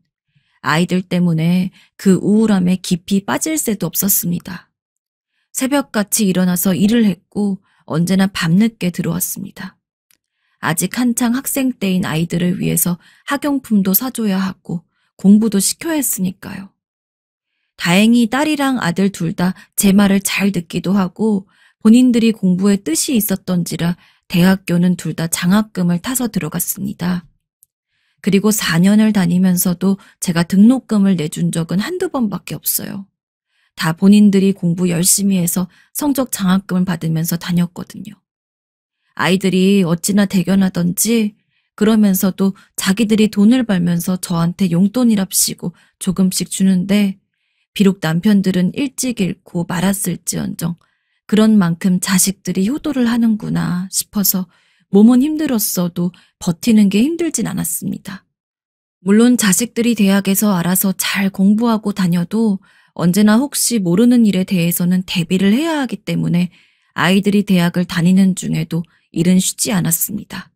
Speaker 3: 아이들 때문에 그 우울함에 깊이 빠질 새도 없었습니다. 새벽같이 일어나서 일을 했고 언제나 밤늦게 들어왔습니다. 아직 한창 학생 때인 아이들을 위해서 학용품도 사줘야 하고 공부도 시켜야 했으니까요. 다행히 딸이랑 아들 둘 다 제 말을 잘 듣기도 하고 본인들이 공부에 뜻이 있었던지라 대학교는 둘 다 장학금을 타서 들어갔습니다. 그리고 4년을 다니면서도 제가 등록금을 내준 적은 한두 번밖에 없어요. 다 본인들이 공부 열심히 해서 성적 장학금을 받으면서 다녔거든요. 아이들이 어찌나 대견하던지 그러면서도 자기들이 돈을 벌면서 저한테 용돈이랍시고 조금씩 주는데 비록 남편들은 일찍 잃고 말았을지언정 그런 만큼 자식들이 효도를 하는구나 싶어서 몸은 힘들었어도 버티는 게 힘들진 않았습니다. 물론 자식들이 대학에서 알아서 잘 공부하고 다녀도 언제나 혹시 모르는 일에 대해서는 대비를 해야 하기 때문에 아이들이 대학을 다니는 중에도 일은 쉬지 않았습니다.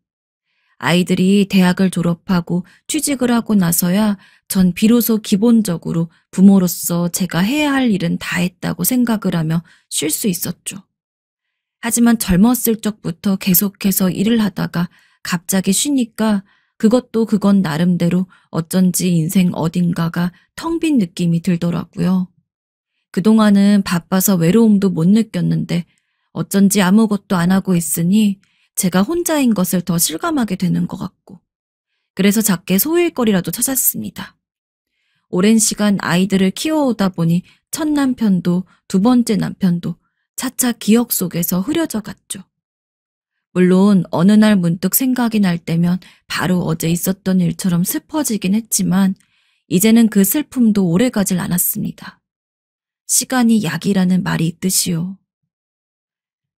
Speaker 3: 아이들이 대학을 졸업하고 취직을 하고 나서야 전 비로소 기본적으로 부모로서 제가 해야 할 일은 다 했다고 생각을 하며 쉴 수 있었죠. 하지만 젊었을 적부터 계속해서 일을 하다가 갑자기 쉬니까 그것도 그건 나름대로 어쩐지 인생 어딘가가 텅 빈 느낌이 들더라고요. 그동안은 바빠서 외로움도 못 느꼈는데 어쩐지 아무것도 안 하고 있으니 제가 혼자인 것을 더 실감하게 되는 것 같고 그래서 작게 소일거리라도 찾았습니다. 오랜 시간 아이들을 키워오다 보니 첫 남편도 두 번째 남편도 차차 기억 속에서 흐려져 갔죠. 물론 어느 날 문득 생각이 날 때면 바로 어제 있었던 일처럼 슬퍼지긴 했지만 이제는 그 슬픔도 오래가질 않았습니다. 시간이 약이라는 말이 있듯이요.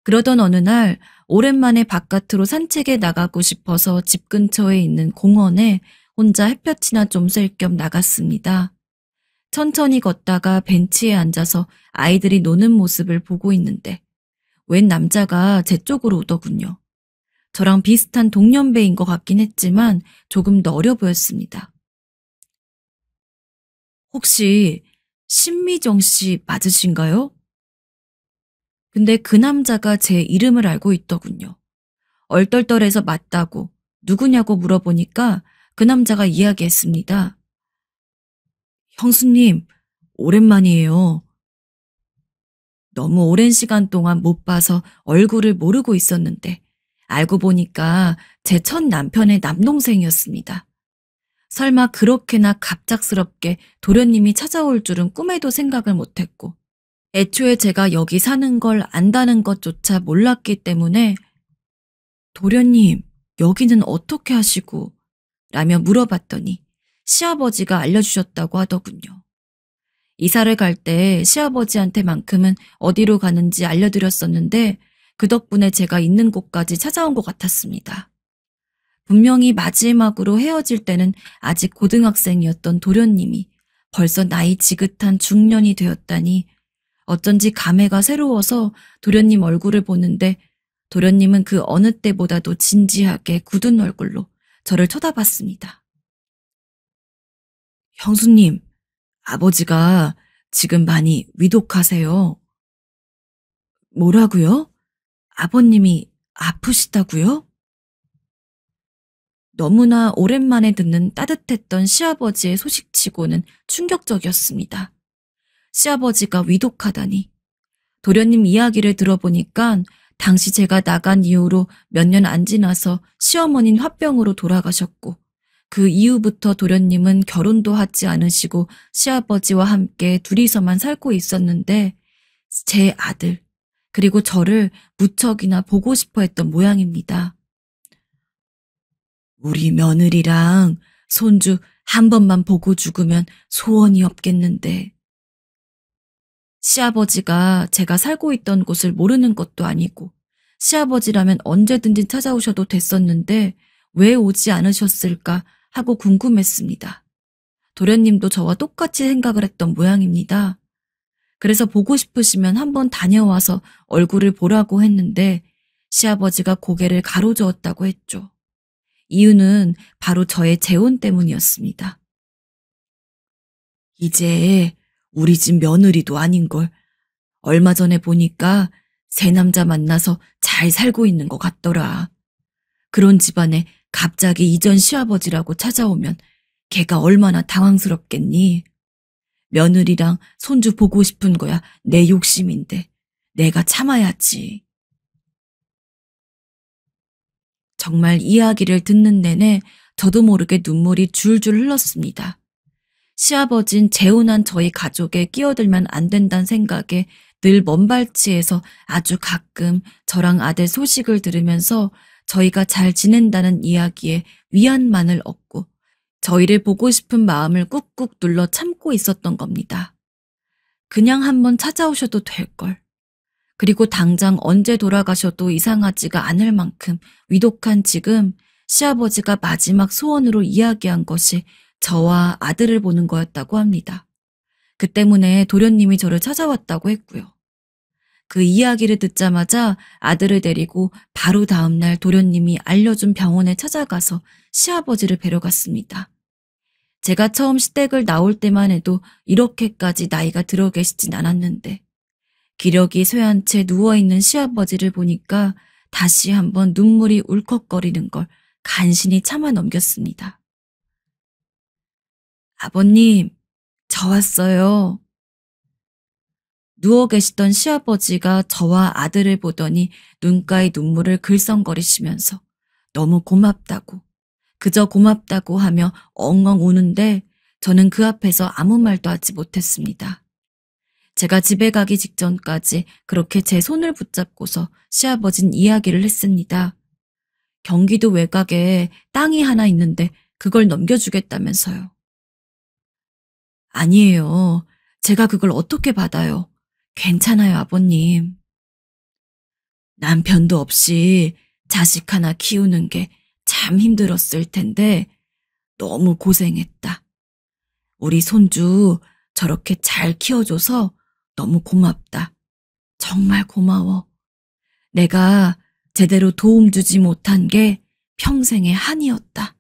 Speaker 3: 그러던 어느 날 오랜만에 바깥으로 산책에 나가고 싶어서 집 근처에 있는 공원에 혼자 햇볕이나 좀 쐴 겸 나갔습니다. 천천히 걷다가 벤치에 앉아서 아이들이 노는 모습을 보고 있는데 웬 남자가 제 쪽으로 오더군요. 저랑 비슷한 동년배인 것 같긴 했지만 조금 더 어려 보였습니다. 혹시 신미정 씨 맞으신가요? 근데 그 남자가 제 이름을 알고 있더군요. 얼떨떨해서 맞다고 누구냐고 물어보니까 그 남자가 이야기했습니다. 형수님, 오랜만이에요. 너무 오랜 시간 동안 못 봐서 얼굴을 모르고 있었는데 알고 보니까 제 첫 남편의 남동생이었습니다. 설마 그렇게나 갑작스럽게 도련님이 찾아올 줄은 꿈에도 생각을 못했고 애초에 제가 여기 사는 걸 안다는 것조차 몰랐기 때문에 도련님, 여기는 어떻게 하시고? 라며 물어봤더니 시아버지가 알려주셨다고 하더군요. 이사를 갈 때 시아버지한테만큼은 어디로 가는지 알려드렸었는데 그 덕분에 제가 있는 곳까지 찾아온 것 같았습니다. 분명히 마지막으로 헤어질 때는 아직 고등학생이었던 도련님이 벌써 나이 지긋한 중년이 되었다니 어쩐지 감회가 새로워서 도련님 얼굴을 보는데 도련님은 그 어느 때보다도 진지하게 굳은 얼굴로 저를 쳐다봤습니다. 형수님, 아버지가 지금 많이 위독하세요. 뭐라고요? 아버님이 아프시다고요? 너무나 오랜만에 듣는 따뜻했던 시아버지의 소식치고는 충격적이었습니다. 시아버지가 위독하다니. 도련님 이야기를 들어보니까 당시 제가 나간 이후로 몇 년 안 지나서 시어머니는 화병으로 돌아가셨고 그 이후부터 도련님은 결혼도 하지 않으시고 시아버지와 함께 둘이서만 살고 있었는데 제 아들 그리고 저를 무척이나 보고 싶어 했던 모양입니다. 우리 며느리랑 손주 한 번만 보고 죽으면 소원이 없겠는데. 시아버지가 제가 살고 있던 곳을 모르는 것도 아니고 시아버지라면 언제든지 찾아오셔도 됐었는데 왜 오지 않으셨을까 하고 궁금했습니다. 도련님도 저와 똑같이 생각을 했던 모양입니다. 그래서 보고 싶으시면 한번 다녀와서 얼굴을 보라고 했는데 시아버지가 고개를 가로저었다고 했죠. 이유는 바로 저의 재혼 때문이었습니다. 이제 우리 집 며느리도 아닌걸. 얼마 전에 보니까 새 남자 만나서 잘 살고 있는 것 같더라. 그런 집안에 갑자기 이전 시아버지라고 찾아오면 걔가 얼마나 당황스럽겠니? 며느리랑 손주 보고 싶은 거야 내 욕심인데 내가 참아야지. 정말 이야기를 듣는 내내 저도 모르게 눈물이 줄줄 흘렀습니다. 시아버진 재혼한 저희 가족에 끼어들면 안 된다는 생각에 늘 먼발치에서 아주 가끔 저랑 아들 소식을 들으면서 저희가 잘 지낸다는 이야기에 위안만을 얻고 저희를 보고 싶은 마음을 꾹꾹 눌러 참고 있었던 겁니다. 그냥 한번 찾아오셔도 될걸. 그리고 당장 언제 돌아가셔도 이상하지가 않을 만큼 위독한 지금 시아버지가 마지막 소원으로 이야기한 것이 저와 아들을 보는 거였다고 합니다. 그 때문에 도련님이 저를 찾아왔다고 했고요. 그 이야기를 듣자마자 아들을 데리고 바로 다음날 도련님이 알려준 병원에 찾아가서 시아버지를 뵈러 갔습니다. 제가 처음 시댁을 나올 때만 해도 이렇게까지 나이가 들어 계시진 않았는데 기력이 쇠한 채 누워있는 시아버지를 보니까 다시 한번 눈물이 울컥거리는 걸 간신히 참아 넘겼습니다. 아버님, 저 왔어요. 누워 계시던 시아버지가 저와 아들을 보더니 눈가에 눈물을 글썽거리시면서 너무 고맙다고, 그저 고맙다고 하며 엉엉 우는데 저는 그 앞에서 아무 말도 하지 못했습니다. 제가 집에 가기 직전까지 그렇게 제 손을 붙잡고서 시아버진 이야기를 했습니다. 경기도 외곽에 땅이 하나 있는데 그걸 넘겨주겠다면서요. 아니에요. 제가 그걸 어떻게 받아요. 괜찮아요, 아버님. 남편도 없이 자식 하나 키우는 게 참 힘들었을 텐데 너무 고생했다. 우리 손주 저렇게 잘 키워줘서 너무 고맙다. 정말 고마워. 내가 제대로 도움 주지 못한 게 평생의 한이었다.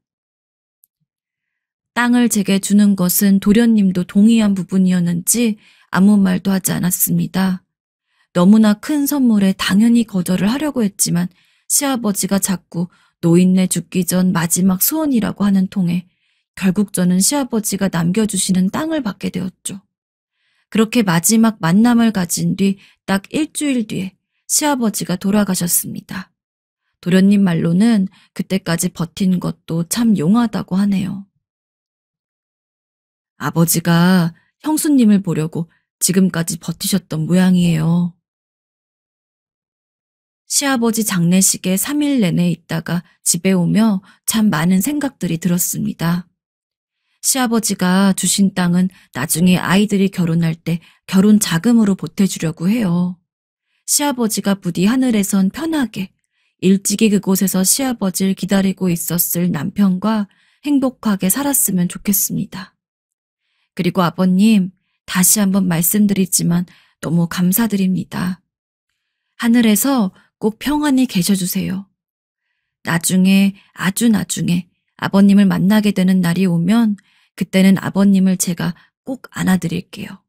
Speaker 3: 땅을 제게 주는 것은 도련님도 동의한 부분이었는지 아무 말도 하지 않았습니다. 너무나 큰 선물에 당연히 거절을 하려고 했지만 시아버지가 자꾸 노인네 죽기 전 마지막 소원이라고 하는 통에 결국 저는 시아버지가 남겨주시는 땅을 받게 되었죠. 그렇게 마지막 만남을 가진 뒤 딱 일주일 뒤에 시아버지가 돌아가셨습니다. 도련님 말로는 그때까지 버틴 것도 참 용하다고 하네요. 아버지가 형수님을 보려고 지금까지 버티셨던 모양이에요. 시아버지 장례식에 3일 내내 있다가 집에 오며 참 많은 생각들이 들었습니다. 시아버지가 주신 땅은 나중에 아이들이 결혼할 때 결혼 자금으로 보태주려고 해요. 시아버지가 부디 하늘에선 편하게 일찍이 그곳에서 시아버지를 기다리고 있었을 남편과 행복하게 살았으면 좋겠습니다. 그리고 아버님, 다시 한번 말씀드리지만 너무 감사드립니다. 하늘에서 꼭 평안히 계셔주세요. 나중에, 아주 나중에 아버님을 만나게 되는 날이 오면 그때는 아버님을 제가 꼭 안아드릴게요.